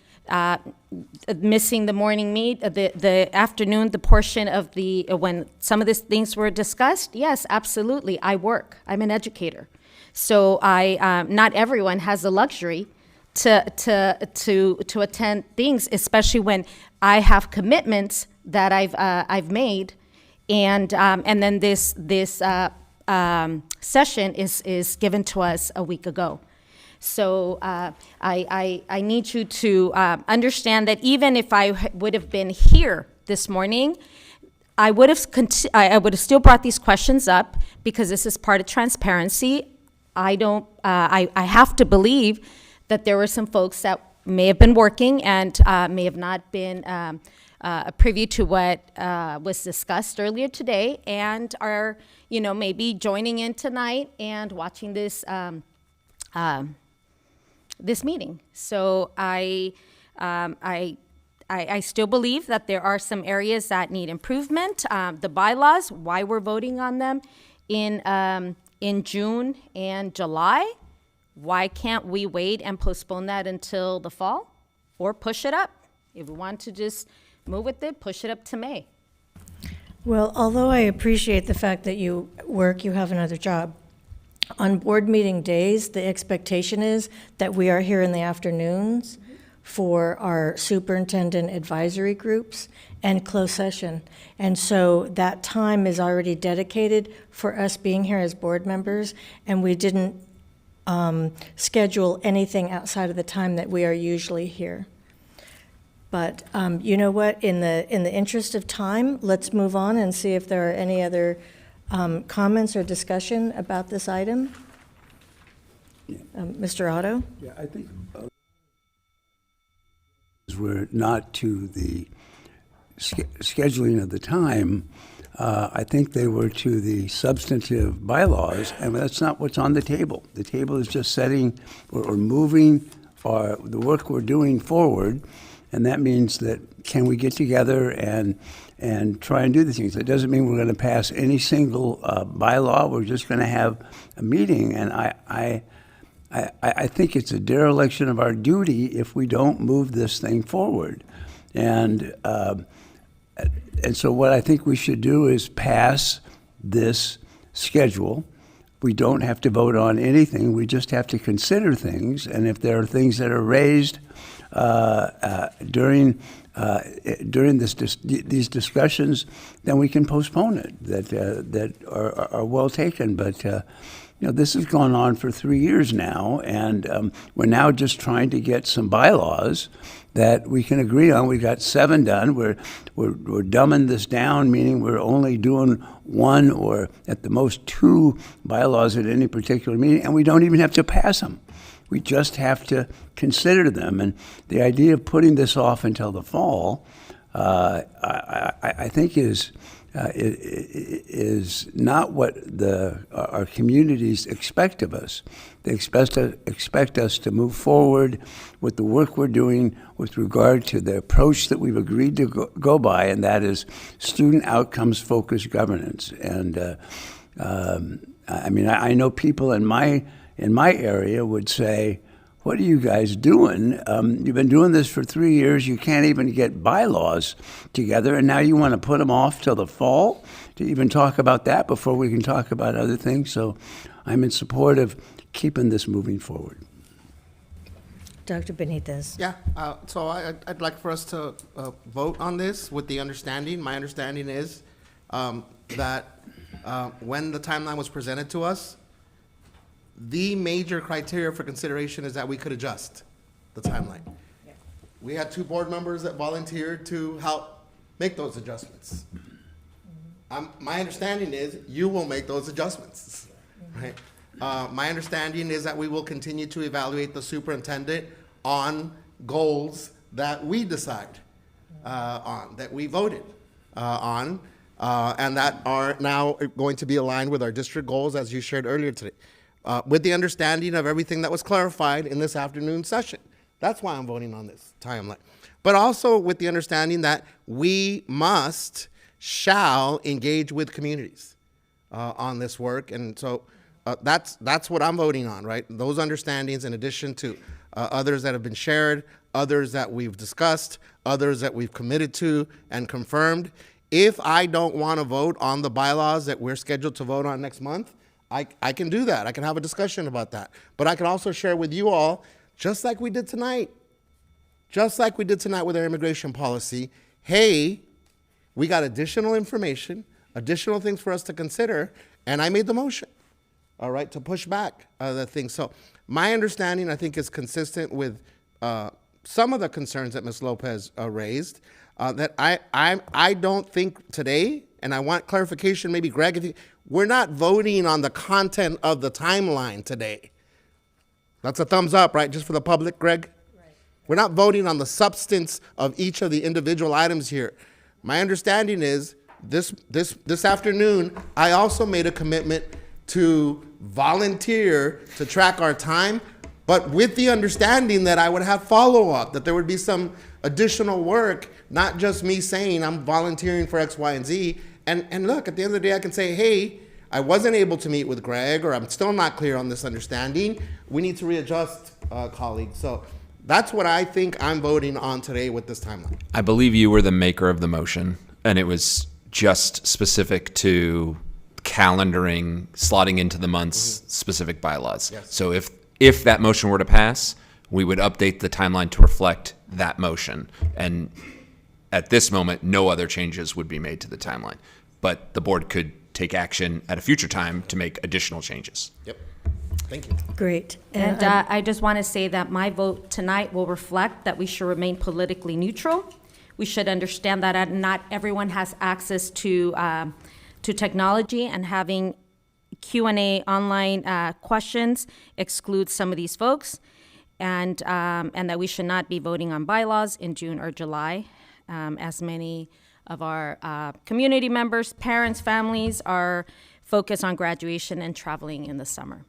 S7: missing the morning meet, the afternoon, the portion of when some of these things were discussed, yes, absolutely. I work. I'm an educator, so not everyone has the luxury to attend things, especially when I have commitments that I've made. And then this session is given to us a week ago. So I need you to understand that even if I would have been here this morning, I would have still brought these questions up because this is part of transparency. I have to believe that there were some folks that may have been working and may have not been privy to what was discussed earlier today, and are, maybe joining in tonight and watching this this meeting. So I still believe that there are some areas that need improvement. The bylaws, why we're voting on them in June and July. Why can't we wait and postpone that until the fall, or push it up? If we want to just move with it, push it up to May.
S1: Well, although I appreciate the fact that you work, you have another job. On board meeting days, the expectation is that we are here in the afternoons for our superintendent advisory groups and closed session. And so that time is already dedicated for us being here as board members, and we didn't schedule anything outside of the time that we are usually here. But you know what? In the interest of time, let's move on and see if there are any other comments or discussion about this item. Mr. Otto?
S24: Yeah, I think we're not to the scheduling of the time. I think they were to the substantive bylaws, and that's not what's on the table. The table is just setting or moving the work we're doing forward. And that means that can we get together and try and do these things? It doesn't mean we're going to pass any single bylaw. We're just going to have a meeting. And I think it's a dereliction of our duty if we don't move this thing forward. And so what I think we should do is pass this schedule. We don't have to vote on anything. We just have to consider things. And if there are things that are raised during these discussions, then we can postpone it. That are well taken. But this has gone on for 3 years now, and we're now just trying to get some bylaws that we can agree on. We got 7 done. We're dumbing this down, meaning we're only doing 1 or at the most 2 bylaws at any particular meeting, and we don't even have to pass them. We just have to consider them. And the idea of putting this off until the fall, I think is not what our communities expect of us. They expect us to move forward with the work we're doing with regard to the approach that we've agreed to go by, and that is student outcomes focused governance. And I know people in my area would say, what are you guys doing? You've been doing this for 3 years. You can't even get bylaws together, and now you want to put them off till the fall to even talk about that before we can talk about other things. So I'm in support of keeping this moving forward.
S1: Dr. Benitez.
S3: Yeah, so I'd like for us to vote on this with the understanding. My understanding is that when the timeline was presented to us, the major criteria for consideration is that we could adjust the timeline. We had 2 board members that volunteered to help make those adjustments. My understanding is you will make those adjustments, right? My understanding is that we will continue to evaluate the superintendent on goals that we decide on, that we voted on, and that are now going to be aligned with our district goals as you shared earlier today. With the understanding of everything that was clarified in this afternoon session. That's why I'm voting on this timeline. But also with the understanding that we shall engage with communities on this work. And so that's what I'm voting on, right? Those understandings in addition to others that have been shared, others that we've discussed, others that we've committed to and confirmed. If I don't want to vote on the bylaws that we're scheduled to vote on next month, I can do that. I can have a discussion about that. But I can also share with you all, just like we did tonight with our immigration policy, hey, we got additional information, additional things for us to consider, and I made the motion, all right, to push back the thing. So my understanding, I think, is consistent with some of the concerns that Ms. Lopez raised, that I don't think today, and I want clarification, maybe Greg, if you, we're not voting on the content of the timeline today. That's a thumbs up, right? Just for the public, Greg? Right. We're not voting on the substance of each of the individual items here. My understanding is this afternoon, I also made a commitment to volunteer to track our time, but with the understanding that I would have follow-up, that there would be some additional work, not just me saying I'm volunteering for X, Y, and Z. And look, at the end of the day, I can say, hey, I wasn't able to meet with Greg, or I'm still not clear on this understanding. We need to readjust, colleagues. So that's what I think I'm voting on today with this timeline.
S11: I believe you were the maker of the motion, and it was just specific to calendaring, slotting into the month's specific bylaws.
S3: Yes.
S11: So if that motion were to pass, we would update the timeline to reflect that motion. And at this moment, no other changes would be made to the timeline. But the board could take action at a future time to make additional changes.
S3: Yep. Thank you.
S1: Great.
S7: And I just want to say that my vote tonight will reflect that we should remain politically neutral. We should understand that not everyone has access to technology, and having Q&A online questions excludes some of these folks, and that we should not be voting on bylaws in June or July, as many of our community members, parents, families are focused on graduation and traveling in the summer.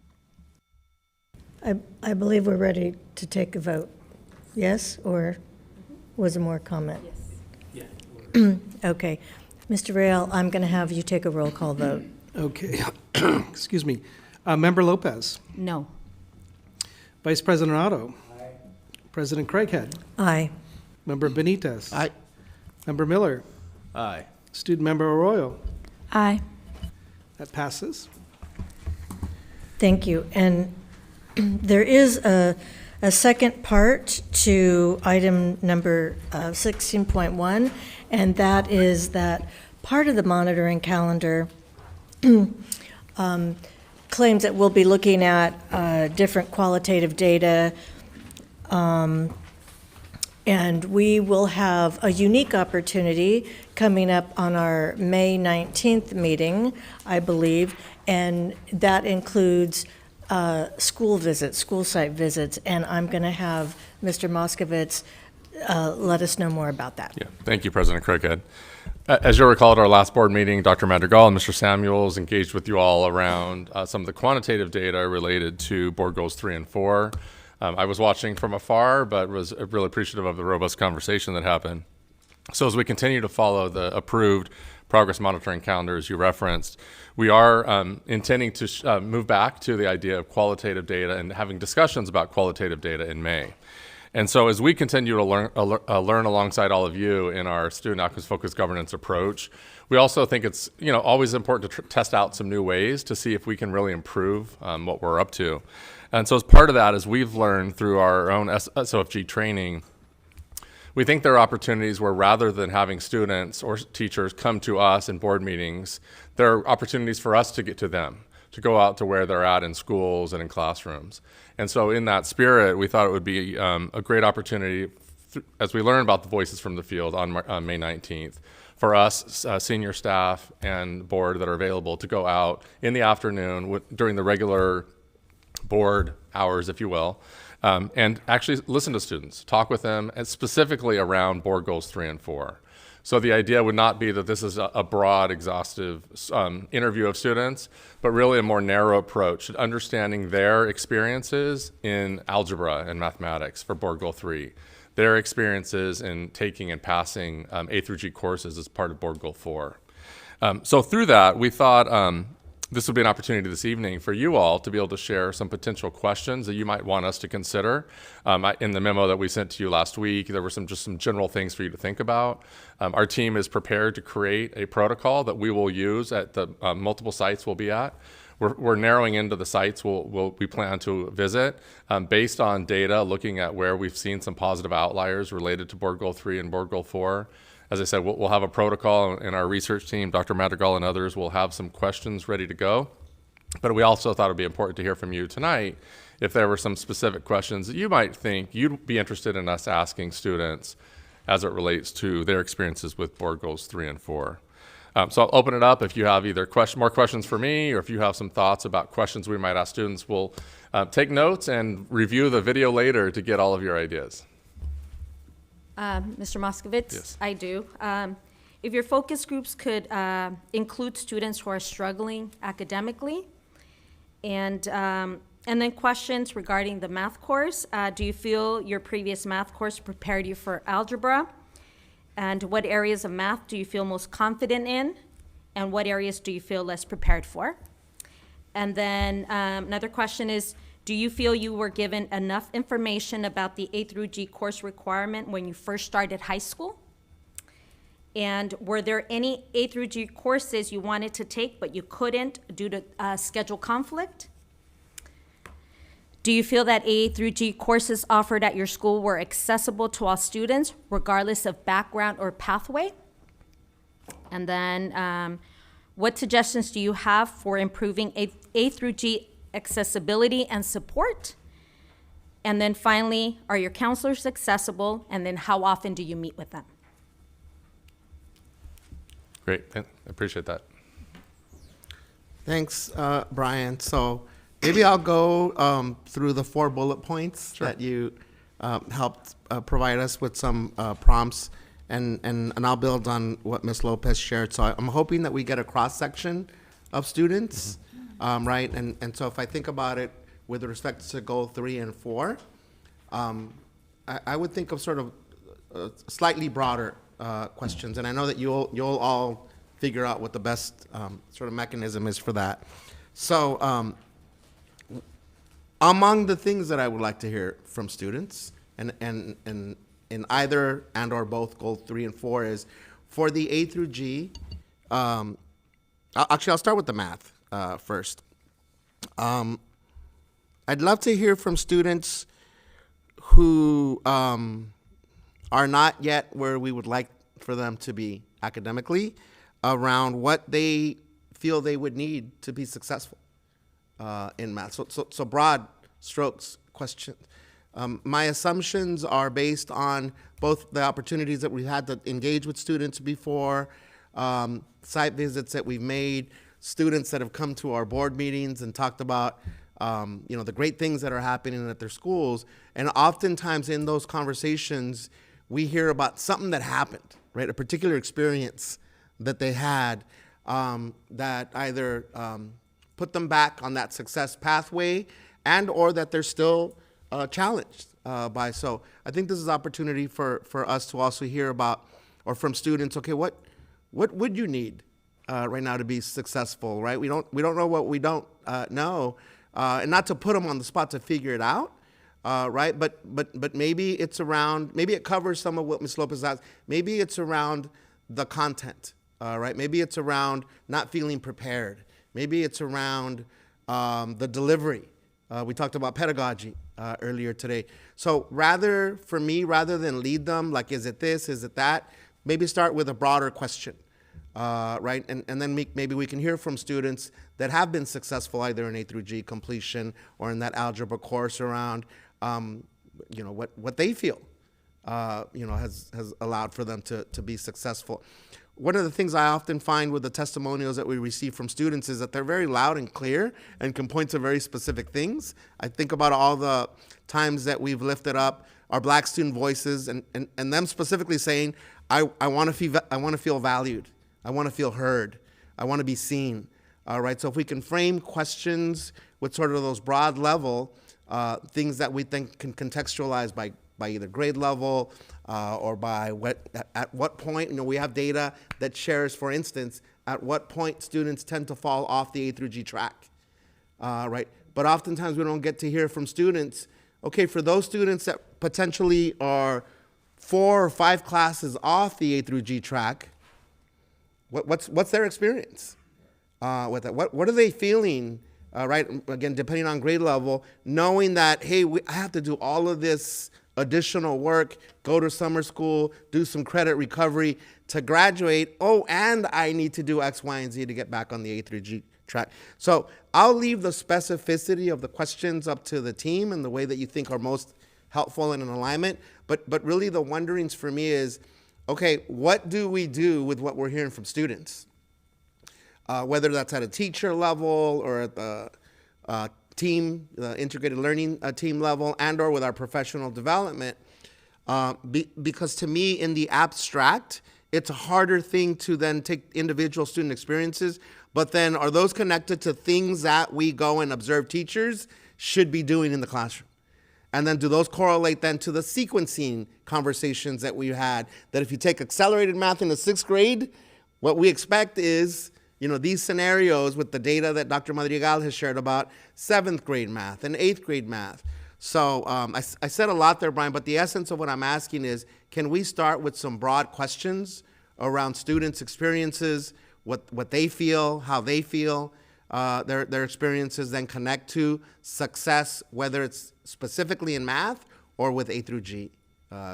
S1: I believe we're ready to take a vote. Yes, or was there more comment?
S2: Yeah.
S1: Okay. Mr. Rael, I'm going to have you take a roll call vote.
S2: Okay. Excuse me. Member Lopez.
S7: No.
S2: Vice President Otto. Aye. President Craighead.
S1: Aye.
S2: Member Benitez.
S3: Aye.
S2: Member Miller.
S23: Aye.
S2: Student Member Arroyo.
S8: Aye.
S2: That passes.
S1: Thank you. And there is a second part to item number 16.1, and that is that part of the monitoring calendar claims that we'll be looking at different qualitative data, and we will have a unique opportunity coming up on our May 19th meeting, I believe, and that includes school visits, school site visits, and I'm going to have Mr. Moskovitz let us know more about that.
S26: Yeah, thank you, President Craighead. As you'll recall, at our last board meeting, Dr. Madrigal and Mr. Samuels engaged with you all around some of the quantitative data related to board goals 3 and 4. I was watching from afar, but was really appreciative of the robust conversation that happened. So as we continue to follow the approved progress monitoring calendar, as you referenced, we are intending to move back to the idea of qualitative data and having discussions about qualitative data in May. And so as we continue to learn alongside all of you in our student outcomes focused governance approach, we also think it's always important to test out some new ways to see if we can really improve what we're up to. And so as part of that, as we've learned through our own SOFG training, we think there are opportunities where rather than having students or teachers come to us in board meetings, there are opportunities for us to get to them, to go out to where they're at in schools and in classrooms. And so in that spirit, we thought it would be a great opportunity as we learn about the voices from the field on May 19th, for us, senior staff and board that are available to go out in the afternoon during the regular board hours, if you will, and actually listen to students, talk with them, and specifically around board goals 3 and 4. So the idea would not be that this is a broad, exhaustive interview of students, but really a more narrow approach to understanding their experiences in algebra and mathematics for board goal 3, their experiences in taking and passing A through G courses as part of board goal 4. So through that, we thought this would be an opportunity this evening for you all to be able to share some potential questions that you might want us to consider. In the memo that we sent to you last week, there were just some general things for you to think about. Our team is prepared to create a protocol that we will use at the multiple sites we'll be at. We're narrowing into the sites we plan to visit based on data, looking at where we've seen some positive outliers related to board goal 3 and board goal 4. As I said, we'll have a protocol, and our research team, Dr. Madrigal and others, will have some questions ready to go. But we also thought it would be important to hear from you tonight if there were some specific questions that you might think you'd be interested in us asking students as it relates to their experiences with board goals 3 and 4. So I'll open it up. If you have either more questions for me, or if you have some thoughts about questions we might ask students, we'll take notes and review the video later to get all of your ideas.
S7: Mr. Moskovitz?
S26: Yes.
S7: I do. If your focus groups could include students who are struggling academically, and then questions regarding the math course. Do you feel your previous math course prepared you for algebra? And what areas of math do you feel most confident in? And what areas do you feel less prepared for? And then another question is, do you feel you were given enough information about the A through G course requirement when you first started high school? And were there any A through G courses you wanted to take but you couldn't due to schedule conflict? Do you feel that A through G courses offered at your school were accessible to all students regardless of background or pathway? And then what suggestions do you have for improving A through G accessibility and support? And then finally, are your counselors accessible? And then how often do you meet with them?
S26: Great, I appreciate that.
S3: Thanks, Brian. So maybe I'll go through the 4 bullet points that you helped provide us with some prompts, and I'll build on what Ms. Lopez shared. So I'm hoping that we get a cross-section of students, right? And so if I think about it with respect to goal 3 and 4, I would think of sort of slightly broader questions, and I know that you'll all figure out what the best sort of mechanism is for that. So among the things that I would like to hear from students, and in either and or both goal 3 and 4, is for the A through G. Actually, I'll start with the math first. I'd love to hear from students who are not yet where we would like for them to be academically, around what they feel they would need to be successful. in math. So broad strokes question. My assumptions are based on both the opportunities that we've had to engage with students before, site visits that we've made, students that have come to our board meetings and talked about the great things that are happening at their schools. And oftentimes in those conversations, we hear about something that happened, right? A particular experience that they had that either put them back on that success pathway and or that they're still challenged by. So I think this is an opportunity for us to also hear about, or from students, okay, what would you need right now to be successful, right? We don't know what we don't know, and not to put them on the spot to figure it out, right? But maybe it's around, maybe it covers some of what Ms. Lopez asked. Maybe it's around the content, right? Maybe it's around not feeling prepared. Maybe it's around the delivery. We talked about pedagogy earlier today. So rather than lead them, like, is it this, is it that, maybe start with a broader question, right? And then maybe we can hear from students that have been successful either in A through G completion or in that algebra course around, what they feel, has allowed for them to be successful. One of the things I often find with the testimonials that we receive from students is that they're very loud and clear and can point to very specific things. I think about all the times that we've lifted up our Black student voices and them specifically saying, I want to feel valued. I want to feel heard. I want to be seen. Right? So if we can frame questions with sort of those broad level things that we think can contextualize by either grade level or by at what point, we have data that shares, for instance, at what point students tend to fall off the A through G track, right? But oftentimes we don't get to hear from students, okay, for those students that potentially are 4 or 5 classes off the A through G track, what's their experience with that? What are they feeling, right? Again, depending on grade level, knowing that, hey, I have to do all of this additional work, go to summer school, do some credit recovery to graduate. Oh, and I need to do X, Y, and Z to get back on the A through G track. So I'll leave the specificity of the questions up to the team and the way that you think are most helpful and in alignment. But really the wonderings for me is, okay, what do we do with what we're hearing from students? Whether that's at a teacher level or at the team, the integrated learning team level, and or with our professional development, because to me, in the abstract, it's a harder thing to then take individual student experiences, but then are those connected to things that we go and observe teachers should be doing in the classroom? And then do those correlate then to the sequencing conversations that we had, that if you take accelerated math in the 6th grade, what we expect is, these scenarios with the data that Dr. Madrigal has shared about 7th grade math and 8th grade math. So I said a lot there, Brian, but the essence of what I'm asking is, can we start with some broad questions around students' experiences, what they feel, how they feel, their experiences, then connect to success, whether it's specifically in math or with A through G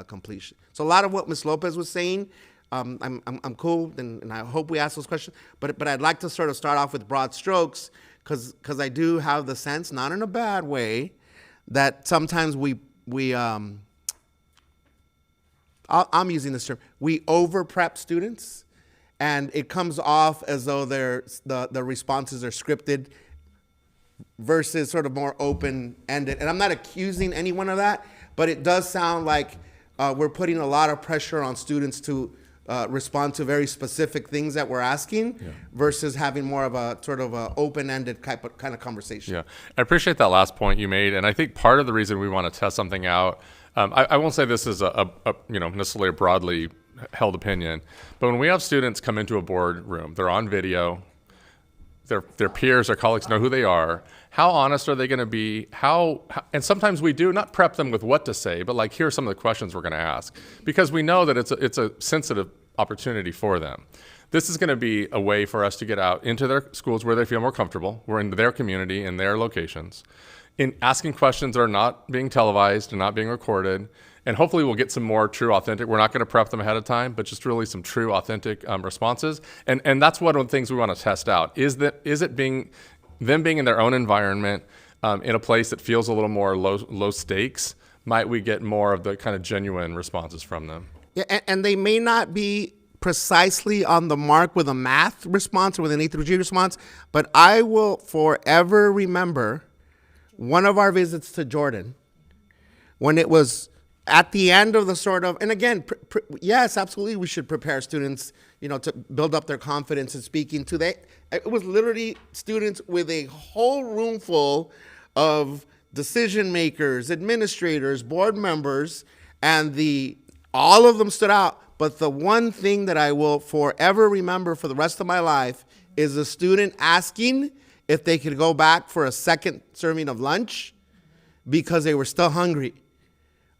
S3: completion. So a lot of what Ms. Lopez was saying, I'm cool, and I hope we ask those questions. But I'd like to sort of start off with broad strokes, because I do have the sense, not in a bad way, that sometimes I'm using this term, we over-prep students, and it comes off as though the responses are scripted versus sort of more open-ended. And I'm not accusing anyone of that, but it does sound like we're putting a lot of pressure on students to respond to very specific things that we're asking, versus having more of a sort of a open-ended kind of conversation.
S26: Yeah, I appreciate that last point you made, and I think part of the reason we want to test something out, I won't say this is a necessarily a broadly held opinion, but when we have students come into a boardroom, they're on video, their peers, their colleagues know who they are. How honest are they going to be? And sometimes we do not prep them with what to say, but like, here are some of the questions we're going to ask, because we know that it's a sensitive opportunity for them. This is going to be a way for us to get out into their schools where they feel more comfortable. We're in their community, in their locations, in asking questions that are not being televised and not being recorded. And hopefully we'll get some more true, authentic. We're not going to prep them ahead of time, but just really some true, authentic responses. And that's one of the things we want to test out. Is it being them being in their own environment, in a place that feels a little more low stakes, might we get more of the kind of genuine responses from them?
S3: Yeah, and they may not be precisely on the mark with a math response or with an A through G response, but I will forever remember one of our visits to Jordan when it was at the end of the sort of, and again, yes, absolutely, we should prepare students, to build up their confidence in speaking to they. It was literally students with a whole room full of decision makers, administrators, board members, and all of them stood out. But the one thing that I will forever remember for the rest of my life is a student asking if they could go back for a second serving of lunch because they were still hungry.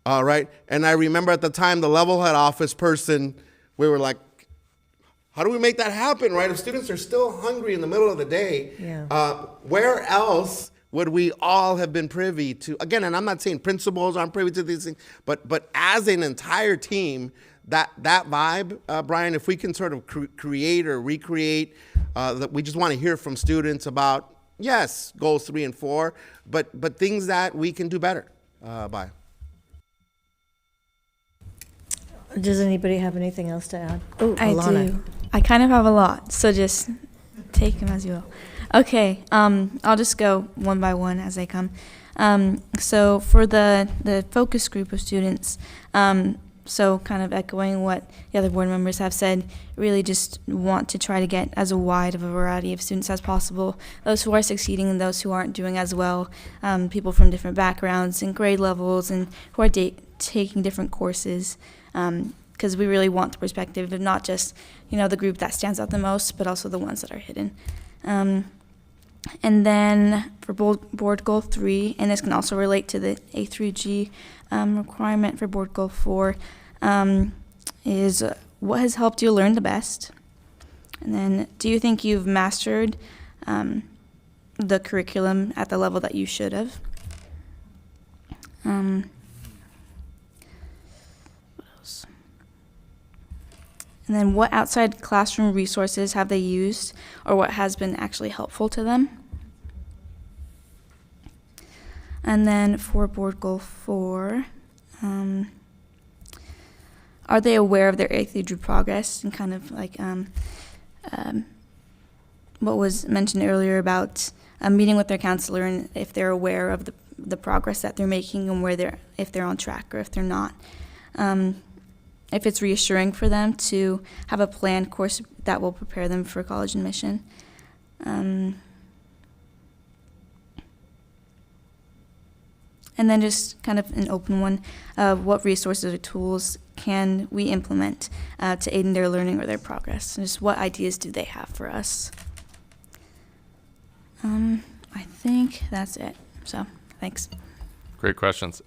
S3: All right. And I remember at the time, the level head office person, we were like, how do we make that happen, right? If students are still hungry in the middle of the day, where else would we all have been privy to? Again, and I'm not saying principals aren't privy to these things, but as an entire team, that vibe, Brian, if we can sort of create or recreate, that we just want to hear from students about, yes, goals 3 and 4, but things that we can do better by.
S1: Does anybody have anything else to add? Oh,
S8: I
S1: Alana.
S8: do. I kind of have a lot, so just take them as you will. Okay, I'll just go one by one as they come. So for the focus group of students, so kind of echoing what the other board members have said, really just want to try to get as wide of a variety of students as possible, those who are succeeding and those who aren't doing as well, people from different backgrounds and grade levels and who are taking different courses, because we really want the perspective of not just, the group that stands out the most, but also the ones that are hidden. And then for board goal 3, and this can also relate to the A through G requirement for board goal 4, is what has helped you learn the best? And then do you think you've mastered the curriculum at the level that you should have? What else? And then what outside classroom resources have they used or what has been actually helpful to them? And then for board goal 4, are they aware of their A through G progress and kind of like what was mentioned earlier about meeting with their counselor and if they're aware of the progress that they're making and if they're on track or if they're not. If it's reassuring for them to have a planned course that will prepare them for college admission. And then just kind of an open one, what resources or tools can we implement to aid in their learning or their progress? And just what ideas do they have for us? I think that's it. So, thanks.
S26: Great questions.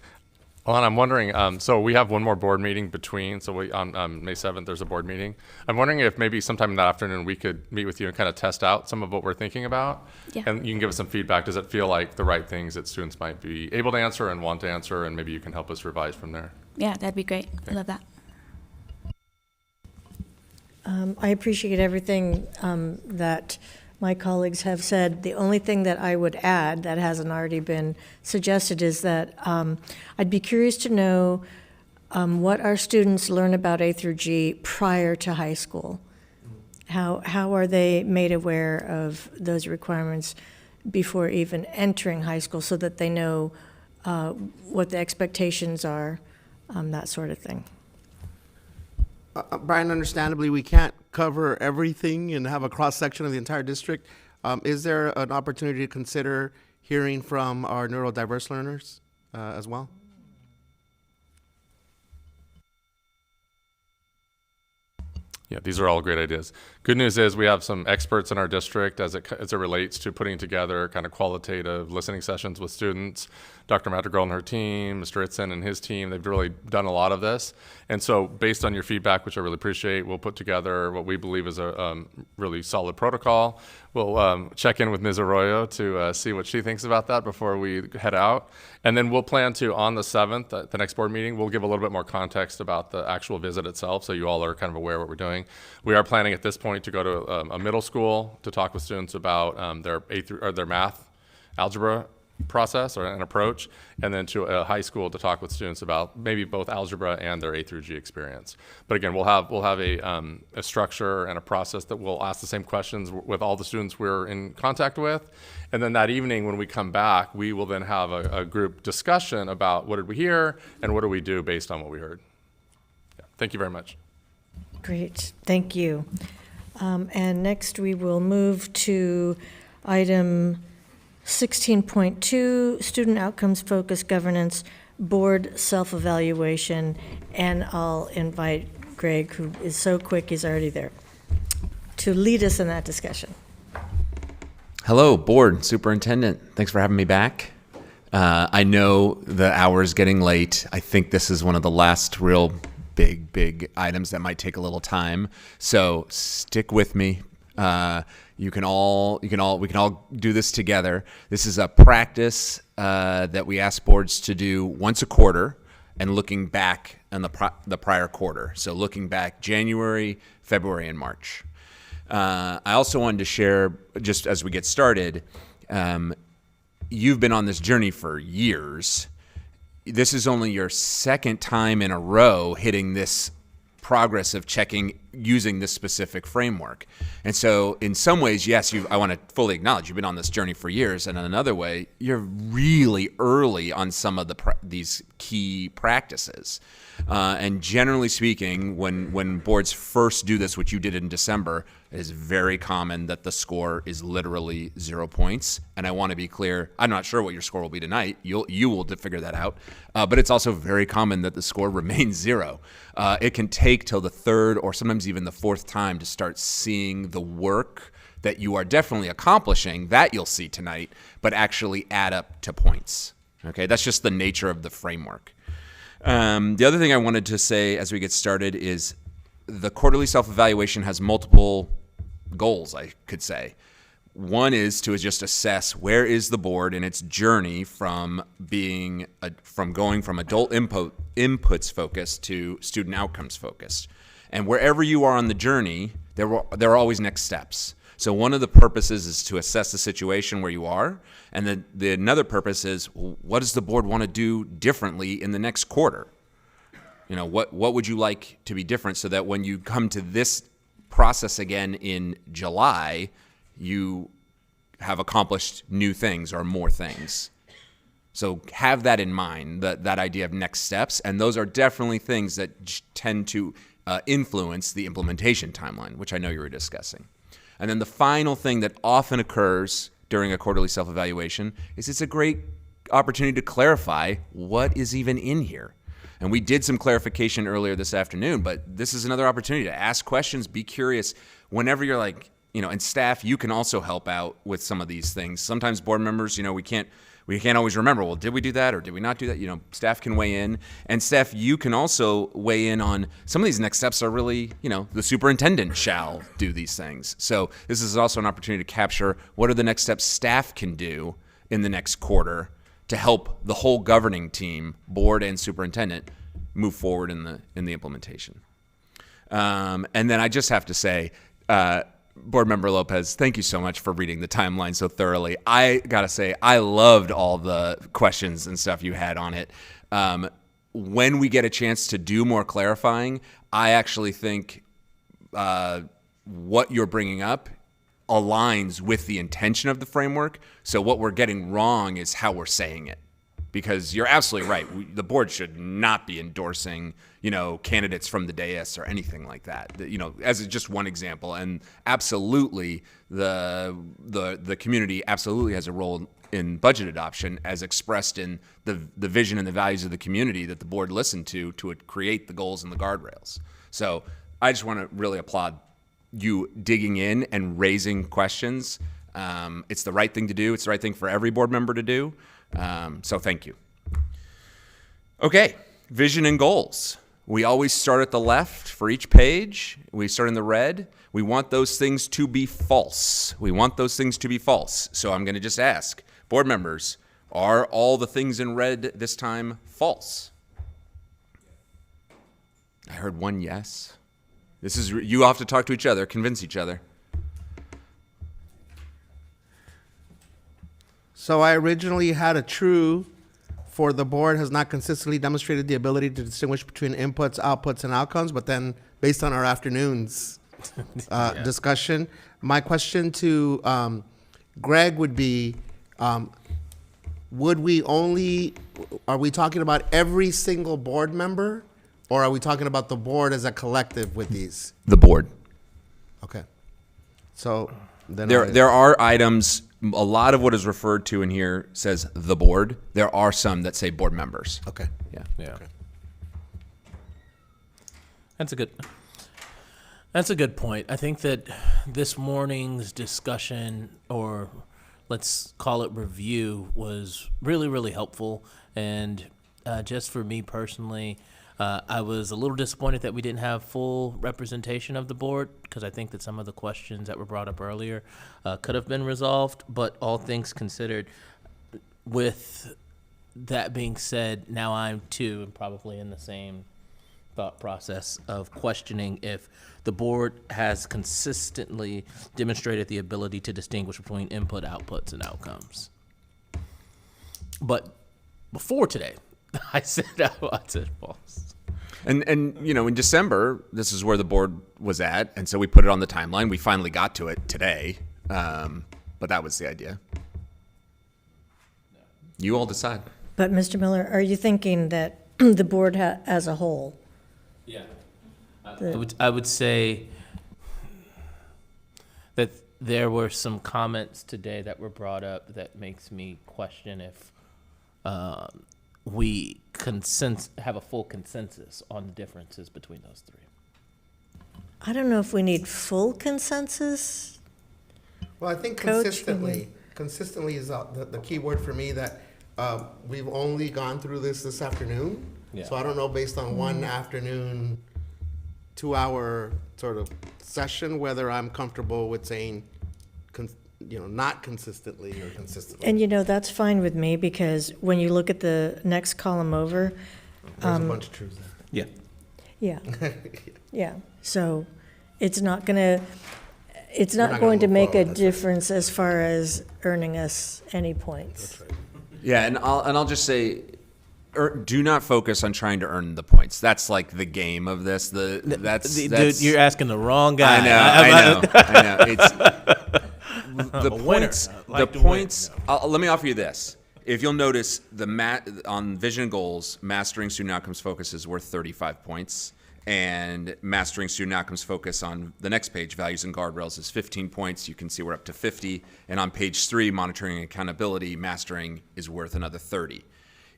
S26: Alana, I'm wondering, so we have one more board meeting between, so on May 7th, there's a board meeting. I'm wondering if maybe sometime in that afternoon we could meet with you and kind of test out some of what we're thinking about.
S8: Yeah.
S26: And you can give us some feedback. Does it feel like the right things that students might be able to answer and want to answer, and maybe you can help us revise from there?
S8: Yeah, that'd be great. I love that.
S1: I appreciate everything that my colleagues have said. The only thing that I would add that hasn't already been suggested is that I'd be curious to know what our students learn about A through G prior to high school. How are they made aware of those requirements before even entering high school so that they know what the expectations are, that sort of thing.
S3: Brian, understandably, we can't cover everything and have a cross-section of the entire district. Is there an opportunity to consider hearing from our neurodiverse learners as well?
S26: Yeah, these are all great ideas. Good news is we have some experts in our district as it relates to putting together kind of qualitative listening sessions with students. Dr. Madrigal and her team, Mr. Itzen and his team, they've really done a lot of this. And so based on your feedback, which I really appreciate, we'll put together what we believe is a really solid protocol. We'll check in with Ms. Arroyo to see what she thinks about that before we head out. And then we'll plan to, on the 7th, at the next board meeting, we'll give a little bit more context about the actual visit itself so you all are kind of aware of what we're doing. doing. We are planning at this point to go to a middle school to talk with students about their math algebra process or an approach, and then to a high school to talk with students about maybe both algebra and their A through G experience. But again, we'll have a structure and a process that we'll ask the same questions with all the students we're in contact with, and then that evening when we come back, we will then have a group discussion about what did we hear and what do we do based on what we heard. Yeah. Thank you very much.
S1: Great, thank you. And next we will move to item 16.2, Student Outcomes Focused Governance, Board Self-Evaluation, and I'll invite Greg, who is so quick, he's already there, to lead us in that discussion.
S11: Hello, Board Superintendent. Thanks for having me back. I know the hour is getting late. I think this is one of the last real big items that might take a little time. So stick with me. We can all do this together. This is a practice that we ask boards to do once a quarter and looking back on the prior quarter. So looking back January, February, and March. I also wanted to share, just as we get started, you've been on this journey for years. This is only your second time in a row hitting this progress of checking using this specific framework. And so in some ways, yes, I want to fully acknowledge you've been on this journey for years, and in another way, you're really early on some of these key practices. And generally speaking, when boards first do this, which you did in December, it is very common that the score is literally 0 points. And I want to be clear, I'm not sure what your score will be tonight. You will figure that out. But it's also very common that the score remains 0. It can take till the third or sometimes even the fourth time to start seeing the work that you are definitely accomplishing, that you'll see tonight, but actually add up to points. Okay, that's just the nature of the framework. The other thing I wanted to say as we get started is the quarterly self-evaluation has multiple goals, I could say. One is to just assess where is the board in its journey from going from adult inputs focused to student outcomes focused. And wherever you are on the journey, there are always next steps. So one of the purposes is to assess the situation where you are, and another purpose is, what does the board want to do differently in the next quarter? You know, what would you like to be different so that when you come to this process again in July, you have accomplished new things or more things. So have that in mind, that idea of next steps, and those are definitely things that tend to influence the implementation timeline, which I know you were discussing. And then the final thing that often occurs during a quarterly self-evaluation is it's a great opportunity to clarify what is even in here. And we did some clarification earlier this afternoon, but this is another opportunity to ask questions, be curious. Whenever you're like, and staff, you can also help out with some of these things. Sometimes board members, we can't always remember, well, did we do that or did we not do that? Staff can weigh in. And staff, you can also weigh in on some of these next steps are really, the superintendent shall do these things. So this is also an opportunity to capture what are the next steps staff can do in the next quarter to help the whole governing team, board and superintendent, move forward in the implementation. And then I just have to say, Board Member Lopez, thank you so much for reading the timeline so thoroughly. I gotta say, I loved all the questions and stuff you had on it. When we get a chance to do more clarifying, I actually think what you're bringing up aligns with the intention of the framework. So what we're getting wrong is how we're saying it. Because you're absolutely right. The board should not be endorsing, candidates from the dais or anything like that. As just one example. And absolutely, the community absolutely has a role in budget adoption as expressed in the vision and the values of the community that the board listened to create the goals and the guardrails. So I just want to really applaud you digging in and raising questions. It's the right thing to do. It's the right thing for every board member to do. So thank you. Okay, vision and goals. We always start at the left for each page. We start in the red. We want those things to be false. So I'm going to just ask, board members, are all the things in red this time false? I heard one yes. This is, you have to talk to each other, convince each other.
S3: So I originally had a true for the board has not consistently demonstrated the ability to distinguish between inputs, outputs, and outcomes. But then based on our afternoon's discussion, my question to Greg would be, are we talking about every single board member, or are we talking about the board as a collective with these?
S11: The board.
S3: Okay. So then
S11: There are items, a lot of what is referred to in here says the board. There are some that say board members.
S3: Okay.
S11: Yeah.
S23: Yeah. Okay. That's a good point. I think that this morning's discussion, or let's call it review, was really, really helpful. And just for me personally, I was a little disappointed that we didn't have full representation of the board, because I think that some of the questions that were brought up earlier could have been resolved. But all things considered, with that being said, now I'm too, and probably in the same thought process of questioning if the board has consistently demonstrated the ability to distinguish between input, outputs, and outcomes. But before today, I said false.
S11: And you know, in December, this is where the board was at, and so we put it on the timeline. We finally got to it today, but that was the idea. You all decide.
S1: But Mr. Miller, are you thinking that the board as a whole?
S23: Yeah. I would say that there were some comments today that were brought up that makes me question if we have a full consensus on the differences between those three.
S1: I don't know if we need full consensus.
S3: Well, I think
S1: Coach,
S3: consistently is the key word for me, that we've only gone through this afternoon.
S23: Yeah.
S3: So I don't know, based on one afternoon, 2-hour sort of session, whether I'm comfortable with saying, not consistently or consistently.
S1: And that's fine with me, because when you look at the next column over.
S3: There's a bunch of truths there.
S23: Yeah.
S1: Yeah. Yeah. So it's not going
S3: gonna
S1: to
S3: move
S1: make a
S3: forward, that's right.
S1: difference as far as earning us any points.
S3: That's right.
S11: Yeah, and I'll just say, do not focus on trying to earn the points. That's like the game of this. That's
S23: Dude, you're asking the wrong guy.
S11: I know. It's the
S23: I'm a winner.
S11: points.
S23: I like
S11: The
S23: to win.
S11: points. Let me offer you this. If you'll notice, on vision and goals, mastering student outcomes focus is worth 35 points, and mastering student outcomes focus on the next page, values and guardrails, is 15 points. You can see we're up to 50, and on page 3, monitoring and accountability, mastering is worth another 30.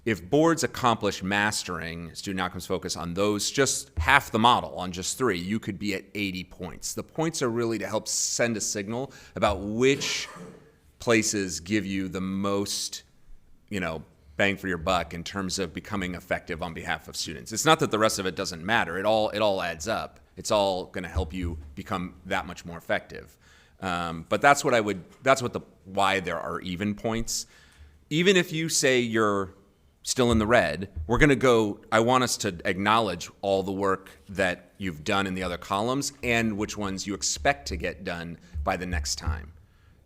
S11: If boards accomplish mastering student outcomes focus on those, just half the model on just 3, you could be at 80 points. The points are really to help send a signal about which places give you the most, bang for your buck in terms of becoming effective on behalf of students. It's not that the rest of it doesn't matter. It all adds up. It's all going to help you become that much more effective. But that's why there are even points. Even if you say you're still in the red, I want us to acknowledge all the work that you've done in the other columns and which ones you expect to get done by the next time.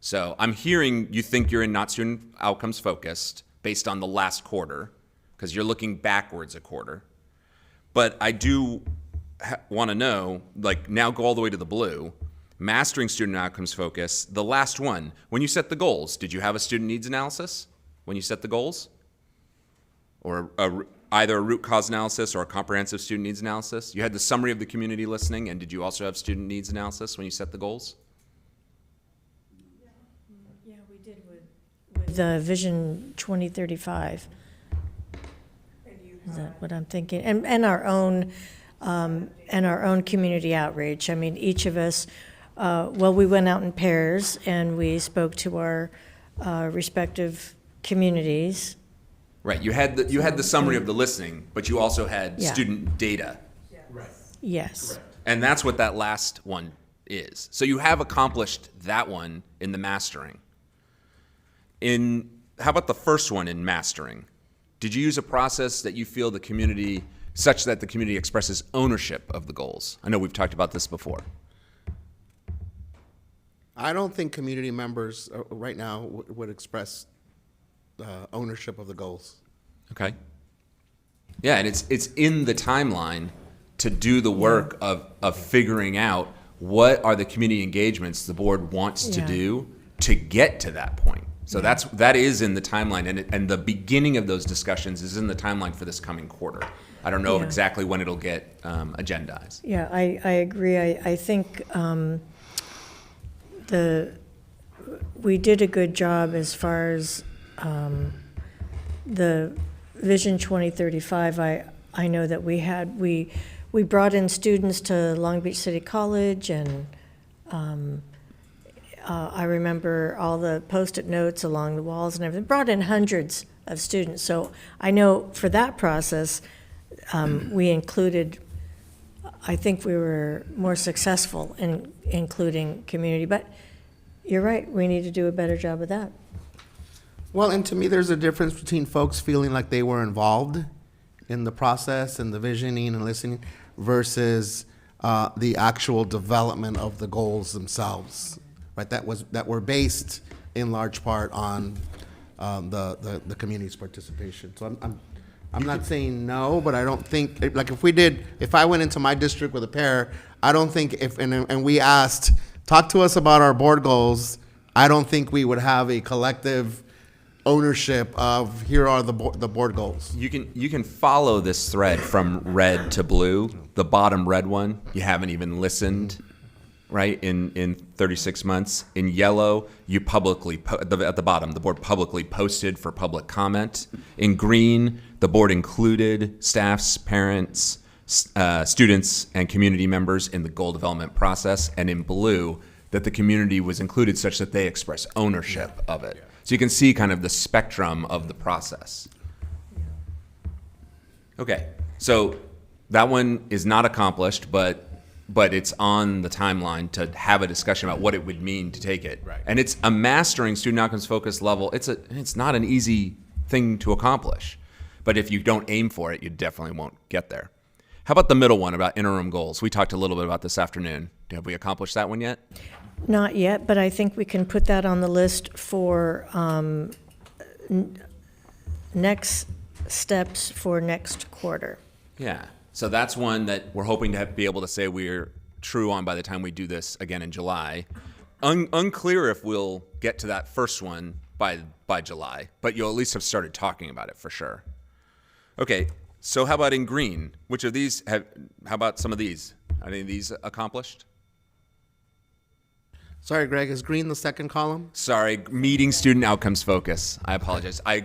S11: So I'm hearing you think you're in not student outcomes focused based on the last quarter, because you're looking backwards a quarter. But I do want to know, now go all the way to the blue, mastering student outcomes focus, the last one. When you set the goals, did you have a student needs analysis when you set the goals? Or either a root cause analysis or a comprehensive student needs analysis? You had the summary of the community listening, and did you also have student needs analysis when you set the goals?
S1: Yeah, we did with Vision 2035. Is that what I'm thinking? And our own community outreach. I mean, each of us, we went out in pairs and we spoke to our respective communities.
S11: Right. You had the summary of the listening, but you also had student data.
S23: Right.
S1: Yes.
S23: Correct.
S11: And that's what that last one is. So you have accomplished that one in the mastering. How about the first one in mastering? Did you use a process that you feel the community such that the community expresses ownership of the goals? I know we've talked about this before.
S3: I don't think community members right now would express ownership of the goals.
S11: Okay. Yeah, and it's in the timeline to do the work of figuring out what are the community engagements the board wants to do to get to that point. So that is in the timeline, and the beginning of those discussions is in the timeline for this coming quarter. I don't know exactly when it'll get agendized.
S1: Yeah, I agree. I think we did a good job as far as the Vision 2035. I know that we brought in students to Long Beach City College, and I remember all the Post-it notes along the walls and everything. Brought in hundreds of students. So I know for that process, we included, I think we were more successful in including community. But you're right, we need to do a better job of that.
S3: Well, and to me, there's a difference between folks feeling like they were involved in the process and the visioning and listening versus the actual development of the goals themselves, right? That were based in large part on the community's participation. So I'm not saying no, but I don't think, like if I went into my district with a pair, I don't think and we asked, talk to us about our board goals, I don't think we would have a collective ownership of here are the board goals.
S11: You can follow this thread from red to blue. The bottom red one, you haven't even listened, right, in 36 months. In yellow, you publicly, at the bottom, the board publicly posted for public comment. In green, the board included staffs, parents, students, and community members in the goal development process. And in blue, that the community was included such that they express ownership of it. So you can see kind of the spectrum of the process. Okay, so that one is not accomplished, but it's on the timeline to have a discussion about what it would mean to take it. Right. And it's a mastering student outcomes focused level. It's not an easy thing to accomplish, but if you don't aim for it, you definitely won't get there. How about the middle one about interim goals? We talked a little bit about this afternoon. Have we accomplished that one yet?
S1: Not yet, but I think we can put that on the list for next steps for next quarter.
S11: Yeah, so that's one that we're hoping to be able to say we're true on by the time we do this again in July. Unclear if we'll get to that first one by July, but you'll at least have started talking about it for sure. Okay, so how about in green? Which of these how about some of these? Are any of these accomplished?
S3: Sorry, Greg, is green the second column?
S11: Sorry, meeting student outcomes focus. I apologize. I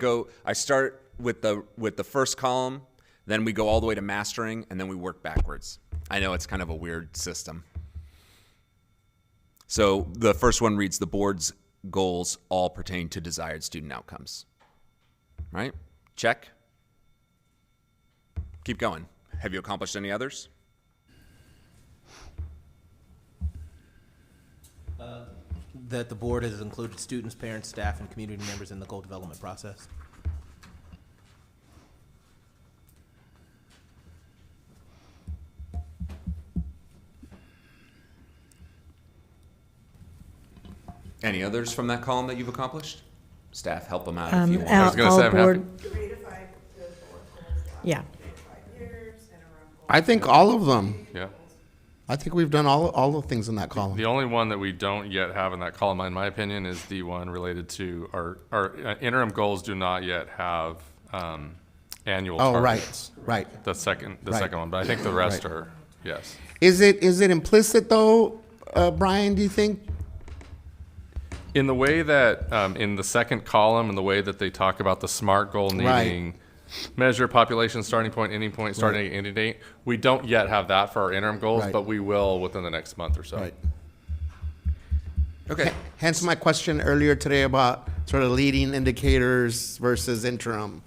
S11: start with the first column, then we go all the way to mastering, and then we work backwards. I know it's kind of a weird system. So the first one reads, the board's goals all pertain to desired student outcomes. Right? Check. Keep going. Have you accomplished any others?
S23: That the board has included students, parents, staff, and community members in the goal development process.
S11: Any others from that column that you've accomplished? Staff, help them out if you want.
S3: I was going to say, I'm happy.
S1: Yeah.
S3: I think all of them.
S26: Yeah.
S3: I think we've done all the things in that column.
S26: The only one that we don't yet have in that column, in my opinion, is the one related to our interim goals do not yet have annual targets.
S3: Right.
S26: The second one, but I think the rest are, yes.
S3: Is it implicit though, Brian, do you think?
S26: In the way that, in the second column, in the way that they talk about the SMART goal needing measure population starting point, ending point, starting date, ending date, we don't yet have that for our interim goals, but we will within the next month or so.
S3: Right.
S11: Okay.
S3: Hence my question earlier today about sort of leading indicators versus interim,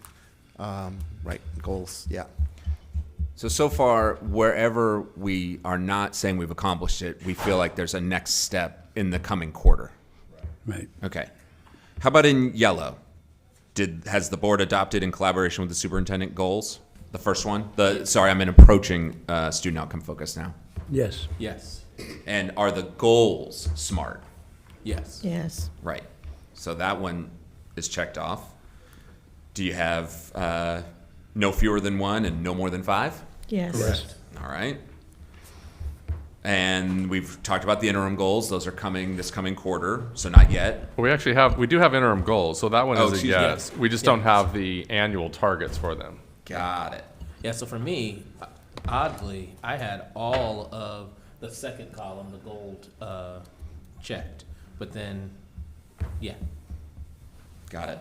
S3: goals. Yeah.
S11: So far, wherever we are not saying we've accomplished it, we feel like there's a next step in the coming quarter.
S24: Right.
S11: Okay. How about in yellow? Has the board adopted in collaboration with the superintendent goals? The first one? Sorry, I'm in approaching student outcome focus now.
S24: Yes.
S23: Yes.
S11: And are the goals SMART?
S23: Yes.
S1: Yes.
S11: Right. So that one is checked off. Do you have no fewer than 1 and no more than 5?
S1: Yes.
S24: Correct.
S11: All right. And we've talked about the interim goals. Those are coming this coming quarter, so not yet.
S26: Well, we do have interim goals, so that one is a
S11: excuse me.
S26: yes. We just don't have the annual targets for them.
S11: Got it.
S23: Yeah, so for me, oddly, I had all of the second column, the gold, checked. But then, yeah.
S11: Got it.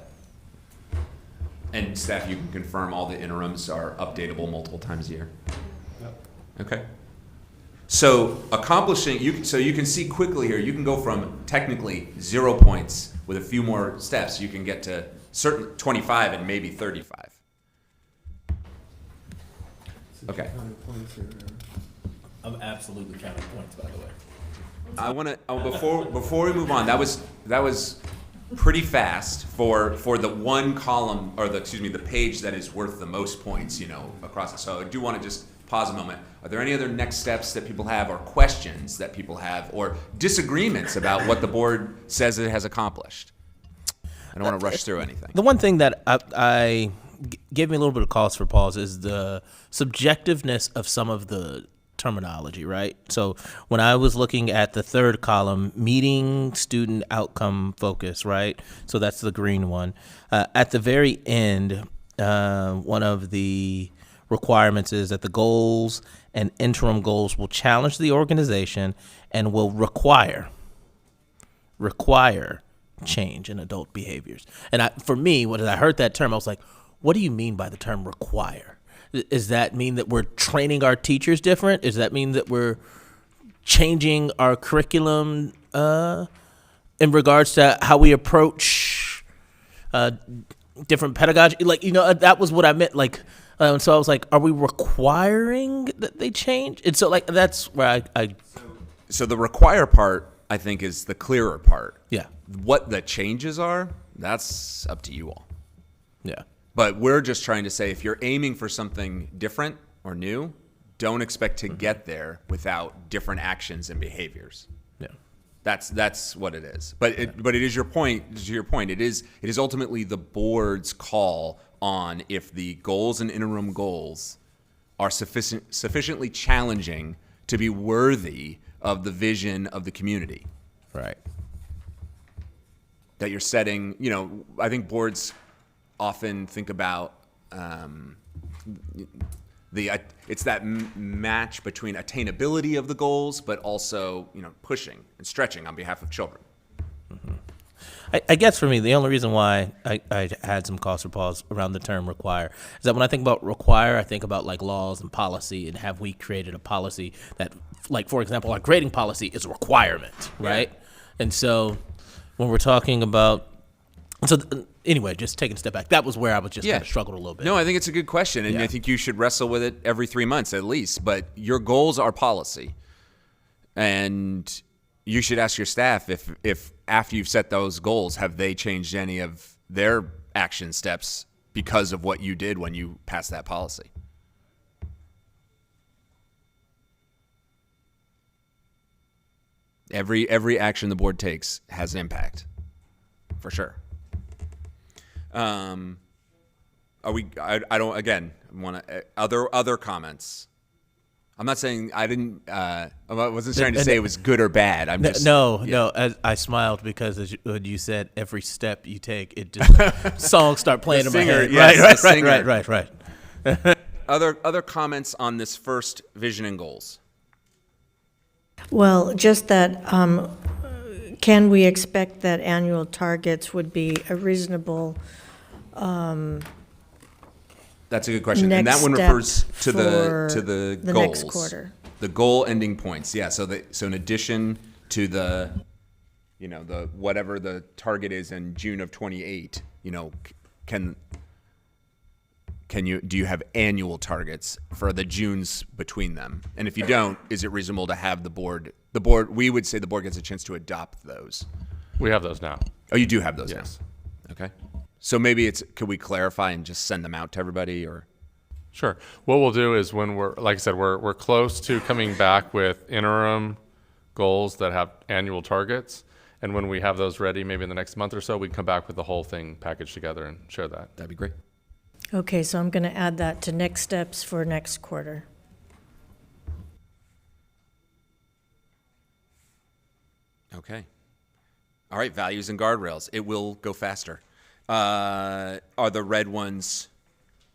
S11: And staff, you can confirm all the interims are updatable multiple times a year?
S23: Yep.
S11: Okay. So so you can see quickly here, you can go from technically 0 points with a few more steps, you can get to certain 25 and maybe 35. Okay.
S23: I'm absolutely counting points, by the way.
S11: I want to, before we move on, that was pretty fast for the one column, or the page that is worth the most points, across it. So I do want to just pause a moment. Are there any other next steps that people have, or questions that people have, or disagreements about what the board says it has accomplished? I don't want to rush through anything.
S23: The one thing that I gave me a little bit of cause for pause is the subjectiveness of some of the terminology, right? So when I was looking at the third column, meeting student outcome focus, right? So that's the green one. At the very end, one of the requirements is that the goals and interim goals will challenge the organization and will require change in adult behaviors. And for me, when I heard that term, I was like, what do you mean by the term require? Does that mean that we're training our teachers different? Does that mean that we're changing our curriculum in regards to how we approach different pedagogy? That was what I meant. So I was like, are we requiring that they change? And so that's where I
S11: So the require part, I think, is the clearer part.
S23: Yeah.
S11: What the changes are, that's up to you all.
S23: Yeah.
S11: But we're just trying to say, if you're aiming for something different or new, don't expect to get there without different actions and behaviors.
S23: Yeah.
S11: That's what it is. But it is your point. To your point, it is ultimately the board's call on if the goals and interim goals are sufficiently challenging to be worthy of the vision of the community.
S23: Right.
S11: That you're setting. I think boards often think about it's that match between attainability of the goals, but also pushing and stretching on behalf of children.
S23: Mm-hmm. I guess for me, the only reason why I had some cause for pause around the term require is that when I think about require, I think about laws and policy, and have we created a policy that, for example, our grading policy is a requirement, right? Yeah. And so when we're talking about anyway, just taking a step back, that was where I was just kind of struggled a little bit.
S11: No, I think it's a good question, and I think you should wrestle with it every 3 months at least. But your goals are policy, and you should ask your staff if after you've set those goals, have they changed any of their action steps because of what you did when you passed that policy. Every action the board takes has an impact, for sure. Are we? I don't. Again, want to other comments. I'm not saying I didn't. I wasn't trying to say it was good or bad. I'm just
S23: no. I smiled because when you said every step you take, it just songs start playing in my head.
S11: Yes,
S23: Right.
S11: Other comments on this first vision and goals.
S1: Well, just that, can we expect that annual targets would be a reasonable
S11: That's a good question, and that one refers to the goals,
S1: next quarter.
S11: The goal ending points. Yeah. So in addition to the whatever the target is in June of 28, do you have annual targets for the Junes between them? And if you don't, is it reasonable to have the board, we would say the board gets a chance to adopt those.
S26: We have those now.
S11: Oh, you do have those
S26: yes.
S11: now? Okay. So maybe could we clarify and just send them out to everybody, or?
S26: Sure. What we'll do is when we're, like I said, we're close to coming back with interim goals that have annual targets. And when we have those ready, maybe in the next month or so, we can come back with the whole thing packaged together and share that.
S11: That'd be great.
S1: Okay, so I'm going to add that to next steps for next quarter.
S11: Okay. All right, values and guardrails. It will go faster. Are the red ones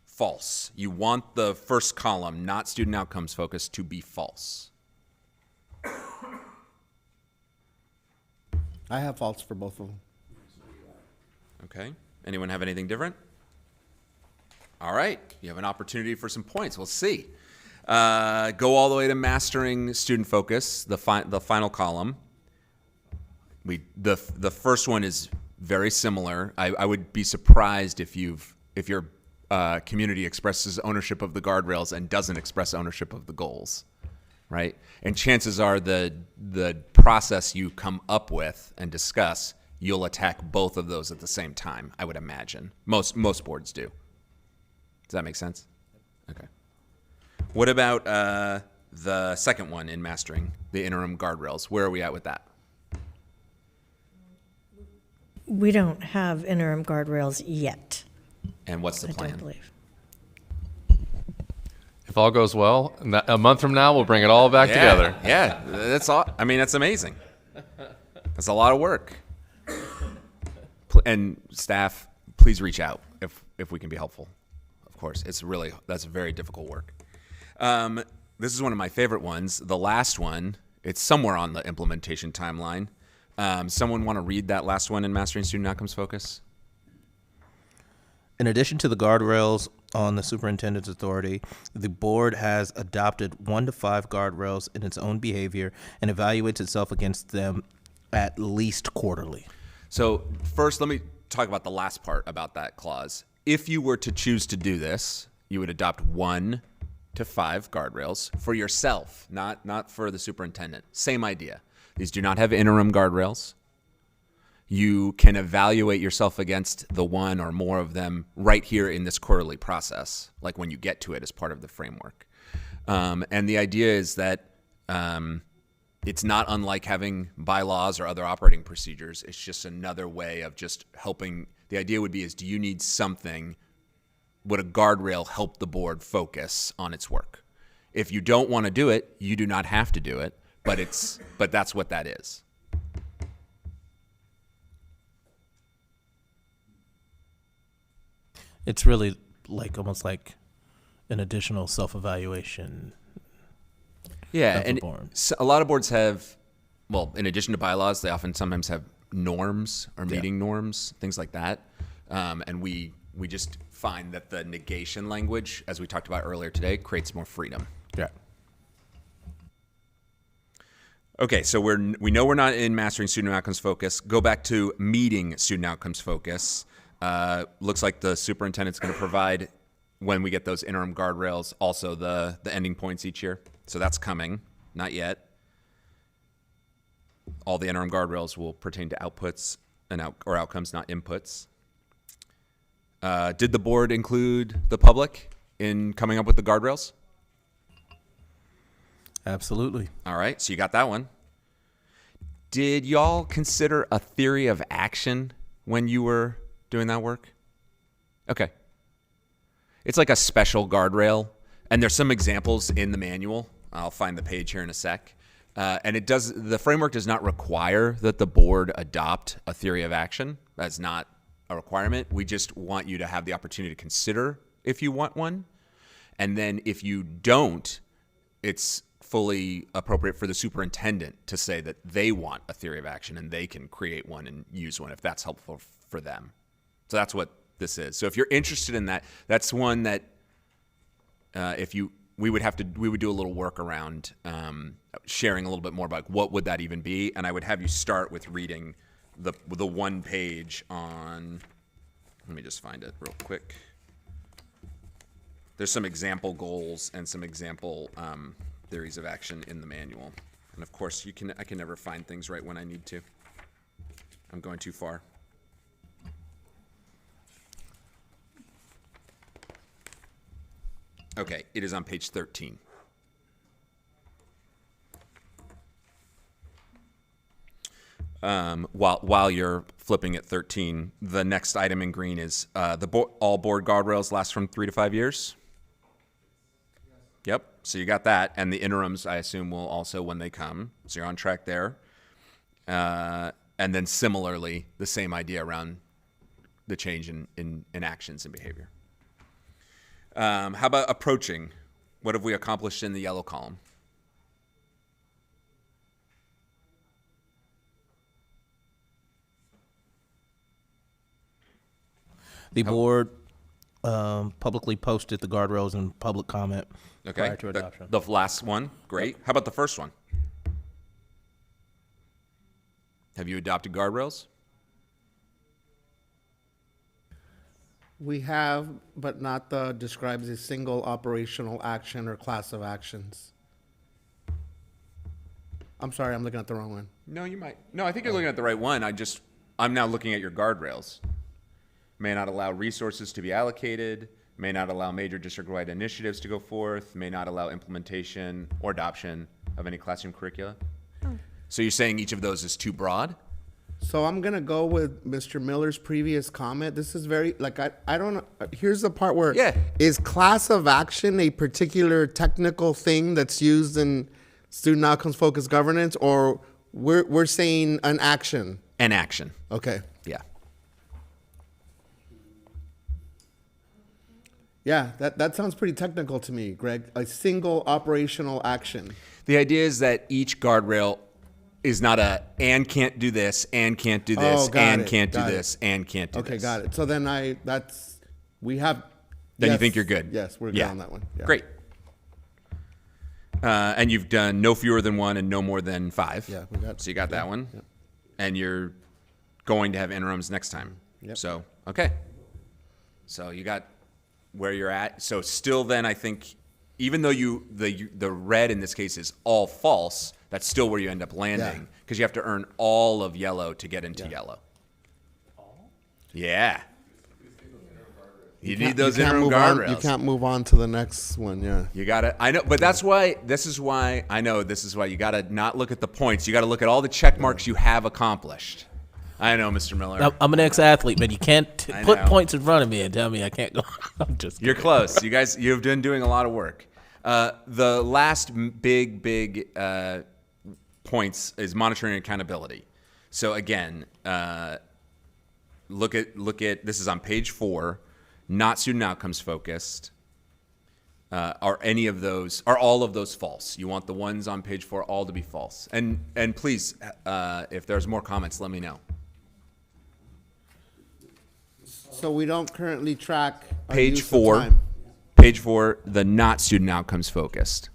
S11: false? You want the first column, not student outcomes focused, to be false.
S3: I have faults for both of them.
S11: Okay. Anyone have anything different? All right. You have an opportunity for some points. We'll see. Go all the way to mastering student focus, the final column. The first one is very similar. I would be surprised if your community expresses ownership of the guardrails and doesn't express ownership of the goals, right? And chances are the process you come up with and discuss, you'll attack both of those at the same time, I would imagine. Most boards do. Does that make sense? Okay. What about the second one in mastering, the interim guardrails? Where are we at with that?
S1: We don't have interim guardrails yet.
S11: And what's the
S1: I
S11: plan?
S1: don't believe.
S26: If all goes well, a month from now, we'll bring it all back together.
S11: Yeah, that's all. I mean, that's amazing. That's a lot of work. And staff, please reach out if we can be helpful. Of course, that's very difficult work. This is one of my favorite ones. The last one, it's somewhere on the implementation timeline. Someone want to read that last one in Mastering Student Outcomes Focus?
S12: In addition to the guardrails on the superintendent's authority, the board has adopted 1 to 5 guardrails in its own behavior and evaluates itself against them at least quarterly.
S11: So first, let me talk about the last part about that clause. If you were to choose to do this, you would adopt 1 to 5 guardrails for yourself, not for the superintendent. Same idea. These do not have interim guardrails. You can evaluate yourself against the one or more of them right here in this quarterly process, like when you get to it as part of the framework. And the idea is that it's not unlike having bylaws or other operating procedures. It's just another way of just helping. The idea would be is, do you need something? Would a guardrail help the board focus on its work? If you don't want to do it, you do not have to do it, but that's what that is.
S12: It's really almost like an additional self-evaluation.
S11: Yeah, and a lot of boards have, well, in addition to bylaws, they sometimes have norms or meeting norms, things like that. And we just find that the negation language, as we talked about earlier today, creates more freedom.
S12: Yeah.
S11: Okay, so we know we're not in Mastering Student Outcomes Focus. Go back to Meeting Student Outcomes Focus. Looks like the superintendent's going to provide, when we get those interim guardrails, also the ending points each year. So that's coming, not yet. All the interim guardrails will pertain to outputs or outcomes, not inputs. Did the board include the public in coming up with the guardrails?
S12: Absolutely.
S11: All right, so you got that one. Did y'all consider a theory of action when you were doing that work? Okay. It's like a special guardrail, and there's some examples in the manual. I'll find the page here in a sec. And the framework does not require that the board adopt a theory of action. That's not a requirement. We just want you to have the opportunity to consider if you want one. And then if you don't, it's fully appropriate for the superintendent to say that they want a theory of action and they can create one and use one if that's helpful for them. So that's what this is. So if you're interested in that, that's one that we would do a little work around sharing a little bit more about what would that even be, and I would have you start with reading the one page on. Let me just find it real quick. There's some example goals and some example theories of action in the manual, and of course I can never find things right when I need to. I'm going too far. Okay, it is on page 13. While you're flipping at 13, the next item in green is all board guardrails last from 3 to 5 years. Yep, so you got that, and the interims, I assume, will also when they come. So you're on track there. And then similarly, the same idea around the change in actions and behavior. How about approaching? What have we accomplished in the yellow column?
S12: The board publicly posted the guardrails in public comment prior to adoption.
S11: The last one, great. How about the first one? Have you adopted guardrails?
S3: We have, but not the describes a single operational action or class of actions. I'm sorry, I'm looking at the wrong one.
S11: No, you might. No, I think you're looking at the right one. I'm now looking at your guardrails. May not allow resources to be allocated, may not allow major district-wide initiatives to go forth, may not allow implementation or adoption of any classroom curricula. So you're saying each of those is too broad?
S3: So I'm gonna go with Mr. Miller's previous comment. This is very, like, I don't know, here's the part where, is class of action a particular technical thing that's used in student outcomes focused governance, or we're saying an action?
S11: An action.
S3: Okay.
S11: Yeah.
S3: Yeah, that sounds pretty technical to me, Greg. A single operational action.
S11: The idea is that each guardrail is not a and can't do this, and can't do this, and can't do this, and can't do this.
S3: Okay, got it. So then we have.
S11: Then you think you're good?
S3: Yes, we're good on that one. Yeah.
S11: Great. And you've done no fewer than 1 and no more than 5.
S3: Yeah, we got.
S11: So you got that one.
S3: Yep.
S11: And you're going to have interims next time.
S3: Yep.
S11: So, okay. So you got where you're at. So still then I think, even though the red in this case is all false, that's still where you end up landing, because you have to earn all of yellow to get into yellow. Yeah. You need those interim guardrails.
S3: You can't move on to the next one, yeah.
S11: You gotta, I know, but this is why you gotta not look at the points. You gotta look at all the check marks you have accomplished. I know, Mr. Miller.
S23: I'm an ex-athlete, but you can't put points in front of me and tell me I can't go. I'm just kidding.
S11: You're close. You guys, you've been doing a lot of work. The last big points is monitoring and accountability. So again, look at this is on page 4. Not student outcomes focused. Are all of those false? You want the ones on page 4 all to be false. And please, if there's more comments, let me know.
S3: So we don't currently track our
S11: Page
S3: use of
S11: 4.
S3: time.
S11: Page 4, the not student outcomes focused.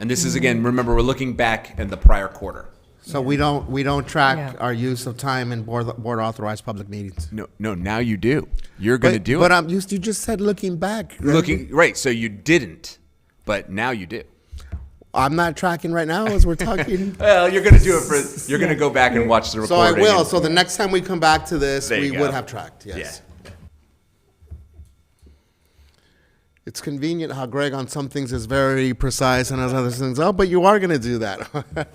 S11: And this is, again, remember, we're looking back in the prior quarter.
S3: So we don't track our use of time in board authorized public meetings.
S11: No, now you do. You're going to do it.
S3: But you just said looking back. Greg.
S11: Right, so you didn't, but now you do.
S3: I'm not tracking right now as we're talking.
S11: Well, you're going to do it you're going to go back and watch the recording.
S3: So I will. So the next time we come back to this, we would have tracked, yes.
S11: Yeah.
S3: It's convenient how Greg on some things is very precise and on other things, but you are going to do that.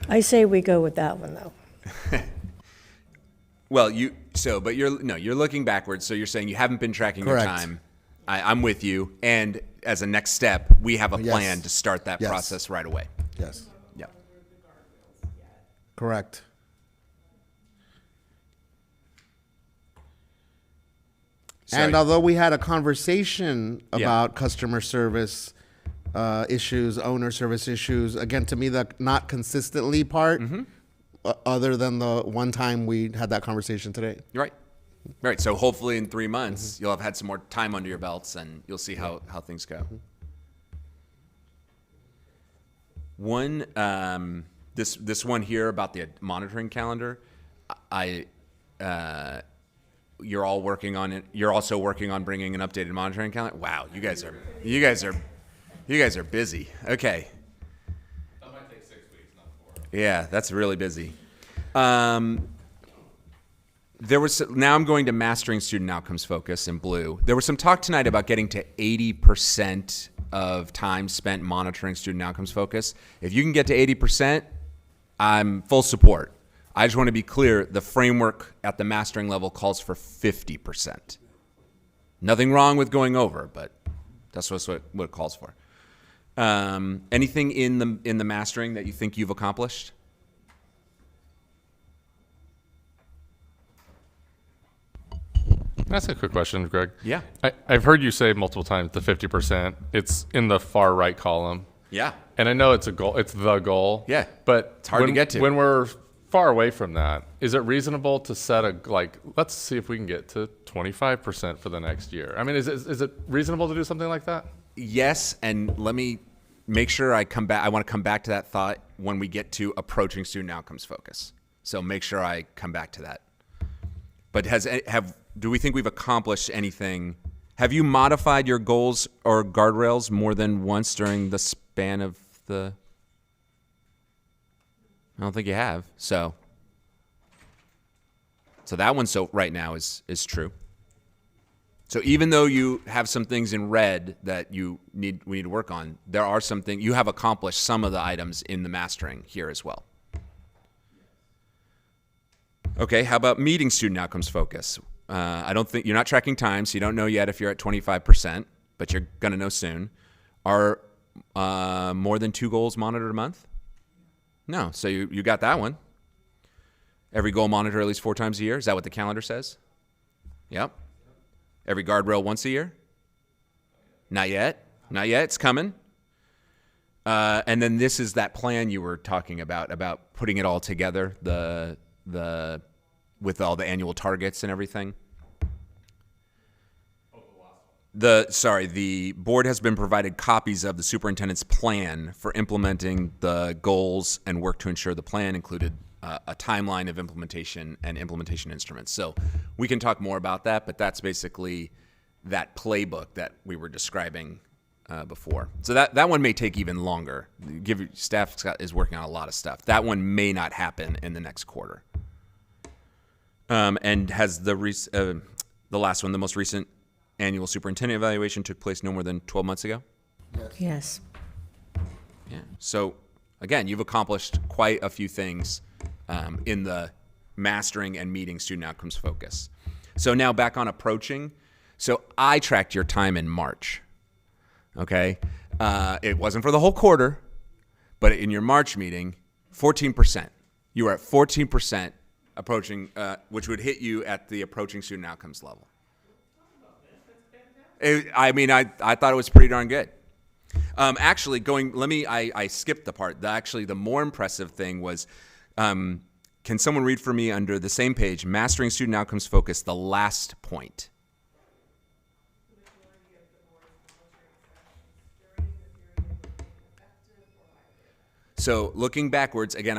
S1: I say we go with that one, though.
S11: Well, you're looking backwards, so you're saying you haven't been tracking
S3: Correct.
S11: your time. I'm with you. And as a next step, we have a plan to start that process right away.
S3: Yes.
S11: Yep.
S3: Correct. And although we had a conversation about customer service issues, owner service issues, again, to me, the not consistently part, other than the one time we had that conversation today.
S11: You're right. Right. So hopefully in 3 months, you'll have had some more time under your belts and you'll see how things go. One, this one here about the monitoring calendar, you're all working on it. You're also working on bringing an updated monitoring calendar. Wow. You guys are busy. Okay.
S26: That might take 6 weeks, not 4.
S11: Yeah, that's really busy. Now I'm going to mastering student outcomes focus in blue. There was some talk tonight about getting to 80% of time spent monitoring student outcomes focus. If you can get to 80%, I'm full support. I just want to be clear, the framework at the mastering level calls for 50%. Nothing wrong with going over, but that's what it calls for. Anything in the mastering that you think you've accomplished?
S26: That's a quick question, Greg.
S11: Yeah.
S26: I've heard you say multiple times the 50%. It's in the far right column.
S11: Yeah.
S26: And I know it's a goal. It's the goal.
S11: Yeah.
S26: But
S11: it's hard to get to.
S26: When we're far away from that, is it reasonable to set let's see if we can get to 25% for the next year? I mean, is it reasonable to do something like that?
S11: Yes, and let me make sure I come back. I want to come back to that thought when we get to approaching student outcomes focus. So make sure I come back to that. But do we think we've accomplished anything? Have you modified your goals or guardrails more than once during the span of the? I don't think you have. So that one right now is true. So even though you have some things in red that we need to work on, there are some things you have accomplished some of the items in the mastering here as well. Okay, how about meeting student outcomes focus? I don't think you're not tracking time, so you don't know yet if you're at 25%, but you're going to know soon. Are more than 2 goals monitored a month? No, so you got that one. Every goal monitored at least 4 times a year. Is that what the calendar says? Yep. Every guardrail once a year? Not yet. Not yet. It's coming. And then this is that plan you were talking about putting it all together, with all the annual targets and everything. The board has been provided copies of the superintendent's plan for implementing the goals and work to ensure the plan included a timeline of implementation and implementation instruments. So we can talk more about that, but that's basically that playbook that we were describing before. So that one may take even longer. Staff is working on a lot of stuff. That one may not happen in the next quarter. And has the last one, the most recent annual superintendent evaluation took place no more than 12 months ago?
S1: Yes.
S11: Yeah. So again, you've accomplished quite a few things in the mastering and meeting student outcomes focus. So now back on approaching. So I tracked your time in March. Okay. It wasn't for the whole quarter, but in your March meeting, 14%. You were at 14% approaching, which would hit you at the approaching student outcomes level. I thought it was pretty darn good. Actually, I skipped the part. The more impressive thing was, can someone read for me under the same page, mastering student outcomes focus, the last point? So looking backwards, again,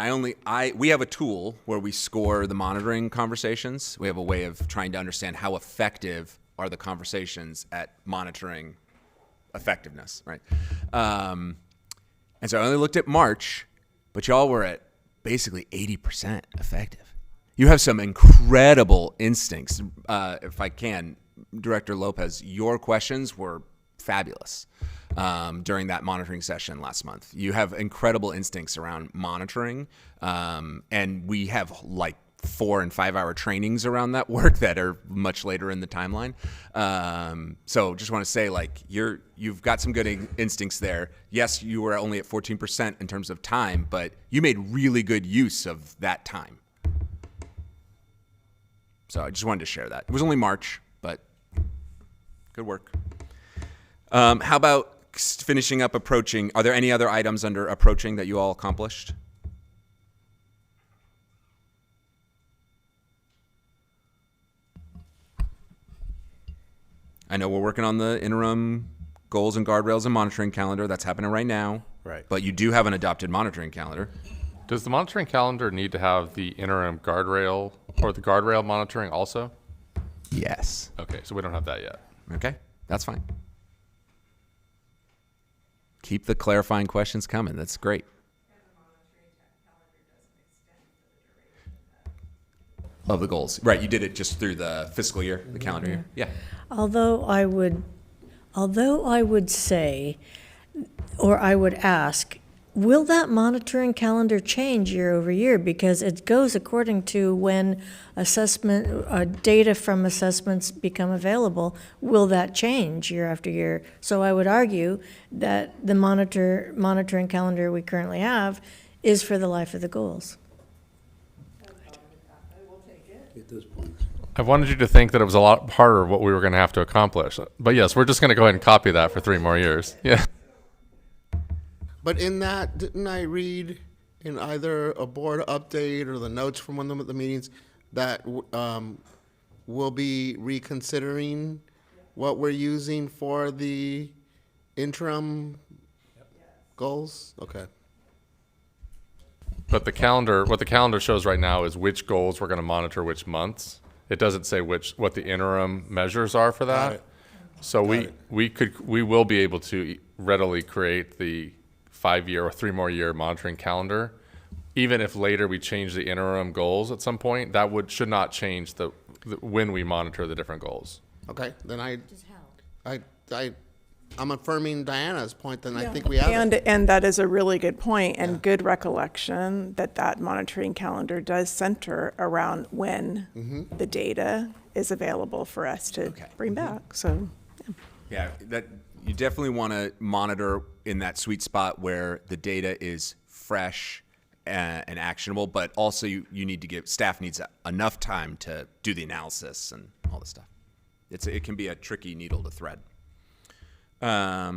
S11: we have a tool where we score the monitoring conversations. We have a way of trying to understand how effective are the conversations at monitoring effectiveness, right? And so I only looked at March, but y'all were at basically 80% effective. You have some incredible instincts. If I can, Director Lopez, your questions were fabulous during that monitoring session last month. You have incredible instincts around monitoring, and we have 4 and 5 hour trainings around that work that are much later in the timeline. So just want to say, you've got some good instincts there. Yes, you were only at 14% in terms of time, but you made really good use of that time. So I just wanted to share that. It was only March, but good work. How about finishing up approaching? Are there any other items under approaching that you all accomplished? I know we're working on the interim goals and guardrails and monitoring calendar. That's happening right now.
S26: Right.
S11: But you do have an adopted monitoring calendar.
S26: Does the monitoring calendar need to have the interim guardrail or the guardrail monitoring also?
S11: Yes.
S26: Okay, so we don't have that yet.
S11: Okay, that's fine. Keep the clarifying questions coming. That's great. Of the goals. Right, you did it just through the fiscal year, the calendar year. Yeah.
S1: Although I would say, or I would ask, will that monitoring calendar change year over year? Because it goes according to when data from assessments become available. Will that change year after year? So I would argue that the monitoring calendar we currently have is for the life of the goals.
S24: At this point.
S26: I wanted you to think that it was a lot harder what we were going to have to accomplish. But yes, we're just going to go ahead and copy that for 3 more years. Yeah.
S3: But in that, didn't I read in either a board update or the notes from one of the meetings that we'll be reconsidering what we're using for the interim goals? Okay.
S26: But what the calendar shows right now is which goals we're going to monitor which months. It doesn't say what the interim measures are for that.
S3: Got it.
S26: So we will be able to readily create the 5-year or 3 more year monitoring calendar. Even if later we change the interim goals at some point, that should not change the when we monitor the different goals.
S3: Okay, then I'm affirming Diana's point, then I think we have it.
S10: And that is a really good point and good recollection that monitoring calendar does center around when the data is available for us to bring back. So,
S11: Yeah, that you definitely want to monitor in that sweet spot where the data is fresh and actionable, but also you need to staff needs enough time to do the analysis and all this stuff. It can be a tricky needle to thread. How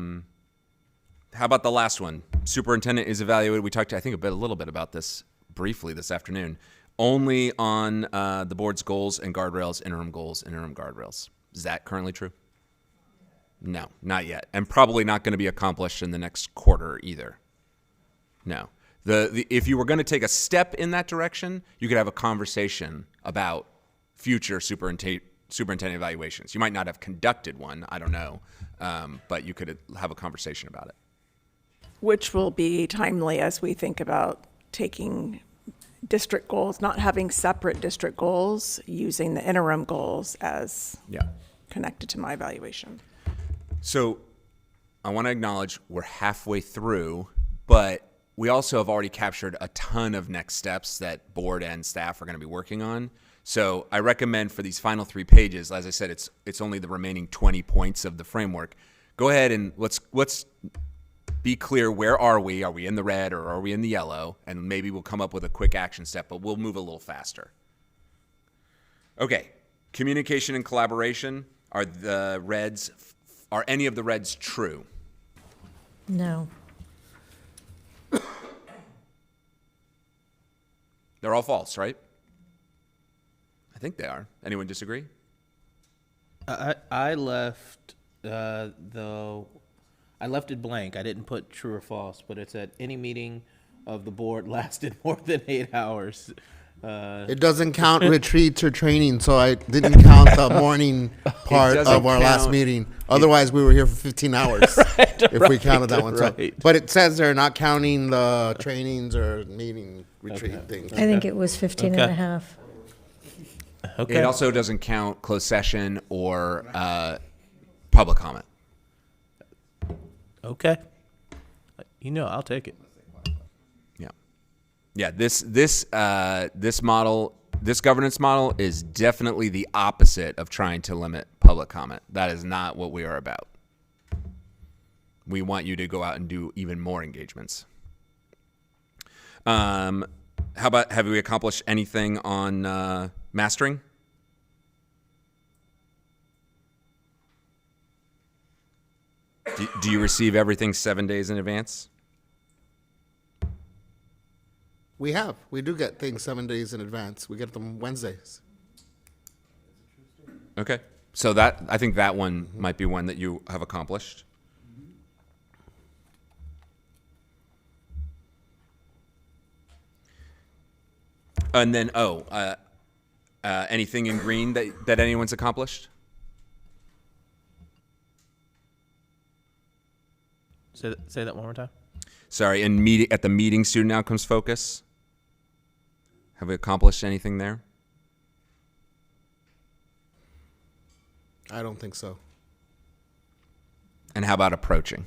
S11: about the last one? Superintendent is evaluated. We talked, I think, a little bit about this briefly this afternoon. Only on the board's goals and guardrails, interim goals, interim guardrails. Is that currently true? No, not yet, and probably not going to be accomplished in the next quarter either. No. If you were going to take a step in that direction, you could have a conversation about future superintendent evaluations. You might not have conducted one, I don't know, but you could have a conversation about it.
S10: which will be timely as we think about taking district goals, not having separate district goals, using the interim goals as connected to my evaluation.
S11: So I want to acknowledge we're halfway through, but we also have already captured a ton of next steps that board and staff are going to be working on. So I recommend for these final 3 pages, as I said, it's only the remaining 20 points of the framework. Go ahead and let's be clear, where are we? Are we in the red or are we in the yellow? And maybe we'll come up with a quick action step, but we'll move a little faster. Okay, communication and collaboration. Are any of the reds true?
S1: No.
S11: They're all false, right? I think they are. Anyone disagree?
S12: I left I left it blank. I didn't put true or false, but it said any meeting of the board lasted more than 8 hours.
S3: It doesn't count retreats or training, so I didn't count the morning part of our last meeting. Otherwise, we were here for 15 hours if we counted that one. So, but it says they're not counting the trainings or meeting retreat things.
S1: I think it was 15 and a half.
S11: Okay. It also doesn't count closed session or public comment.
S12: Okay. I'll take it.
S11: Yeah, this model, this governance model is definitely the opposite of trying to limit public comment. That is not what we are about. We want you to go out and do even more engagements. How about, have we accomplished anything on mastering? Do you receive everything 7 days in advance?
S3: We do get things 7 days in advance. We get them Wednesdays.
S11: Okay. So I think that one might be one that you have accomplished. And then, anything in green that anyone's accomplished?
S12: Say that one more time.
S11: Sorry, at the meeting student outcomes focus. Have we accomplished anything there?
S3: I don't think so.
S11: And how about approaching?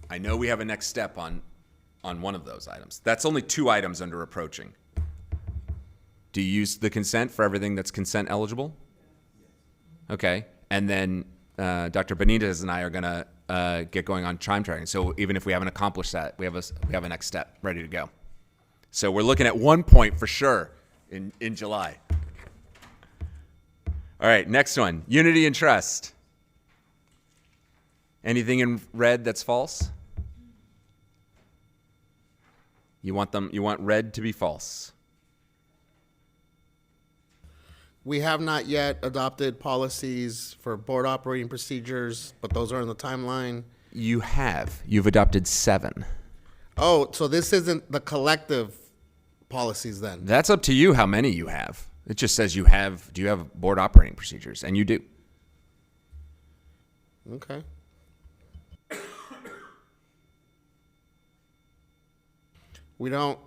S11: I know we have a next step on one of those items. That's only 2 items under approaching. Do you use the consent for everything that's consent eligible? Okay. And then Dr. Benitez and I are going to get going on time tracking. So even if we haven't accomplished that, we have a next step ready to go. So we're looking at 1 point for sure in July. All right, next one, unity and trust. Anything in red that's false? You want red to be false.
S3: We have not yet adopted policies for board operating procedures, but those are in the timeline.
S11: You have. You've adopted 7.
S3: Oh, so this isn't the collective policies then?
S11: That's up to you how many you have. It just says do you have board operating procedures? And you do.
S3: Okay. We don't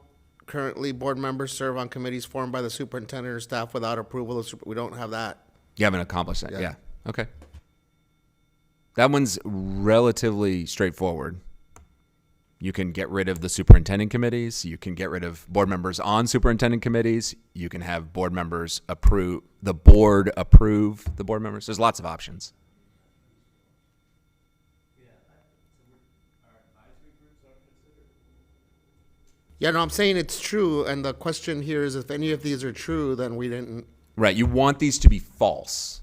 S3: currently, board members serve on committees formed by the superintendent or staff without approval of, we don't have that.
S11: You haven't accomplished that. Yeah. Okay. That one's relatively straightforward. You can get rid of the superintendent committees. You can get rid of board members on superintendent committees. You can have board members approve the board members. There's lots of options.
S3: Yeah, no, I'm saying it's true, and the question here is if any of these are true, then we didn't.
S11: Right. You want these to be false.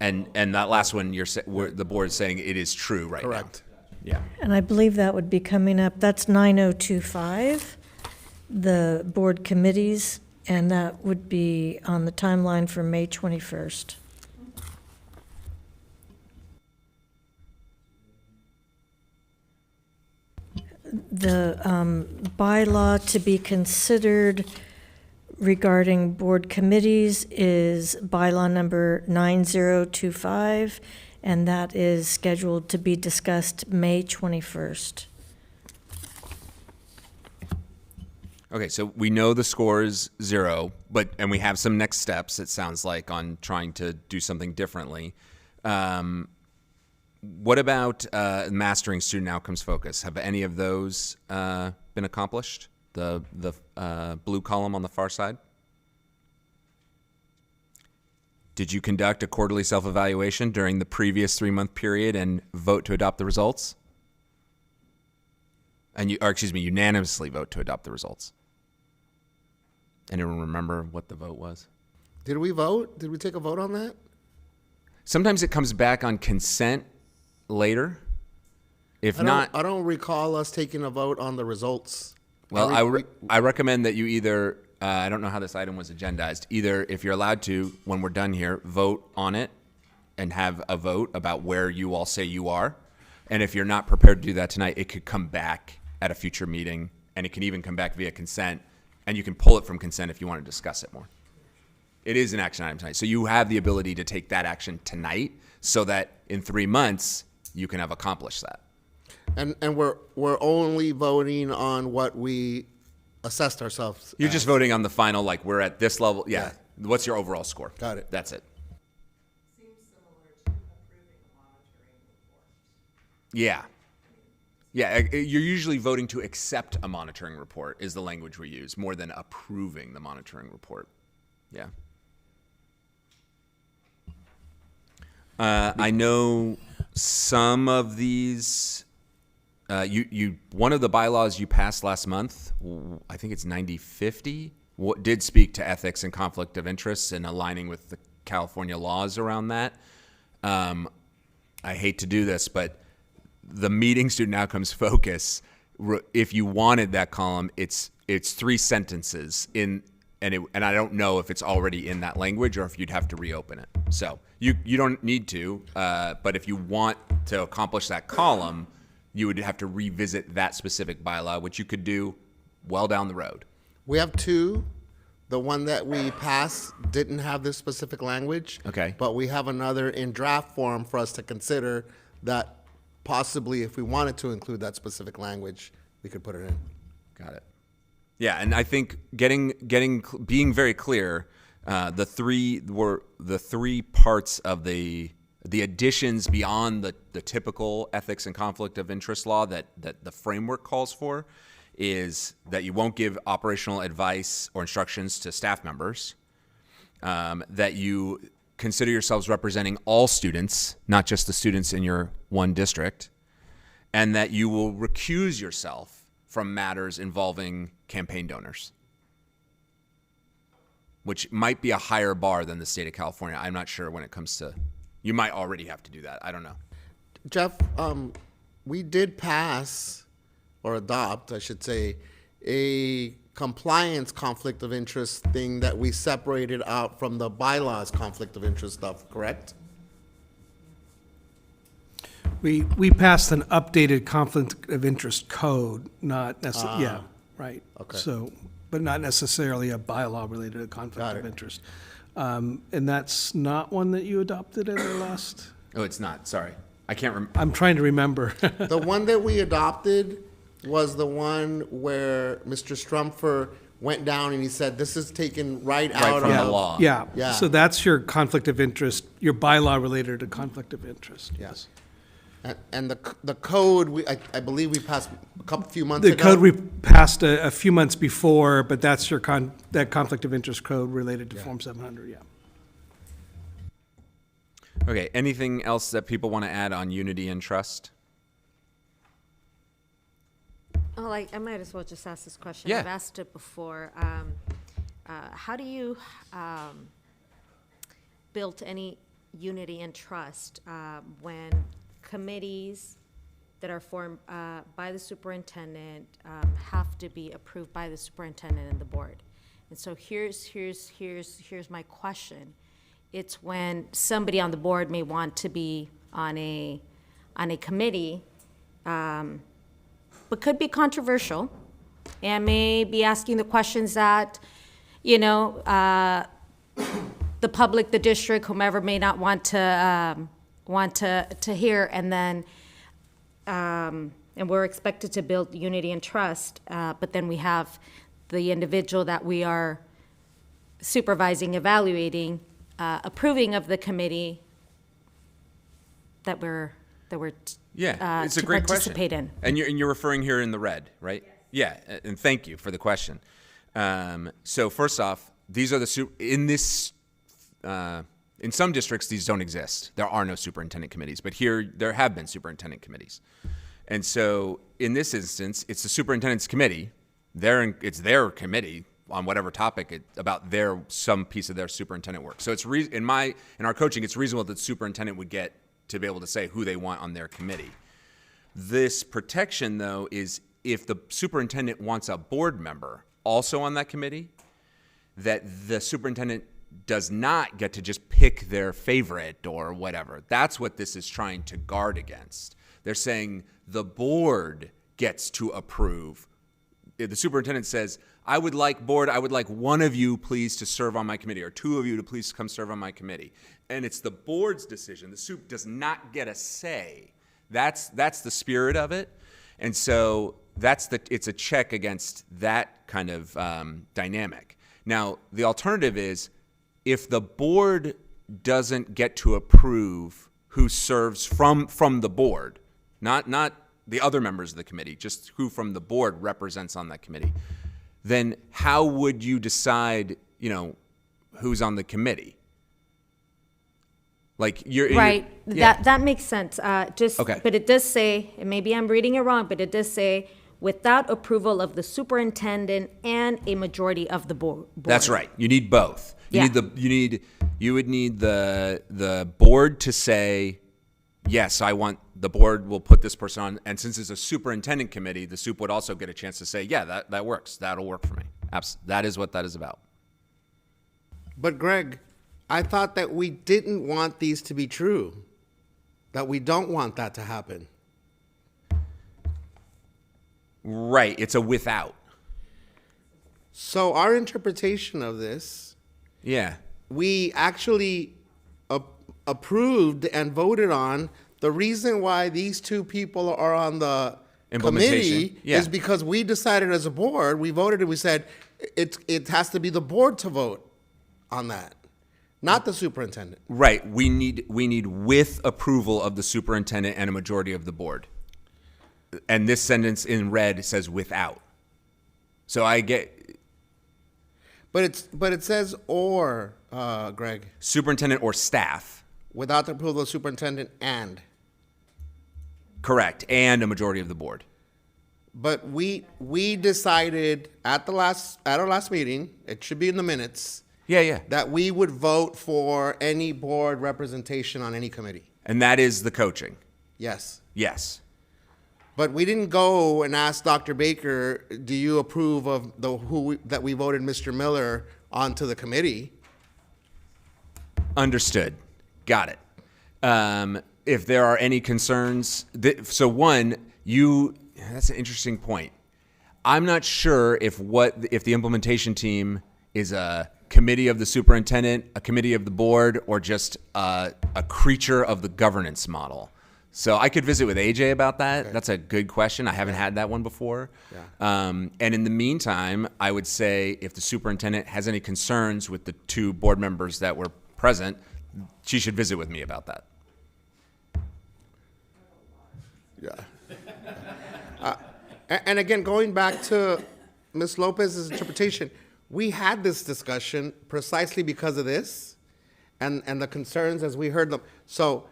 S11: And that last one, the board's saying it is true right now.
S3: Correct.
S11: Yeah.
S1: And I believe that would be coming up, that's 9025, the board committees, and that would be on the timeline for May 21st. The bylaw to be considered regarding board committees is bylaw number 9025, and that is scheduled to be discussed May 21st.
S11: Okay, so we know the score is 0, and we have some next steps, it sounds like, on trying to do something differently. What about mastering student outcomes focus? Have any of those been accomplished? The blue column on the far side? Did you conduct a quarterly self-evaluation during the previous 3-month period and vote to adopt the results? And unanimously vote to adopt the results. Anyone remember what the vote was?
S3: Did we vote? Did we take a vote on that?
S11: Sometimes it comes back on consent later. If not,
S3: I don't recall us taking a vote on the results.
S11: Well, I recommend that you either, I don't know how this item was agendized, either if you're allowed to, when we're done here, vote on it and have a vote about where you all say you are. And if you're not prepared to do that tonight, it could come back at a future meeting, and it can even come back via consent, and you can pull it from consent if you want to discuss it more. It is an action item tonight. So you have the ability to take that action tonight so that in 3 months, you can have accomplished that.
S3: And we're only voting on what we assessed ourselves.
S11: You're just voting on the final, like we're at this level. Yeah. What's your overall score?
S3: Got it.
S11: That's it.
S10: Seems similar to approving a monitoring report.
S11: Yeah. Yeah, you're usually voting to accept a monitoring report is the language we use, more than approving the monitoring report. Yeah. I know some of these, one of the bylaws you passed last month, I think it's 9050, did speak to ethics and conflict of interests and aligning with the California laws around that. I hate to do this, but the meeting student outcomes focus, if you wanted that column, it's 3 sentences in, and I don't know if it's already in that language or if you'd have to reopen it. So you don't need to, but if you want to accomplish that column, you would have to revisit that specific bylaw, which you could do well down the road.
S3: We have 2. The one that we passed didn't have this specific language.
S11: Okay.
S3: But we have another in draft form for us to consider that possibly if we wanted to include that specific language, we could put it in.
S11: Got it. Yeah, and I think being very clear, the three parts of the additions beyond the typical ethics and conflict of interest law that the framework calls for is that you won't give operational advice or instructions to staff members, that you consider yourselves representing all students, not just the students in your one district, and that you will recuse yourself from matters involving campaign donors, which might be a higher bar than the state of California. I'm not sure when it comes to, you might already have to do that. I don't know.
S3: Jeff, we did pass, or adopt, I should say, a compliance conflict of interest thing that we separated out from the bylaws conflict of interest stuff, correct?
S2: We passed an updated conflict of interest code, not necessarily, yeah, right.
S3: Okay.
S2: So, but not necessarily a bylaw related to conflict of interest. And that's not one that you adopted at our last?
S11: Oh, it's not. Sorry. I can't remember.
S2: I'm trying to remember.
S3: The one that we adopted was the one where Mr. Strumpfer went down and he said, this is taken right out
S11: from
S3: of
S11: the law.
S2: Yeah.
S3: Yeah.
S2: So that's your conflict of interest, your bylaw related to conflict of interest.
S3: Yes. And the code, I believe we passed few months
S2: The
S3: ago.
S2: code we passed a few months before, but that's your that conflict of interest code related to Form 700, yeah.
S11: Okay, anything else that people want to add on unity and trust?
S7: Oh, I might as well just ask this question.
S11: Yeah.
S7: I've asked it before. How do you build any unity and trust when committees that are formed by the superintendent have to be approved by the superintendent and the board? And so here's my question. It's when somebody on the board may want to be on a committee, but could be controversial, and may be asking the questions that, the public, the district, whomever may not want to hear, and then and we're expected to build unity and trust, but then we have the individual that we are supervising, evaluating, approving of the committee that we're
S11: Yeah, it's a
S7: to
S11: great
S7: participate
S11: question.
S7: in.
S11: And you're referring here in the red, right? Yes. Yeah, and thank you for the question. So first off, these are in some districts, these don't exist. There are no superintendent committees, but here there have been superintendent committees. And so in this instance, it's the superintendent's committee. It's their committee on whatever topic about some piece of their superintendent work. So it's in our coaching, it's reasonable that the superintendent would get to be able to say who they want on their committee. This protection, though, is if the superintendent wants a board member also on that committee, that the superintendent does not get to just pick their favorite or whatever. That's what this is trying to guard against. They're saying the board gets to approve. If the superintendent says, I would like one of you please to serve on my committee, or two of you to please come serve on my committee. And it's the board's decision. The SUP does not get a say. That's the spirit of it. And so it's a check against that kind of dynamic. Now, the alternative is if the board doesn't get to approve who serves from the board, not the other members of the committee, just who from the board represents on that committee, then how would you decide, who's on the committee? Like
S7: Right,
S11: yeah.
S7: that makes sense.
S11: Okay.
S7: But it does say, and maybe I'm reading it wrong, but it does say, without approval of the superintendent and a majority of the board.
S11: That's right. You need both.
S7: Yeah.
S11: You would need the board to say, yes, the board will put this person on. And since it's a superintendent committee, the SUP would also get a chance to say, yeah, that works. That'll work for me. That is what that is about.
S3: But Greg, I thought that we didn't want these to be true, that we don't want that to happen.
S11: Right. It's a without.
S3: So our interpretation of this,
S11: yeah,
S3: we actually approved and voted on the reason why these two people are on the
S11: Implementation.
S3: committee is because we decided as a board, we voted and we said it has to be the board to vote on that, not the superintendent.
S11: Right. We need with approval of the superintendent and a majority of the board. And this sentence in red says without. So I get.
S3: But it says or, Greg.
S11: Superintendent or staff.
S3: Without the approval of the superintendent and.
S11: Correct. And a majority of the board.
S3: But we decided at our last meeting, it should be in the minutes.
S11: Yeah.
S3: That we would vote for any board representation on any committee.
S11: And that is the coaching.
S3: Yes.
S11: Yes.
S3: But we didn't go and ask Dr. Baker, do you approve of that we voted Mr. Miller onto the committee?
S11: Understood. Got it. If there are any concerns, that's an interesting point. I'm not sure if the implementation team is a committee of the superintendent, a committee of the board, or just a creature of the governance model. So I could visit with AJ about that. Okay. That's a good question. I haven't had that one before. Yeah. And in the meantime, I would say if the superintendent has any concerns with the two board members that were present, she should visit with me about that.
S3: Yeah. And again, going back to Ms. Lopez's interpretation, we had this discussion precisely because of this and the concerns as we heard them. So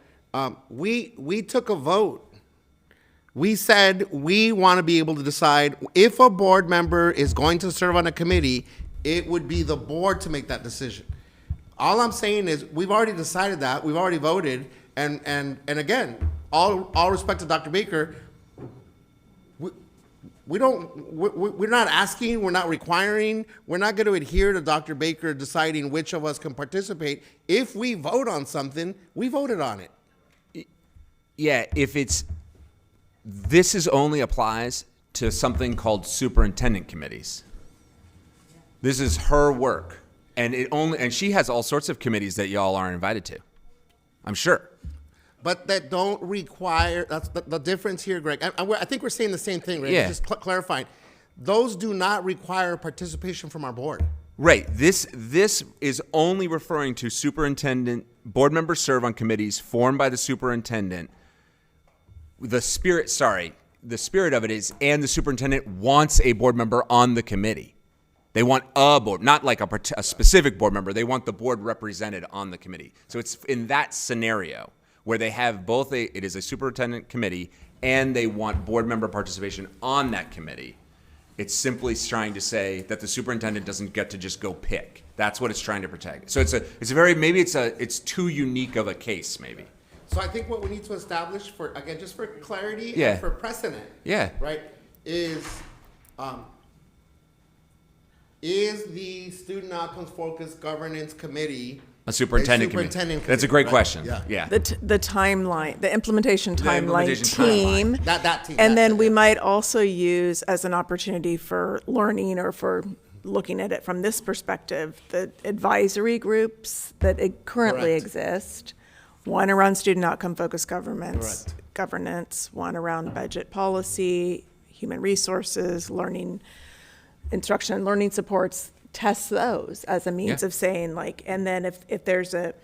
S3: we took a vote. We said we want to be able to decide if a board member is going to serve on a committee, it would be the board to make that decision. All I'm saying is we've already decided that. We've already voted. And again, all respect to Dr. Baker, we're not asking, we're not requiring, we're not going to adhere to Dr. Baker deciding which of us can participate. If we vote on something, we voted on it.
S11: Yeah, this only applies to something called superintendent committees. This is her work, and she has all sorts of committees that y'all are invited to, I'm sure.
S3: But that don't require, that's the difference here, Greg. I think we're saying the same thing, right?
S11: Yeah.
S3: Just clarifying. Those do not require participation from our board.
S11: Right. This is only referring to superintendent, board members serve on committees formed by the superintendent. The spirit of it is, and the superintendent wants a board member on the committee. They want a board, not like a specific board member. They want the board represented on the committee. So it's in that scenario where they have both it is a superintendent committee and they want board member participation on that committee. It's simply trying to say that the superintendent doesn't get to just go pick. That's what it's trying to protect. So it's too unique of a case, maybe.
S3: So I think what we need to establish just for clarity
S11: Yeah.
S3: and for precedent,
S11: Yeah.
S3: right, is the Student Outcomes Focused Governance Committee
S11: A superintendent committee. That's a great question. Yeah.
S10: The timeline, the implementation timeline
S11: implementation
S10: team.
S11: timeline.
S3: That team.
S10: And then we might also use as an opportunity for learning or for looking at it from this perspective, the advisory groups that currently
S3: Correct.
S10: exist. One around student outcome focused governance, one around budget policy, human resources, learning, instruction and learning supports. Test those as a means of saying and then if there's a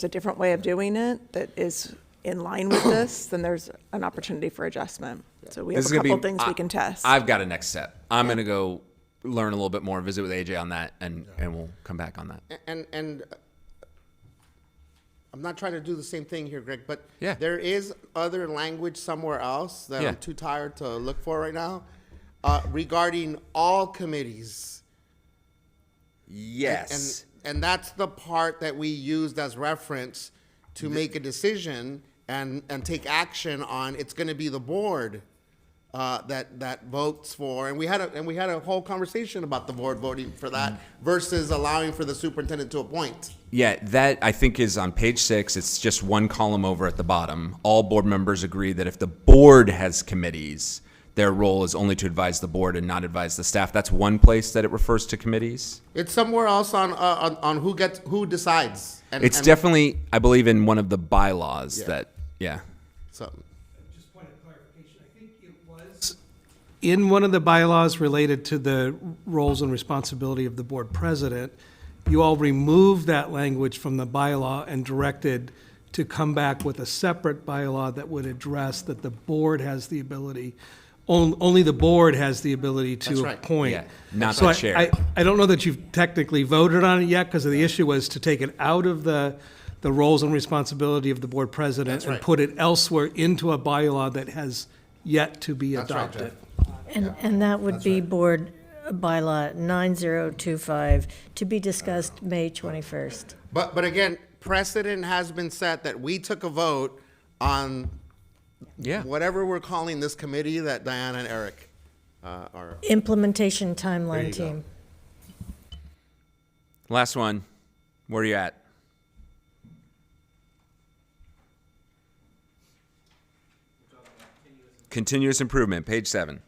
S10: different way of doing it that is in line with this, then there's an opportunity for adjustment. So we have a couple things we can test.
S11: I've got a next step. I'm going to go learn a little bit more, visit with AJ on that, and we'll come back on that.
S3: And I'm not trying to do the same thing here, Greg, but
S11: Yeah.
S3: there is other language somewhere else that
S11: Yeah.
S3: I'm too tired to look for right now regarding all committees.
S11: Yes.
S3: And that's the part that we used as reference to make a decision and take action on. It's going to be the board that votes for, and we had a whole conversation about the board voting for that versus allowing for the superintendent to appoint.
S11: Yeah, that I think is on page 6. It's just one column over at the bottom. All board members agree that if the board has committees, their role is only to advise the board and not advise the staff. That's one place that it refers to committees.
S3: It's somewhere else on who decides.
S11: It's definitely, I believe, in one of the bylaws
S3: Yeah.
S11: that, yeah.
S3: So
S2: Just point of clarification, I think in one of the bylaws related to the roles and responsibility of the board president, you all removed that language from the bylaw and directed to come back with a separate bylaw that would address that the board has the ability, only the board has the ability
S3: That's
S2: to
S3: right.
S2: appoint.
S11: Yeah, not
S2: So
S11: the chair.
S2: I don't know that you've technically voted on it yet, because the issue was to take it out of the roles and responsibility of the board president
S3: That's
S2: and
S3: right.
S2: put it elsewhere into a bylaw that has yet to be
S3: That's right,
S2: adopted.
S1: And that would be Board Bylaw 9025, to be discussed May 21st.
S3: But again, precedent has been set that we took a vote on whatever we're calling this committee that Diana and Eric are.
S1: Implementation
S3: There
S1: Timeline
S3: you go.
S1: Team.
S11: Last one. Where are you at? Continuous improvement, page 7.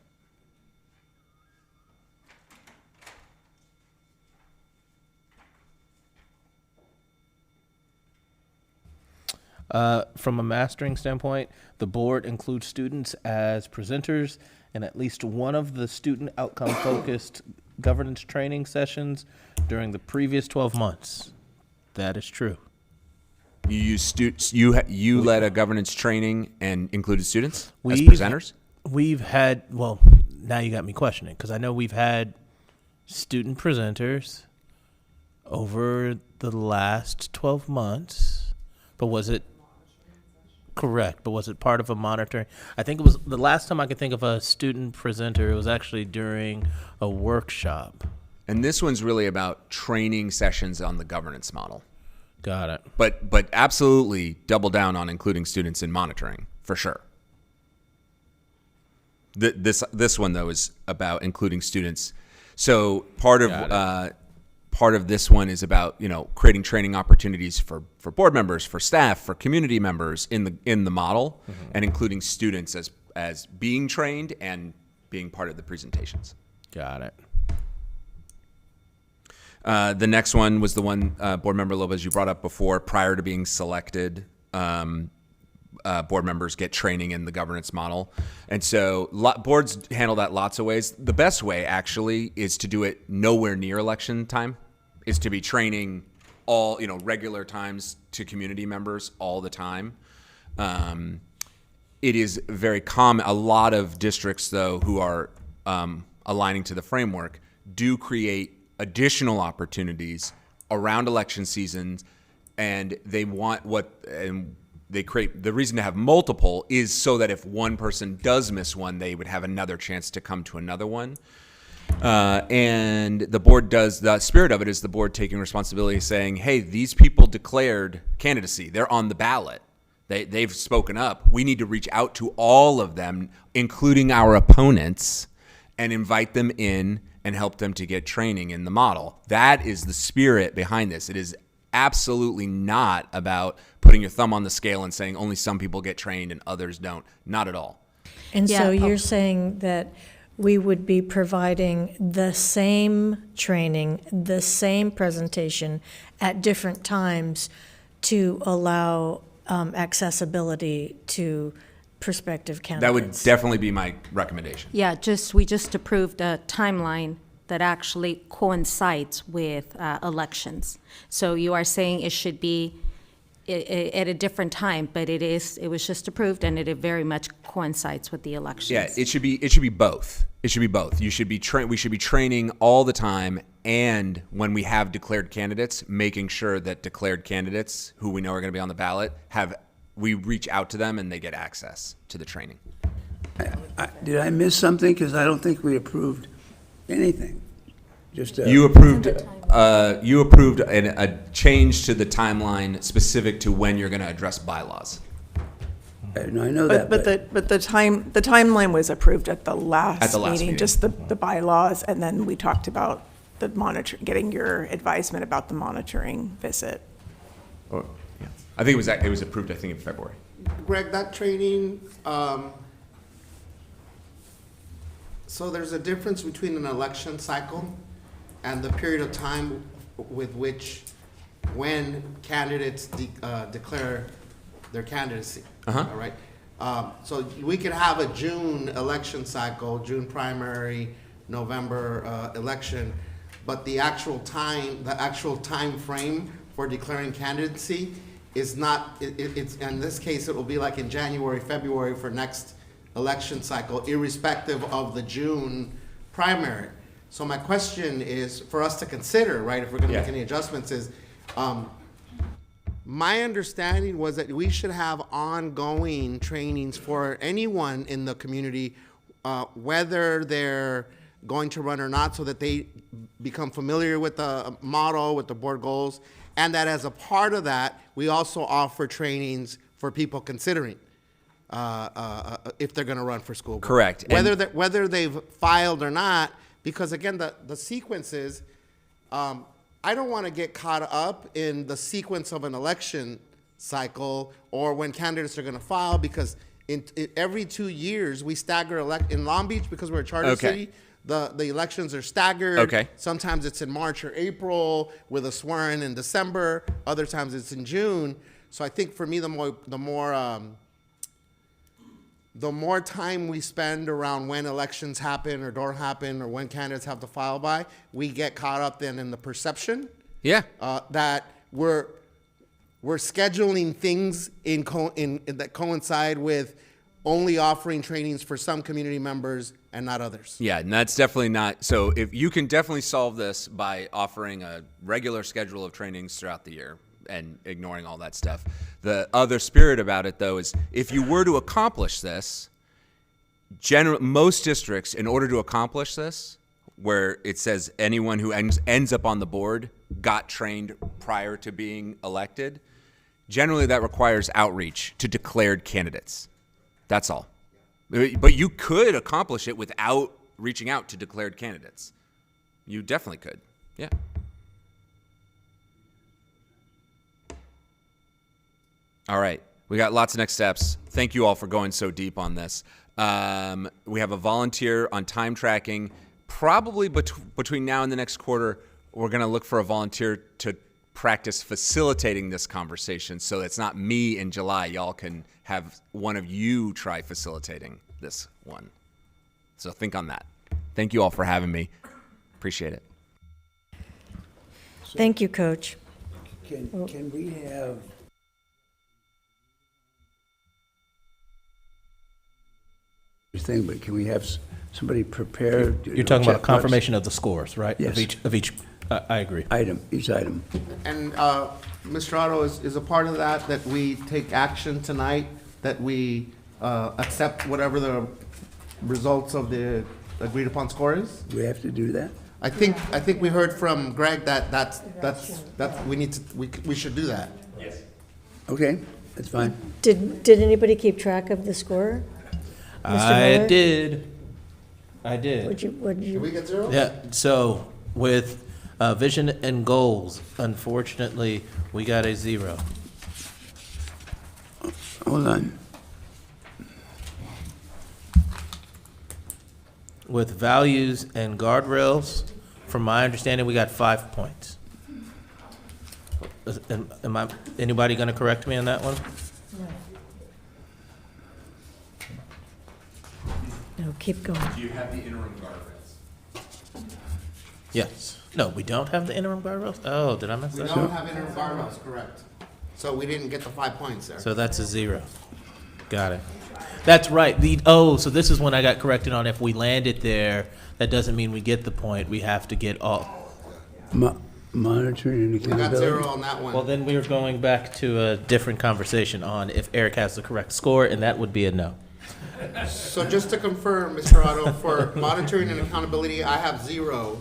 S12: From a mastering standpoint, the board includes students as presenters in at least one of the student outcome-focused governance training sessions during the previous 12 months. That is true.
S11: You use students. You led a governance training and included students as
S12: We've-
S11: presenters.
S12: We've had, well, now you got me questioning, because I know we've had student presenters over the last 12 months, but was it correct? But was it part of a monitoring? I think it was the last time I could think of a student presenter, it was actually during a workshop.
S11: And this one's really about training sessions on the governance model.
S12: Got it.
S11: But absolutely double down on including students in monitoring, for sure. This one, though, is about including students. So part of this one is about, creating training opportunities for board members, for staff, for community members in the model, and including students as being trained and being part of the presentations.
S12: Got it.
S11: The next one was the one, Board Member Lopez, you brought up before. Prior to being selected, board members get training in the governance model. And so boards handle that lots of ways. The best way, actually, is to do it nowhere near election time, is to be training all, regular times to community members all the time. It is very common. A lot of districts, though, who are aligning to the framework do create additional opportunities around election seasons, and they want they create the reason to have multiple is so that if one person does miss one, they would have another chance to come to another one. And the board does, the spirit of it is the board taking responsibility, saying, hey, these people declared candidacy. They're on the ballot. They've spoken up. We need to reach out to all of them, including our opponents, and invite them in and help them to get training in the model. That is the spirit behind this. It is absolutely not about putting your thumb on the scale and saying only some people get trained and others don't. Not at all.
S1: And so you're saying that we would be providing the same training, the same presentation at different times to allow accessibility to prospective candidates.
S11: That would definitely be my recommendation.
S7: Yeah, we just approved a timeline that actually coincides with elections. So you are saying it should be at a different time, but it was just approved, and it very much coincides with the elections.
S11: Yeah, it should be both. It should be both. We should be training all the time, and when we have declared candidates, making sure that declared candidates who we know are going to be on the ballot we reach out to them and they get access to the training.
S24: Did I miss something? Because I don't think we approved anything. Just
S11: You approved a change to the timeline specific to when you're going to address bylaws.
S24: No, I know that.
S10: But the timeline was approved at the last
S11: meeting.
S10: meeting, just the bylaws, and then we talked about the getting your advisement about the monitoring visit.
S11: I think it was approved, I think, in February.
S3: Greg, that training, so there's a difference between an election cycle and the period of time with which when candidates declare their candidacy. All right. So we could have a June election cycle, June primary, November election, but the actual time frame for declaring candidacy is not, it's, in this case, it will be like in January, February for next election cycle, irrespective of the June primary. So my question is, for us to consider, right, if we're gonna make any adjustments, is, my understanding was that we should have ongoing trainings for anyone in the community, whether they're going to run or not, so that they become familiar with the model, with the board goals, and that as a part of that, we also offer trainings for people considering if they're going to run for school board.
S11: Correct.
S3: Whether they've filed or not, because again, the sequence is, I don't want to get caught up in the sequence of an election cycle or when candidates are going to file, because in every 2 years we stagger in Long Beach, because we're a charter city. The elections are staggered.
S11: Okay. Sometimes
S3: it's in March or April with a swearing in December. Other times it's in June. So I think for me, the more time we spend around when elections happen or don't happen or when candidates have to file by, we get caught up then in the perception.
S11: Yeah.
S3: That we're scheduling things that coincide with only offering trainings for some community members and not others.
S11: Yeah, and that's definitely not, so if you can definitely solve this by offering a regular schedule of trainings throughout the year and ignoring all that stuff. The other spirit about it, though, is if you were to accomplish this, most districts, in order to accomplish this, where it says anyone who ends up on the board got trained prior to being elected, generally that requires outreach to declared candidates. That's all. But you could accomplish it without reaching out to declared candidates. You definitely could. Yeah. All right. We got lots of next steps. Thank you all for going so deep on this. We have a volunteer on time tracking. Probably between now and the next quarter, we're going to look for a volunteer to practice facilitating this conversation, so it's not me in July. Y'all can have one of you try facilitating this one. So think on that. Thank you all for having me. Appreciate it.
S1: Thank you, Coach.
S24: Can we have thing, but can we have somebody prepare?
S12: You're talking about confirmation of the scores, right?
S24: Yes.
S12: Of each. I agree.
S24: Each item.
S3: And Mr. Otto, is a part of that we take action tonight, that we accept whatever the results of the agreed upon score is?
S24: We have to do that?
S3: I think we heard from Greg that we should do that.
S24: Yes. Okay, that's fine.
S1: Did anybody keep track of the score?
S12: I did.
S1: Would you?
S3: Did we get zero?
S12: Yeah. So with vision and goals, unfortunately, we got a 0.
S24: Hold on.
S12: With values and guardrails, from my understanding, we got 5 points. Anybody going to correct me on that one?
S1: No, keep going.
S11: Do you have the interim guardrails?
S12: Yes. No, we don't have the interim guardrails? Oh, did I mess
S3: We
S12: that
S3: don't
S12: up?
S3: have interim guardrails, correct. So we didn't get the 5 points there.
S12: So that's a 0. Got it. That's right. So this is when I got corrected on if we landed there, that doesn't mean we get the point. We have to get all.
S24: Monitoring and
S3: We got
S24: accountability.
S3: 0 on that one.
S12: Well, then we are going back to a different conversation on if Eric has the correct score, and that would be a no.
S3: So just to confirm, Mr. Otto, for monitoring and accountability, I have 0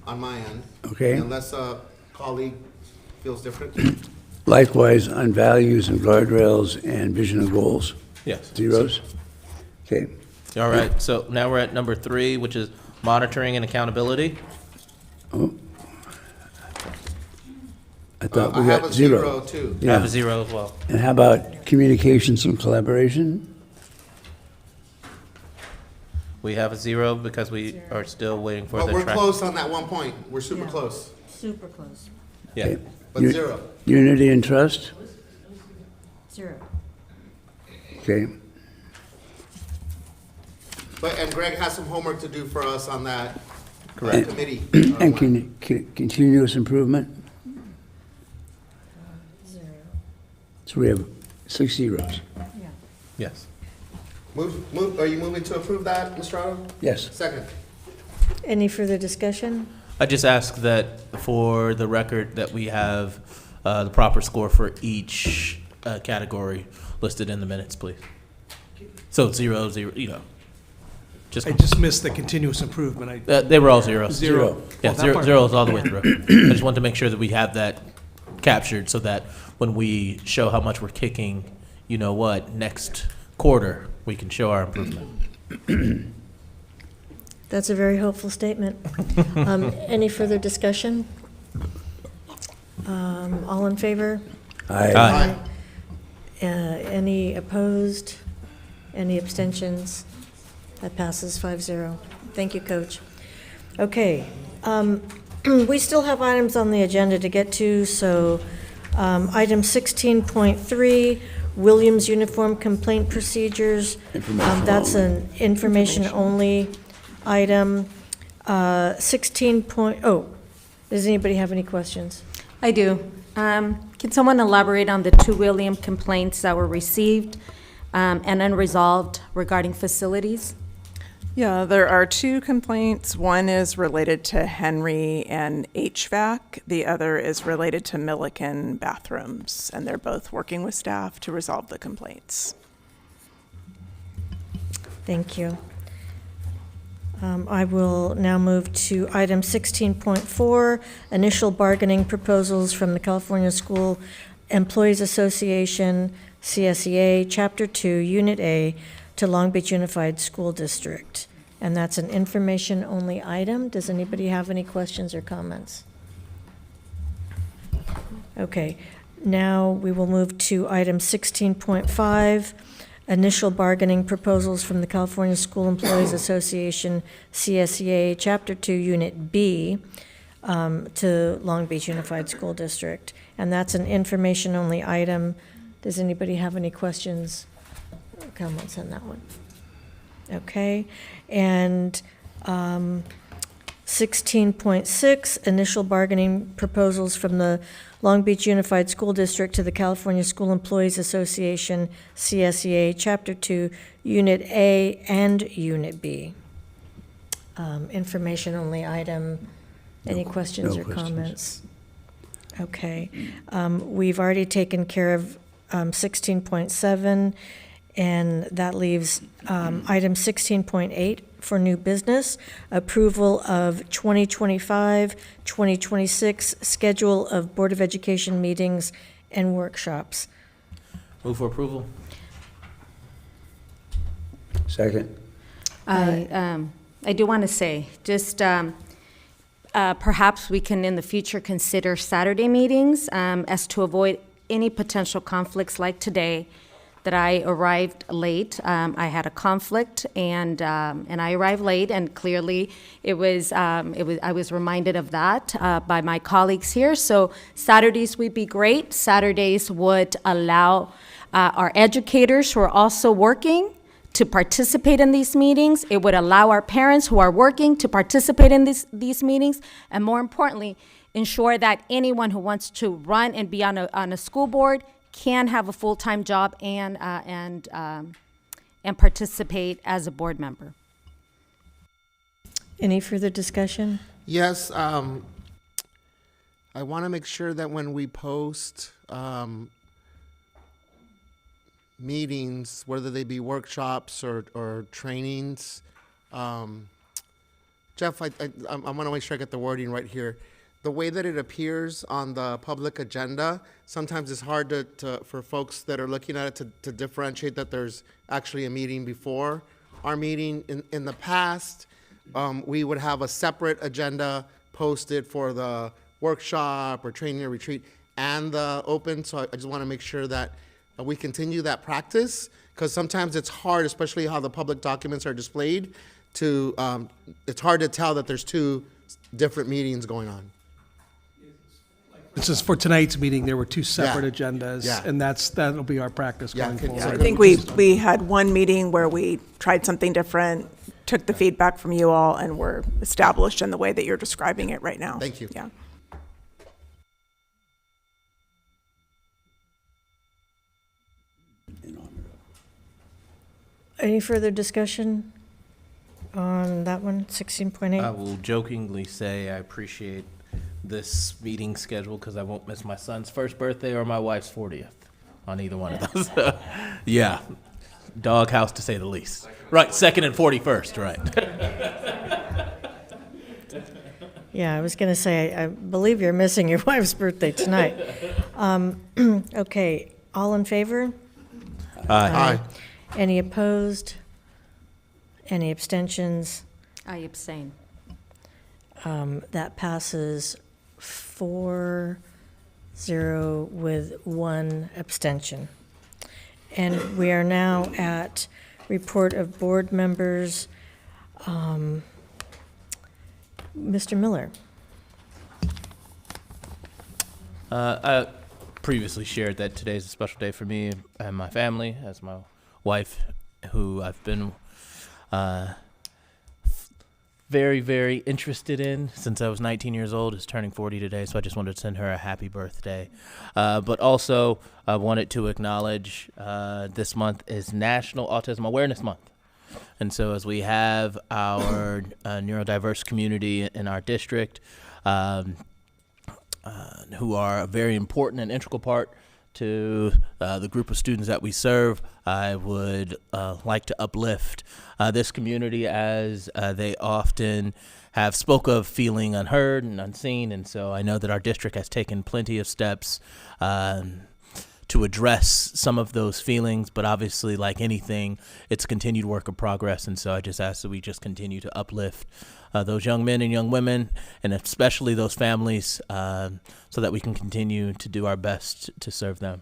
S3: on my end.
S24: Okay.
S3: Unless a colleague feels different.
S24: Likewise, on values and guardrails and vision and goals.
S12: Yes.
S24: 0s. Okay.
S12: All right. So now we're at number 3, which is monitoring and accountability.
S24: Oh. I thought we
S3: I
S24: got
S3: have a
S24: 0.
S3: 0 too.
S12: I have a 0 as well.
S24: And how about communications and collaboration?
S12: We have a 0 because we are still waiting for
S3: But
S12: the
S3: we're
S12: track.
S3: close on that 1 point. We're super close.
S1: Super close.
S12: Yeah.
S24: Okay.
S3: But 0.
S24: Unity and trust?
S1: 0.
S24: Okay.
S3: and Greg has some homework to do for us on that
S24: Correct.
S3: committee.
S24: And continuous improvement? So we have 6 zeros.
S12: Yes.
S3: Are you moving to approve that, Mr. Otto?
S24: Yes.
S3: Second.
S1: Any further discussion?
S23: I just ask that for the record that we have the proper score for each category listed in the minutes, please. So 0, 0, you know.
S2: I just missed the continuous improvement.
S23: They were all zeros.
S2: Zero.
S23: Yeah,
S2: Oh, that part.
S23: zeros all the way through. I just wanted to make sure that we have that captured so that when we show how much we're kicking, you know what, next quarter, we can show our improvement.
S1: That's a very hopeful statement. Any further discussion? All in favor?
S24: Aye.
S1: Any opposed? Any abstentions? That passes 5-0. Thank you, Coach. Okay, we still have items on the agenda to get to, so item 16.3, Williams Uniform Complaint Procedures. That's an information-only item. 16. Does anybody have any questions?
S7: I do. Can someone elaborate on the 2 William complaints that were received and unresolved regarding facilities?
S10: Yeah, there are 2 complaints. One is related to Henry and HVAC. The other is related to Milliken bathrooms, and they're both working with staff to resolve the complaints.
S1: Thank you. I will now move to item 16.4, initial bargaining proposals from the California School Employees Association, CSEA, Chapter 2, Unit A, to Long Beach Unified School District. And that's an information-only item. Does anybody have any questions or comments? Okay, now we will move to item 16.5, initial bargaining proposals from the California School Employees Association, CSEA, Chapter 2, Unit B, to Long Beach Unified School District. And that's an information-only item. Does anybody have any questions or comments on that one? Okay, and 16.6, initial bargaining proposals from the Long Beach Unified School District to the California School Employees Association, CSEA, Chapter 2, Unit A and Unit B. Information-only item. Any questions or comments? Okay. We've already taken care of 16.7, and that leaves item 16.8 for new business, approval of 2025-2026 schedule of Board of Education meetings and workshops.
S23: Move for approval.
S24: Second.
S7: I do want to say, just perhaps we can in the future consider Saturday meetings as to avoid any potential conflicts like today, that I arrived late. I had a conflict, and I arrived late, and clearly I was reminded of that by my colleagues here. So Saturdays would be great. Saturdays would allow our educators who are also working to participate in these meetings. It would allow our parents who are working to participate in these meetings, and more importantly, ensure that anyone who wants to run and be on a school board can have a full-time job and participate as a board member.
S1: Any further discussion?
S3: Yes, I want to make sure that when we post meetings, whether they be workshops or trainings, Jeff, I want to make sure I get the wording right here. The way that it appears on the public agenda, sometimes it's hard for folks that are looking at it to differentiate that there's actually a meeting before our meeting. In the past, we would have a separate agenda posted for the workshop or training or retreat and the open. So I just want to make sure that we continue that practice, because sometimes it's hard, especially how the public documents are displayed, it's hard to tell that there's 2 different meetings going on.
S2: This is for tonight's meeting, there were 2 separate agendas,
S3: Yeah.
S2: and that'll be our practice going forward.
S10: I think we had one meeting where we tried something different, took the feedback from you all and were established in the way that you're describing it right now.
S3: Thank you.
S10: Yeah.
S1: Any further discussion on that one, 16.8?
S12: I will jokingly say I appreciate this meeting schedule because I won't miss my son's first birthday or my wife's 40th on either one of those. Yeah, doghouse to say the least. Right, 2nd and 41st, right.
S1: Yeah, I was going to say, I believe you're missing your wife's birthday tonight. Okay, all in favor?
S12: Aye.
S1: Any opposed? Any abstentions?
S7: I abstain.
S1: That passes 4-0 with 1 abstention. And we are now at report of board members. Mr. Miller.
S12: I previously shared that today's a special day for me and my family, as my wife, who I've been very, very interested in since I was 19 years old, is turning 40 today, so I just wanted to send her a happy birthday. But also, I wanted to acknowledge this month is National Autism Awareness Month. And so as we have our neurodiverse community in our district, who are a very important and integral part to the group of students that we serve, I would like to uplift this community as they often have spoke of feeling unheard and unseen. And so I know that our district has taken plenty of steps to address some of those feelings, but obviously, like anything, it's a continued work of progress. And so I just ask that we just continue to uplift those young men and young women, and especially those families, so that we can continue to do our best to serve them.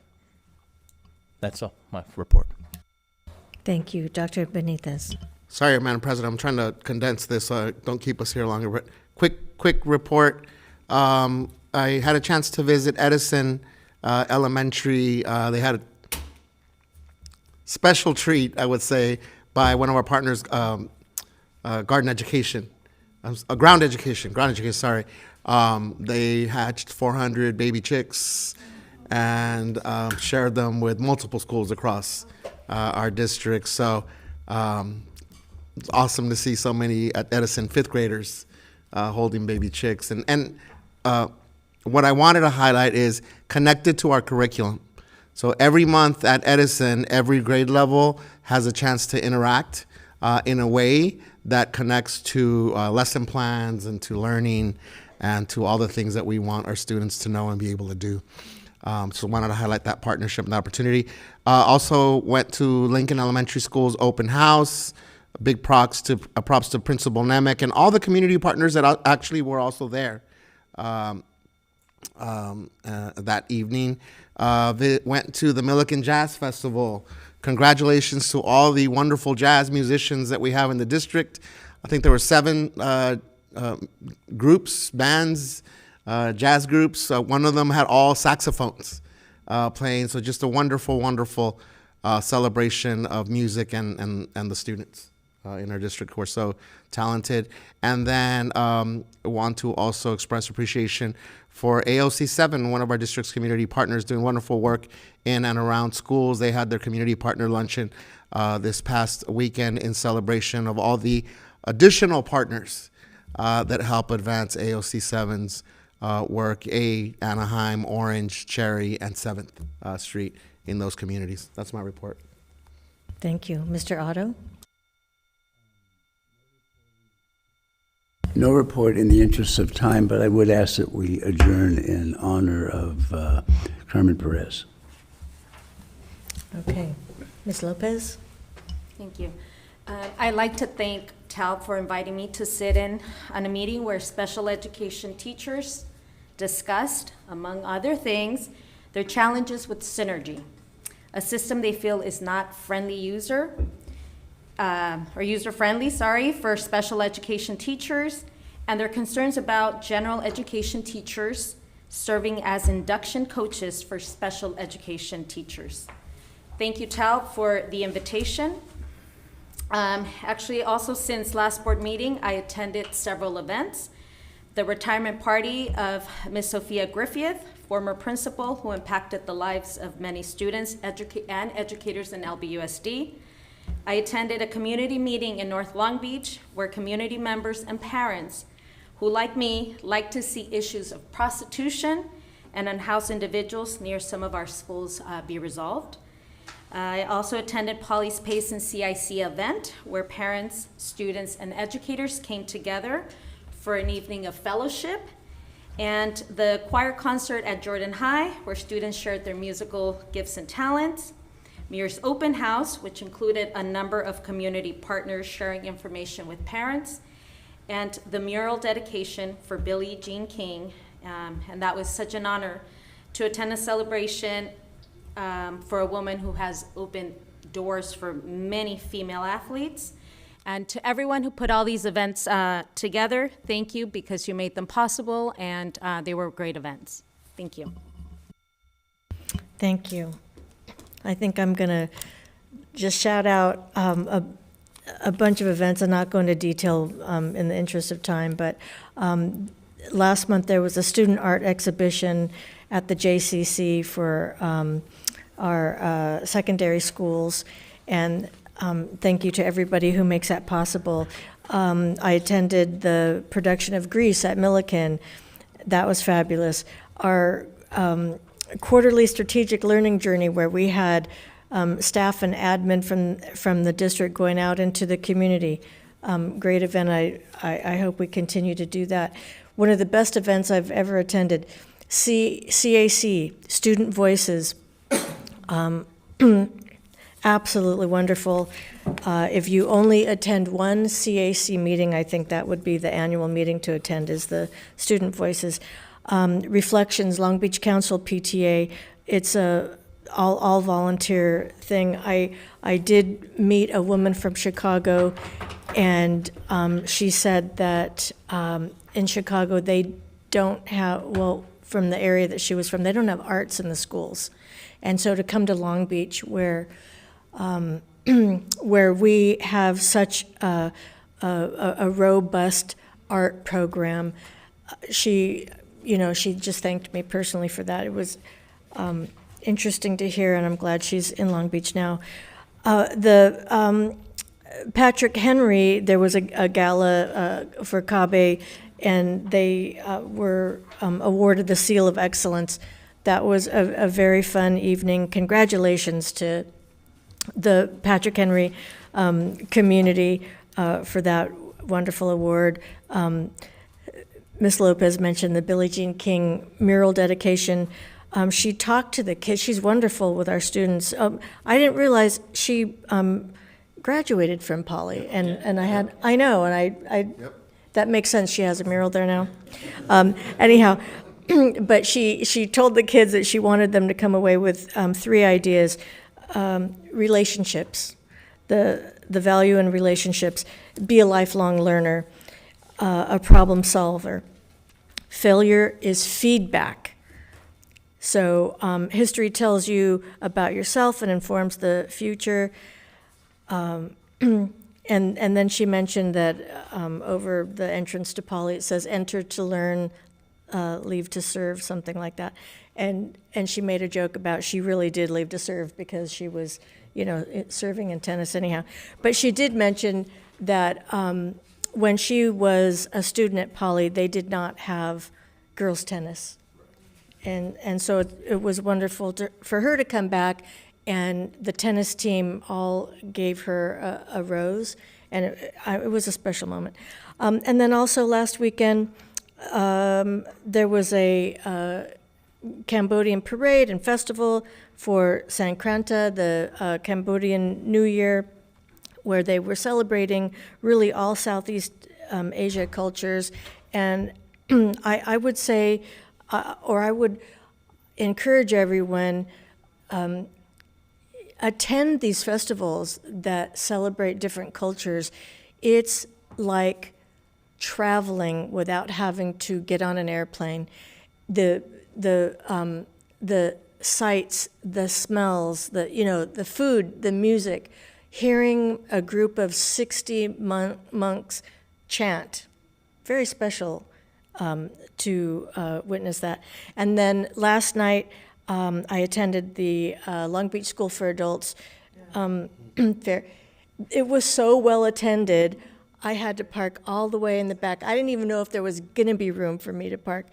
S12: That's all, my report.
S1: Thank you. Dr. Benitez.
S3: Sorry, Madam President, I'm trying to condense this, so don't keep us here longer. But quick report. I had a chance to visit Edison Elementary. They had a special treat, I would say, by one of our partners, Garden Education, Ground Education, sorry. They hatched 400 baby chicks and shared them with multiple schools across our district. So it's awesome to see so many at Edison 5th graders holding baby chicks. And what I wanted to highlight is connected to our curriculum. So every month at Edison, every grade level has a chance to interact in a way that connects to lesson plans and to learning and to all the things that we want our students to know and be able to do. So wanted to highlight that partnership and opportunity. Also went to Lincoln Elementary School's open house. Big props to Principal Nemec and all the community partners that actually were also there that evening. Went to the Milliken Jazz Festival. Congratulations to all the wonderful jazz musicians that we have in the district. I think there were 7 groups, bands, jazz groups. One of them had all saxophones playing. So just a wonderful, wonderful celebration of music and the students in our district who are so talented. And then want to also express appreciation for AOC 7, one of our district's community partners, doing wonderful work in and around schools. They had their community partner luncheon this past weekend in celebration of all the additional partners that help advance AOC 7's work, Anaheim, Orange, Cherry, and 7th Street in those communities. That's my report.
S1: Thank you. Mr. Otto?
S24: No report in the interest of time, but I would ask that we adjourn in honor of Carmen Perez.
S1: Okay. Ms. Lopez?
S7: Thank you. I'd like to thank TALB for inviting me to sit in on a meeting where special education teachers discussed, among other things, their challenges with Synergy, a system they feel is not user-friendly, for special education teachers, and their concerns about general education teachers serving as induction coaches for special education teachers. Thank you, TALB, for the invitation. Actually, also since last board meeting, I attended several events. The retirement party of Miss Sophia Griffith, former principal who impacted the lives of many students and educators in LBUSD. I attended a community meeting in North Long Beach where community members and parents who, like me, like to see issues of prostitution and unhoused individuals near some of our schools be resolved. I also attended Polly's Pace and CIC event where parents, students, and educators came together for an evening of fellowship, and the choir concert at Jordan High where students shared their musical gifts and talents. Mir's open house, which included a number of community partners sharing information with parents, and the mural dedication for Billie Jean King. And that was such an honor to attend a celebration for a woman who has opened doors for many female athletes. And to everyone who put all these events together, thank you, because you made them possible, and they were great events. Thank you.
S1: Thank you. I think I'm going to just shout out a bunch of events. I'm not going to detail in the interest of time, but last month there was a student art exhibition at the JCC for our secondary schools, and thank you to everybody who makes that possible. I attended the production of Grease at Milliken. That was fabulous. Our quarterly strategic learning journey where we had staff and admin from the district going out into the community. Great event. I hope we continue to do that. One of the best events I've ever attended, CAC, Student Voices. Absolutely wonderful. If you only attend one CAC meeting, I think that would be the annual meeting to attend, is the Student Voices. Reflections, Long Beach Council PTA, it's a all volunteer thing. I did meet a woman from Chicago, and she said that in Chicago they don't have, well, from the area that she was from, they don't have arts in the schools. And so to come to Long Beach where where we have such a robust art program, she just thanked me personally for that. It was interesting to hear, and I'm glad she's in Long Beach now. Patrick Henry, there was a gala for CABE, and they were awarded the Seal of Excellence. That was a very fun evening. Congratulations to the Patrick Henry community for that wonderful award. Ms. Lopez mentioned the Billie Jean King mural dedication. She talked to the kids. She's wonderful with our students. I didn't realize she graduated from Poly, and I know, yep. That makes sense. She has a mural there now. Anyhow, but she told the kids that she wanted them to come away with 3 ideas: relationships, the value in relationships, be a lifelong learner, a problem solver. Failure is feedback. So history tells you about yourself and informs the future. And then she mentioned that over the entrance to Poly, it says enter to learn, leave to serve, something like that. And she made a joke about she really did leave to serve because she was, serving in tennis anyhow. But she did mention that when she was a student at Poly, they did not have girls' tennis. And so it was wonderful for her to come back, and the tennis team all gave her a rose, and it was a special moment. And then also last weekend, there was a Cambodian parade and festival for Sankranta, the Cambodian New Year, where they were celebrating really all Southeast Asia cultures. And I would say, or I would encourage everyone, attend these festivals that celebrate different cultures. It's like traveling without having to get on an airplane. The sights, the smells, the food, the music. hearing a group of 60 monks chant, very special to witness that. And then last night, I attended the Long Beach School for Adults fair. It was so well attended, I had to park all the way in the back. I didn't even know if there was going to be room for me to park,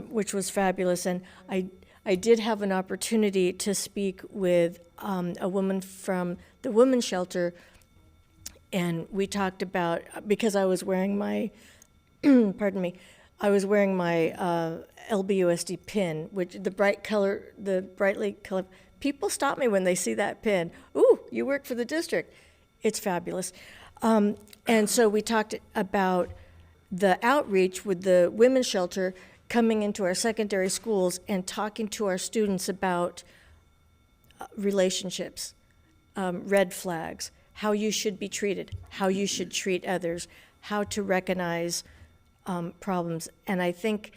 S1: which was fabulous. And I did have an opportunity to speak with a woman from the women's shelter, and we talked about, because I was wearing my, pardon me, I was wearing my LBUSD pin, which the brightly colored, people stop me when they see that pin. Ooh, you work for the district. It's fabulous. And so we talked about the outreach with the women's shelter coming into our secondary schools and talking to our students about relationships, red flags, how you should be treated, how you should treat others, how to recognize problems. And I think,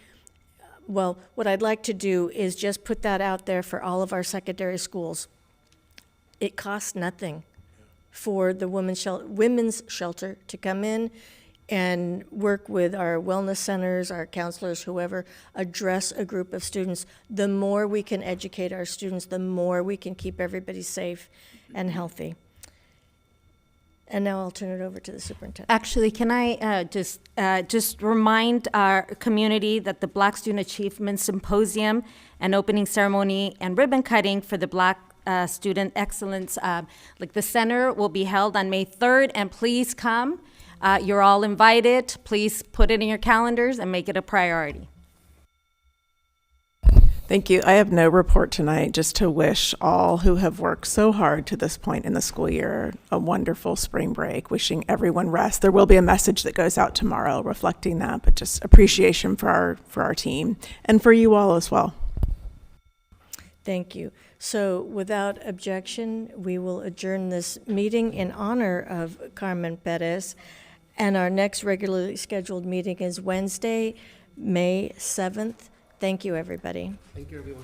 S1: well, what I'd like to do is just put that out there for all of our secondary schools. It costs nothing for the women's shelter to come in and work with our wellness centers, our counselors, whoever, address a group of students. The more we can educate our students, the more we can keep everybody safe and healthy. And now I'll turn it over to the superintendent.
S7: Actually, can I just remind our community that the Black Student Achievement Symposium and opening ceremony and ribbon cutting for the Black Student Excellence, like the center, will be held on May 3rd, and please come. You're all invited. Please put it in your calendars and make it a priority.
S10: Thank you. I have no report tonight, just to wish all who have worked so hard to this point in the school year a wonderful spring break, wishing everyone rest. There will be a message that goes out tomorrow reflecting that, but just appreciation for our team and for you all as well.
S1: Thank you. So without objection, we will adjourn this meeting in honor of Carmen Perez. And our next regularly scheduled meeting is Wednesday, May 7th. Thank you, everybody.
S3: Thank you, everyone.